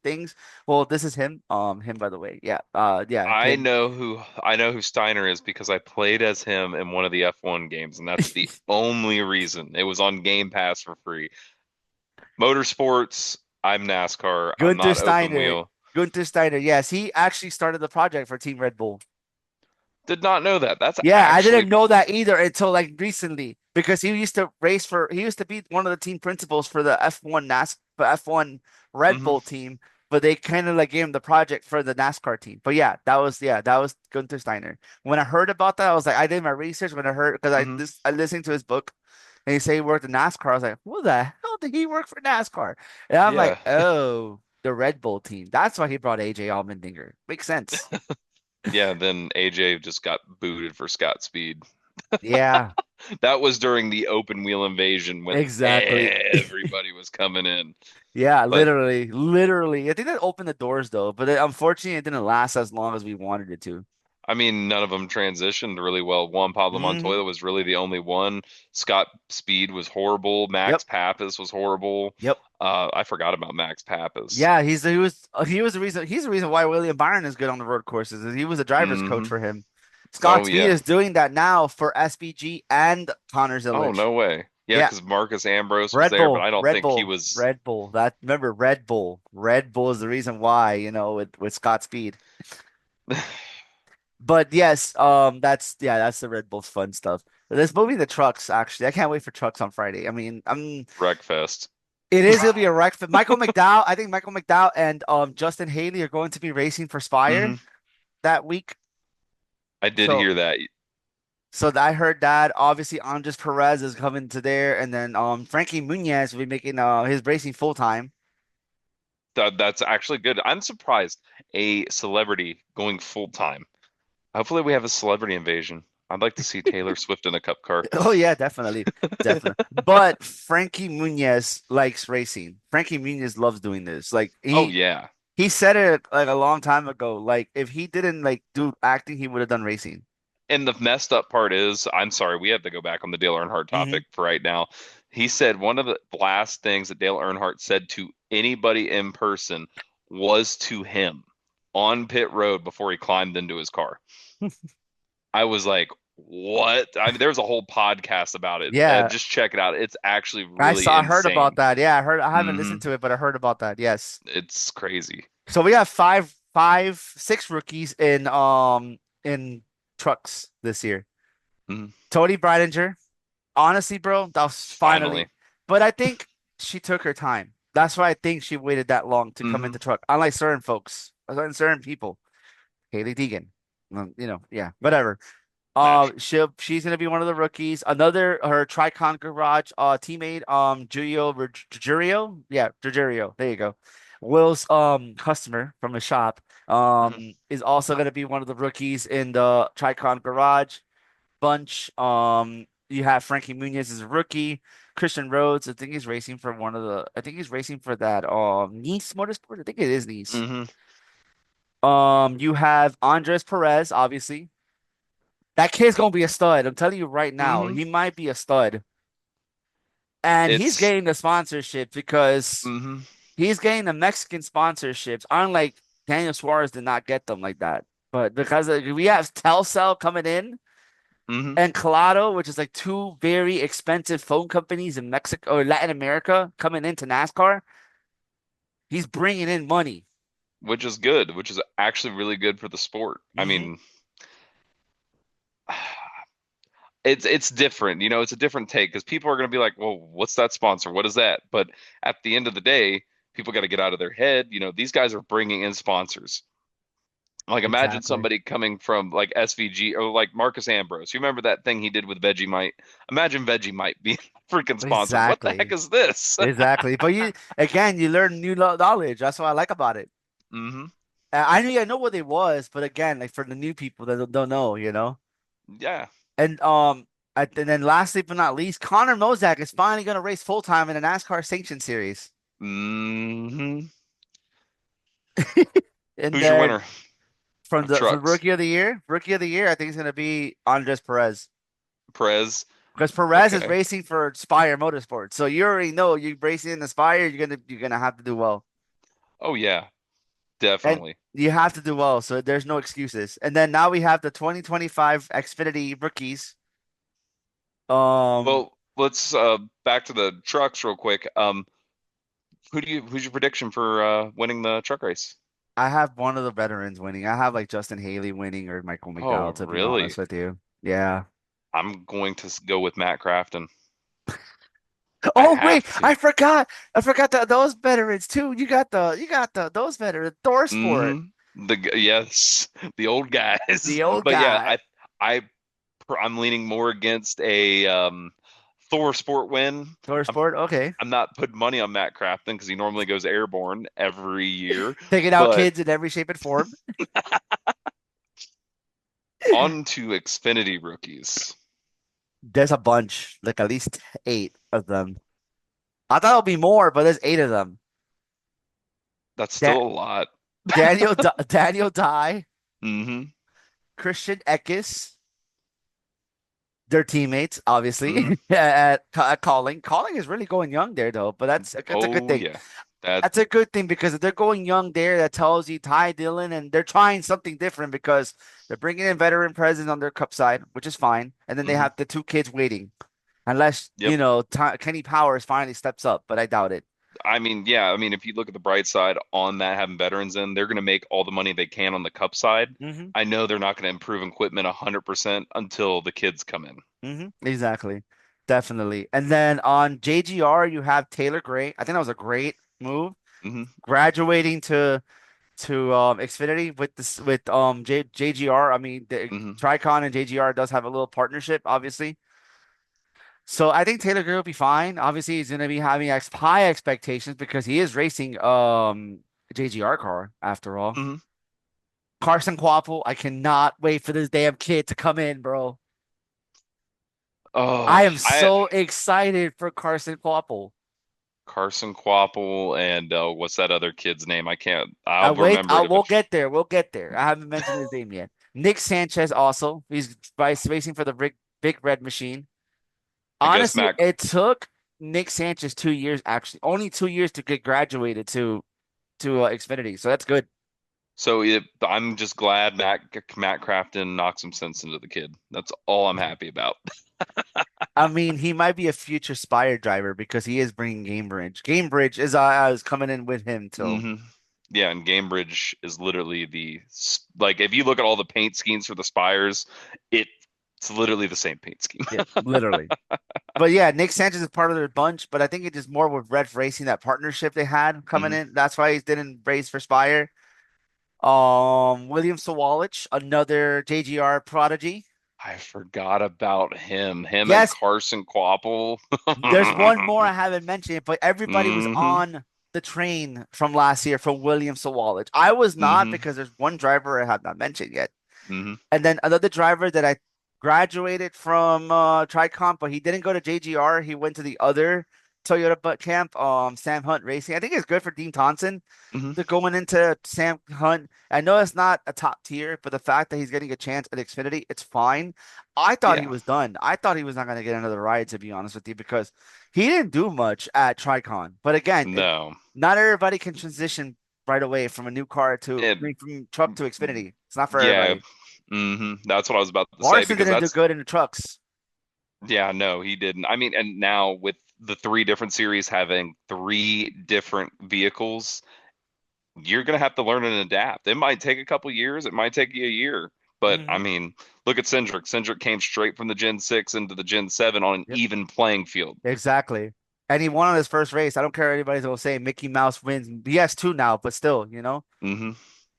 things. Well, this is him. Him by the way. Yeah. Yeah, him. I know who Steiner is because I played as him in one of the F1 games, and that's the only reason. It was on Game Pass for free. Motorsports, I'm NASCAR. I'm Gunther not open Steiner. wheel. Gunther Steiner. Yes, he actually started the project for Team Red Bull. Did not know that. That's Yeah, I didn't actually know that either until like recently because he used to be one of the team principals for the F1 Red mhm, Bull team, but they kind of like gave him the project for the NASCAR team. But yeah, that was Gunther Steiner. When I heard about that, I was like, I did my research when I heard because mhm. I listened to his book and he said he worked in NASCAR. I was like, who the hell did he work for NASCAR? And I'm like, Yeah. oh, the Red Bull team. That's why he brought AJ Allmendinger. Makes sense. Yeah, then AJ just got booted for Scott Speed. Yeah, That was during the open wheel invasion when exactly. everybody was coming in. Yeah, But literally. I think that opened the doors though, but unfortunately, it didn't last as long as we wanted it to. I mean, none of them transitioned really well. Juan Pablo Hmm. Montoya was really the only one. Scott Speed was horrible. Yep. Max Papis was horrible. Yep. I forgot about Max Papis. Yeah, he was the reason he's the reason why William Byron is good on the road courses. Is he was a driver's coach Hmm. for him. Oh Scott Speed yeah. is doing that now for SBG and Connor Oh Zillage. no way. Yeah, Yeah, because Marcus Ambrose was there, but I don't think he was. Red Bull. That remember Red Bull. Red Bull is the reason why, with Scott Speed. But yes, that's the Red Bull's fun stuff. This movie, The Trucks, actually, I can't wait for Trucks on Friday. I mean, Wreckfest. it is gonna be a wreck. Michael McDowell, I think Michael McDowell and Justin Haley are going to be racing for Spire Hmm. that week. I did So, hear that. I heard that. Obviously, Andres Perez is coming to there, and then Frankie Muniz will be making his racing full time. That's actually good. I'm surprised a celebrity going full time. Hopefully, we have a celebrity invasion. I'd like to see Taylor Swift in a cup car. Oh yeah, definitely, definitely. But Frankie Muniz likes racing. Frankie Muniz loves doing this. Like Oh yeah. he said it like a long time ago. Like if he didn't like do acting, he would have done racing. And the messed up part is, I'm sorry, we have to go back on the Dale Earnhardt Hmm. topic for right now. He said one of the last things that Dale Earnhardt said to anybody in person was to him on pit road before he climbed into his car. I was like, what? I mean, there's a whole podcast about it. Yeah, Just check it out. It's actually really I heard about insane. that. Yeah, I heard. I haven't Hmm. listened to it, but I heard about that. Yes. It's crazy. So we have six rookies in trucks this year. Mhm. Tony Breidinger. Honestly, bro, that was finally. Finally. But I think she took her time. That's why I think she waited that long to come Hmm. into truck. Unlike certain folks, certain people. Haley Deegan. Yeah, whatever. Nah. She's gonna be one of the rookies. Another her Tricon Garage teammate, Giulio Ruggiero. Yeah, Ruggiero. There you go. Will's customer from the shop Mhm. is also gonna be one of the rookies in the Tricon Garage bunch. You have Frankie Muniz as a rookie. Christian Rhodes, I think he's racing for that Nice Motorsport. I think it is Nice. Hmm. You have Andres Perez, obviously. That kid's gonna be a stud. I'm telling you right now, Hmm. he might be a stud. And he's It's getting the sponsorship because hmm he's getting the Mexican sponsorships. Unlike Daniel Suarez did not get them like that. But because we have Telcel coming in hmm and Colado, which is like two very expensive phone companies in Mexico or Latin America coming into NASCAR, he's bringing in money. which is good, which is actually really good for the sport. I Hmm. mean, it's different, it's a different take because people are going to be like, well, what's that sponsor? What is that? But at the end of the day, people got to get out of their head. These guys are bringing in sponsors. Like imagine Exactly. somebody coming from like SVG or like Marcus Ambrose. You remember that thing he did with Vegemite? Imagine Vegemite being a freaking sponsor. What the heck Exactly. is this? Exactly. But you learn new knowledge. That's what I like about it. Hmm. I know what it was, but again, like for the new people that don't know. Yeah. And and then lastly but not least, Connor Mozak is finally going to race full time in a NASCAR Sanction Series. Hmm. And Who's your then winner? from of the trucks. rookie of the year. Rookie of the year, I think it's gonna be Andres Perez. Perez. Because Perez is Okay. racing for Spire Motorsports. So you already know you're racing in the Spire, you're gonna have to do well. Oh yeah, And definitely. you have to do well, so there's no excuses. And then now we have the 2025 Xfinity rookies. Um, Well, let's back to the trucks real quick. Who's your prediction for winning the truck race? I have one of the veterans winning. I have like Justin Haley winning or Michael Oh, McDowell, to be really? honest with you. Yeah. I'm going to go with Matt Crafton. I Oh wait, have to. I forgot that those veterans too. You got the those veterans, Thor Sport, Yes, the old guys. the old But yeah, guy. I I'm leaning more against a Thor Sport win. Thor I'm Sport, okay. I'm not putting money on Matt Crafton because he normally goes airborne every year. Taking out But kids in every shape and form. on to Xfinity rookies. There's a bunch, like at least eight of them. I thought it'll be more, but there's eight of them. That's Da still a lot. Daniel Dye, Hmm. Christian Eckes, their teammates, Hmm. obviously, at Calling. Calling is really going young there, though, but that's a good Oh thing. yeah. That That's a good thing because if they're going young there, that tells you Ty Dillon and they're trying something different because they're bringing in veteran presence on their cup side, which is fine. And then they hmm have the two kids waiting, unless, Yep. Kenny Powers finally steps up, but I doubt it. I mean, yeah, I mean, if you look at the bright side on that, having veterans in, they're going to make all the money they can on the cup side. Hmm. I know they're not going to improve equipment 100% until the kids come in. Exactly. Definitely. And then on JGR, you have Taylor Gray. I think that was a great move. Hmm. Graduating to Xfinity with this with JGR. I mean, the Hmm. Tricon and JGR does have a little partnership, obviously. So I think Taylor Gray will be fine. Obviously, he's going to be having high expectations because he is racing JGR car after all. Hmm. Carson Quapple, I cannot wait for this damn kid to come in, bro. I Oh, am so excited for Carson Quapple. Carson Quapple and what's that other kid's name? I can't. I I'll wait. remember it We'll eventually. get there. We'll get there. I haven't mentioned his name yet. Nick Sanchez also. He's vice racing for the big red machine. I guess Honestly, Mac. it took Nick Sanchez 2 years, actually, only 2 years to get graduated to Xfinity. So that's good. I'm just glad Matt Crafton knocked some sense into the kid. That's all I'm happy about. I mean, he might be a future Spire driver because he is bringing Gamebridge. Gamebridge is coming in with him too. Hmm. Yeah, and Gamebridge is literally like if you look at all the paint schemes for the spires, it's literally the same paint scheme. Yeah, literally. But yeah, Nick Sanchez is part of their bunch, but I think it is more with Red Racing, that partnership they had coming Hmm. in. That's why he didn't race for Spire. William Sawalich, another JGR prodigy. I forgot about him. Him and Yes, Carson Quapple. there's one more I haven't mentioned, but everybody was Hmm. on the train from last year from William Sawalich. I was not Hmm. because there's one driver I have not mentioned yet. Hmm. And then another driver that I graduated from Tricomp, but he didn't go to JGR. He went to the other Toyota Butt Camp, Sam Hunt Racing. I think it's good for Dean Thompson Hmm. to going into Sam Hunt. I know it's not a top tier, but the fact that he's getting a chance at Xfinity, it's fine. I thought he Yeah. was done. I thought he was not going to get another ride, to be honest with you, because he didn't do much at Tricon. But again, No. not everybody can transition right away from a new car to, I It, mean, from truck to Xfinity. It's not for yeah. everybody. That's what I was about to say Larson because didn't do that's, good in the trucks. yeah, no, he didn't. I mean, and now with the three different series having three different vehicles, you're going to have to learn and adapt. It might take a couple years, it might take you a year. But I Hmm. mean, look at Cindric. Cindric came straight from the Gen 6 into the Gen 7 on an Yep, even playing field. exactly. And he won on his first race. I don't care what anybody's gonna say. Mickey Mouse wins. He has two now, but still. Hmm.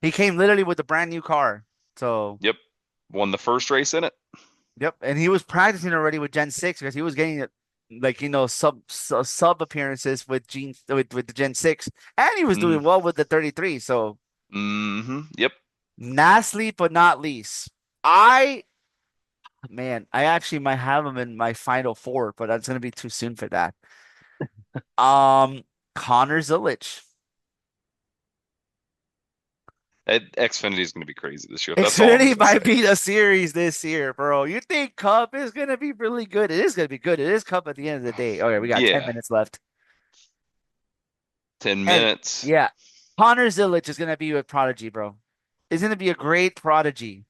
He came literally with a brand new car. So, Yep. Won the first race in it. yep. And he was practicing already with Gen 6 because he was getting like, sub appearances with with the Gen 6. And he was Hmm. doing well with the 33. So, Yep. lastly but not least, I man, I actually might have him in my final four, but that's gonna be too soon for that. Um, Connor Zilich. Xfinity is going to be crazy this year. That's all I'm Xfinity going to say. might be the series this year, bro. You think Cup is gonna be really good? It is gonna be good. It is Cup at the end of the day. Okay, we got 10 Yeah, minutes left. 10 And minutes. yeah, Connor Zilic is gonna be with Prodigy, bro. He's gonna be a great Prodigy.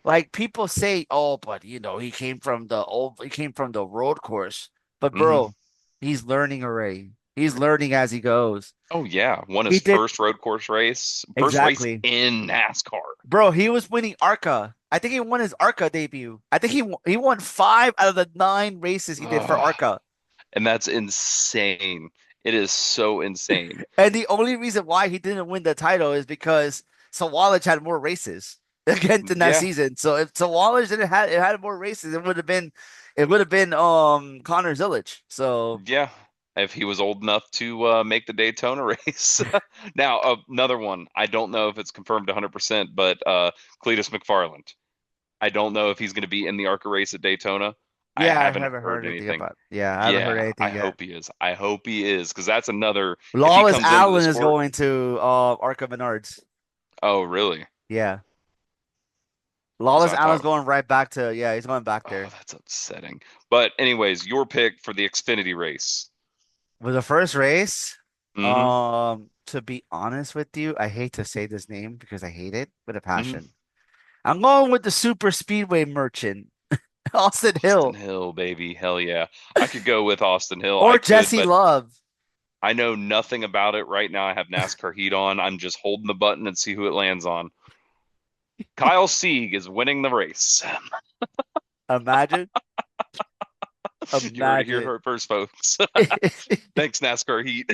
Like people say, oh, but he came from the road course. But Hmm. bro, he's learning already. He's learning as he goes. Oh yeah, won his He did first road course race, first race exactly. in NASCAR. Bro, he was winning ARCA. I think he won his ARCA debut. I think he won 5 out of the 9 races he did for Ugh, ARCA. and that's insane. It is so insane. And the only reason why he didn't win the title is because Sawallich had more races again in that Yeah, season. So if Sawallich didn't have it had more races, it would have been Connor Zilic. So yeah. If he was old enough to make the Daytona race. Now, another one. I don't know if it's confirmed 100%, but Cletus McFarland. I don't know if he's going to be in the ARCA race at Daytona. I yeah, I haven't haven't heard heard anything anything. about. Yeah, I haven't heard Yeah, I anything yet. hope he is. I hope he is because that's another. If he Lawless comes into the Allen is sport, going to ARCA Menards. oh really? Yeah. Because Lawless I Allen's thought, going right back to he's going back oh, there. that's upsetting. But anyways, your pick for the Xfinity race. With the first race, Mm-hmm. to be honest with you, I hate to say this name because I hate it with a Mm-hmm. passion. I'm going with the super speedway merchant, Austin Austin Hill Hill, baby, hell yeah! I could go with Austin Hill. I or could, Jesse but Love. I know nothing about it right now. I have NASCAR heat on. I'm just holding the button and see who it lands on. Kyle Sieg is winning the race. Imagine, You heard it here imagine. first, folks. Thanks, NASCAR Heat.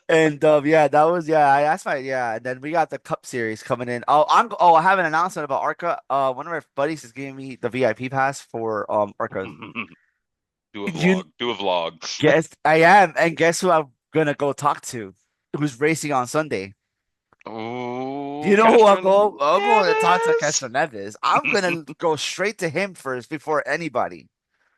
And yeah, that was that's fine. Yeah, and then we got the Cup Series coming in. I have an announcement about ARCA. One of my buddies is giving me the VIP pass for ARCA. Do a You vlog. Do a vlog. guess I am, and guess who I'm gonna go talk to? Who's racing on Sunday? Oh, You know who I'm going? Castro I'm going to talk to Neves. Kester Neves. I'm gonna go straight to him first before anybody.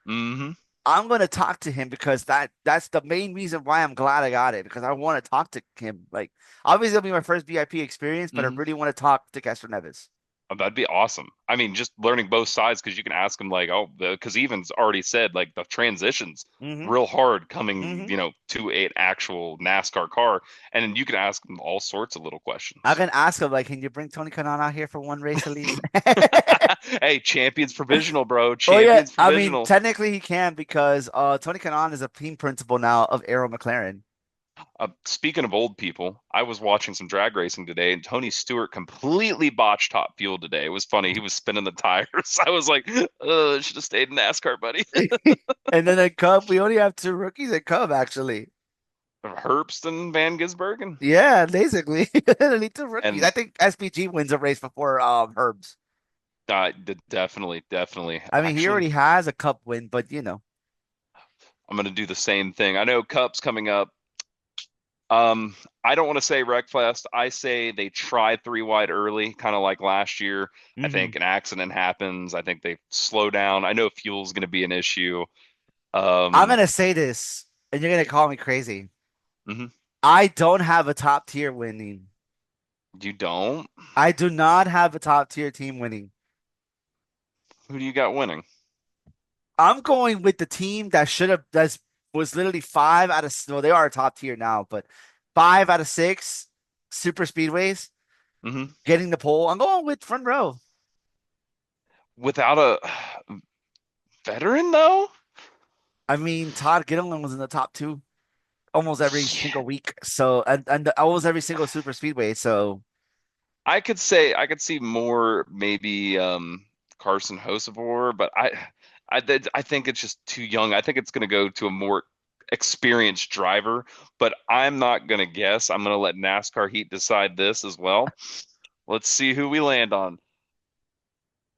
Hmm. I'm gonna talk to him because that's the main reason why I'm glad I got it because I want to talk to him. Like obviously it'll be my first VIP experience, but I Hmm. really want to talk to Kester Neves. Oh, that'd be awesome. I mean, just learning both sides because you can ask him like, oh, because Evans already said like the transitions Mm-hmm. real hard coming, Mm-hmm. to an actual NASCAR car, and then you can ask him all sorts of little I questions. can ask him like, can you bring Tony Kanon out here for one race at least? Hey, champions provisional, bro. Oh yeah, Champions I mean provisional. technically he can because Tony Kanon is a team principal now of Arrow McLaren. Speaking of old people, I was watching some drag racing today, and Tony Stewart completely botched Top Fuel today. It was funny. He was spinning the tires. I was like, should have stayed in NASCAR, buddy. And then at Cub, we only have 2 rookies at Cub actually. Herbst and Van Gisbergen. Yeah, basically. Only 2 rookies. I And think SPG wins a race before Herbs. definitely, definitely. I mean, he Actually, already has a Cup win, but I'm going to do the same thing. I know Cup's coming up. I don't want to say Wreckfest. I say they try three wide early, kind of like last year. I hmm think an accident happens. I think they slow down. I know fuel's going to be an issue. I'm Um, gonna say this, and you're gonna call me crazy. mhm. I don't have a top tier winning. You don't? I do not have a top tier team winning. Who do you got winning? I'm going with the team that should have that was literally 5 out of well, they are a top tier now, but 5 out of 6 super speedways Hmm. getting the pole. I'm going with front row. Without a veteran, though? I mean, Todd Gilliland was in the top 2 almost every Yeah. single week. So and almost every single super speedway. So I could see more maybe Carson Hocevar, but I think it's just too young. I think it's going to go to a more experienced driver, but I'm not going to guess. I'm going to let NASCAR Heat decide this as well. Let's see who we land on.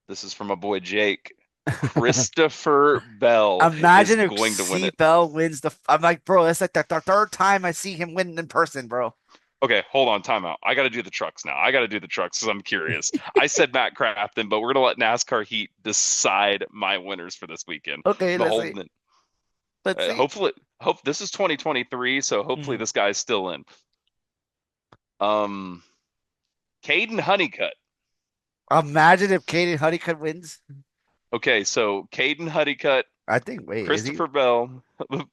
This is from my boy Jake. Christopher Bell is imagine if going to win C it. Bell wins the. I'm like, bro, that's like the third time I see him win in person, bro. Okay, hold on, timeout. I got to do the trucks now. I got to do the trucks because I'm curious. I said Matt Crafton, but we're gonna let NASCAR Heat decide my winners for this weekend. Okay, But let's see. holding it. Let's see. Hope this is 2023, so hopefully Mhm. this guy's still in. Um, Caden Honeycutt. Imagine if Kaden Honeycutt wins. Okay, so Caden Honeycutt, I think, wait, is he? Christopher Bell.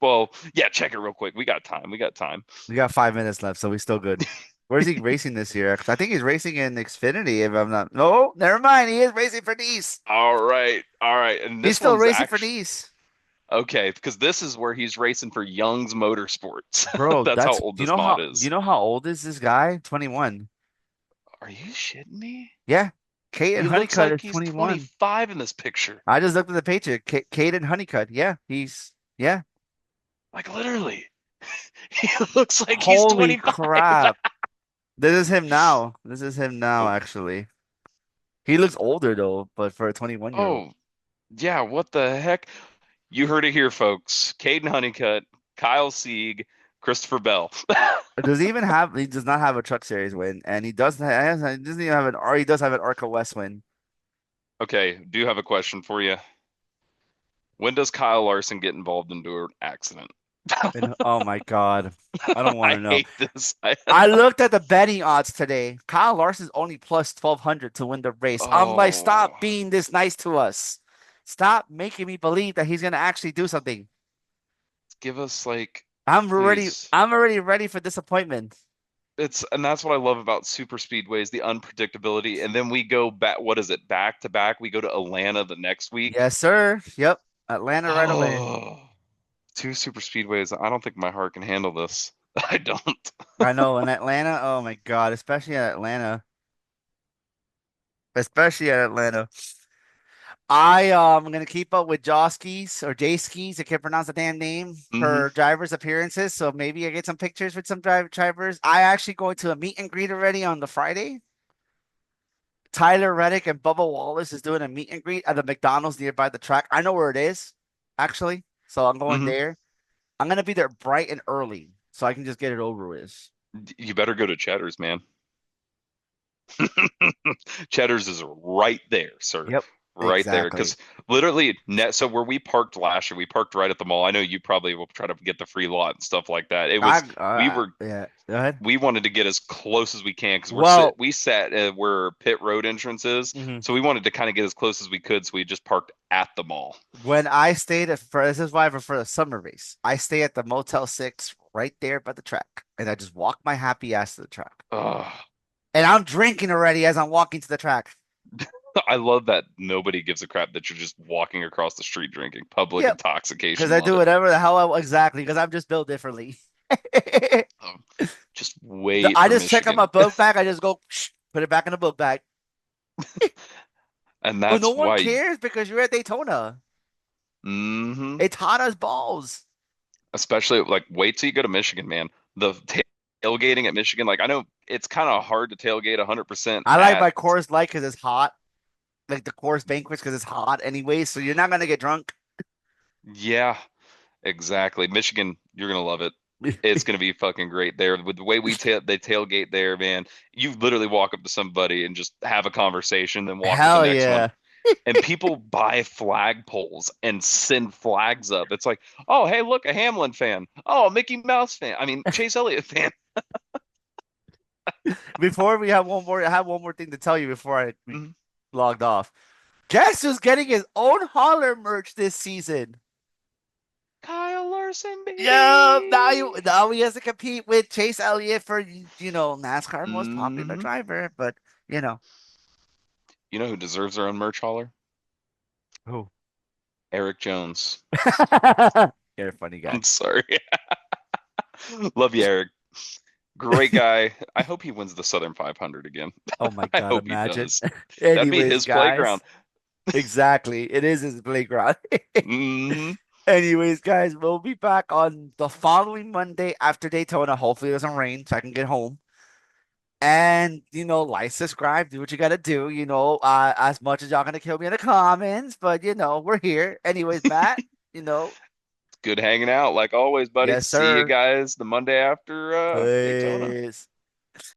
Well, yeah, check it real quick. We got time. We got time. We got 5 minutes left, so we still good. Where's he racing this year? 'Cause I think he's racing in Xfinity, if I'm not. No, never mind. He is racing for Nice. All right. All right. And He's this still one's racing for actually Nice. okay, because this is where he's racing for Young's Motorsports. Bro, That's how that's old do you this know mod do you is. know how old is this guy? 21. Are you shitting me? Yeah. Kaden He looks Honeycutt is like he's 21. 25 in this picture. I just looked at the picture. Kaden Honeycutt. Yeah, yeah. Like literally. He looks like he's Holy 25. crap. This is him now. This is him now, Oh, actually. He looks older though, but for a 21-year-old. oh, yeah, what the heck? You heard it here, folks. Caden Honeycutt, Kyle Sieg, Christopher Bell. Does he even have? He does not have a Truck Series win, and he doesn't even have an. Or he does have an ARCA West win. Okay, do have a question for you. When does Kyle Larson get involved into an accident? And oh my God, I don't want I to know. hate this. I looked at the betting odds today. Kyle Larson's only plus 1,200 to win the race. I'm like, Oh, stop being this nice to us. Stop making me believe that he's gonna actually do something. give us like, I'm already, please. I'm already ready for disappointment. And that's what I love about super speedways, the unpredictability. And then we go back, what is it, back to back? We go to Atlanta the next week. Yes, sir. Yep. Atlanta right away. Oh, two super speedways. I don't think my heart can handle this. I don't. I know. In Atlanta, oh my God, especially at Atlanta. Especially at Atlanta. I'm gonna keep up with Joskis or Jayskis. I can't pronounce the damn name Hmm. for drivers' appearances. So maybe I get some pictures with some drivers. I actually going to a meet and greet already on the Friday. Tyler Reddick and Bubba Wallace is doing a meet and greet at the McDonald's nearby the track. I know where it is, actually. So I'm going Hmm. there. I'm gonna be there bright and early so I can just get it over with. You better go to Cheddar's, man. Cheddar's is right there, sir. Yep, Right there. exactly. Because literally, net. So where we parked last year, we parked right at the mall. I know you probably will try to get the free lot and stuff like that. It was we were Yeah. Go ahead. we wanted to get as close as we can because Well, we sat where pit road entrance is, mhm. so we wanted to kind of get as close as we could. So we just parked at the mall. When I stayed this is why I prefer the summer race. I stay at the Motel 6 right there by the track, and I just walk my happy ass to the track. Ugh. And I'm drinking already as I'm walking to the track. I love that nobody gives a crap that you're just walking across the street drinking. Public Yep, because intoxication. I Love do it. whatever the hell exactly because I'm just built differently. Um, just wait I for just check out my Michigan. book bag. I just go put it back in the book bag. And But no that's one why. cares because you're at Daytona. Hmm. It's hot as balls. Especially like wait till you go to Michigan, man. The tailgating at Michigan, like I know it's kind of hard to tailgate 100% I like at. my Coors Light because it's hot. Like the Coors Banquets because it's hot anyway, so you're not gonna get drunk. Yeah, exactly. Michigan, you're gonna love it. It's gonna be fucking great there. With the way they tailgate there, man. You literally walk up to somebody and just have a conversation, then walk to the Hell next one. yeah. And people buy flagpoles and send flags up. It's like, oh, hey, look, a Hamlin fan. Oh, a Mickey Mouse fan. I mean, Chase Elliott fan. Before we have one more, I have one more thing to tell you before we Mhm. logged off. Guess who's getting his own holler merch this season? Kyle Larson, Yeah, baby. now he has to compete with Chase Elliott for NASCAR most popular Hmm. driver, but you know. You know who deserves their own merch hauler? Who? Eric Jones. You're a funny guy. I'm sorry. Love you, Eric. Great guy. I hope he wins the Southern 500 again. Oh my I God, hope he imagine. does. That'd be Anyways, his playground. guys. Exactly. It is his playground. Hmm. Anyways, guys, we'll be back on the following Monday after Daytona. Hopefully it doesn't rain so I can get home. And like, subscribe, do what you gotta do. As much as y'all gonna kill me in the comments, but we're here. Anyways, Matt, you know, Good hanging out, like always, buddy. yes, See you sir. guys the Monday after Daytona. Please.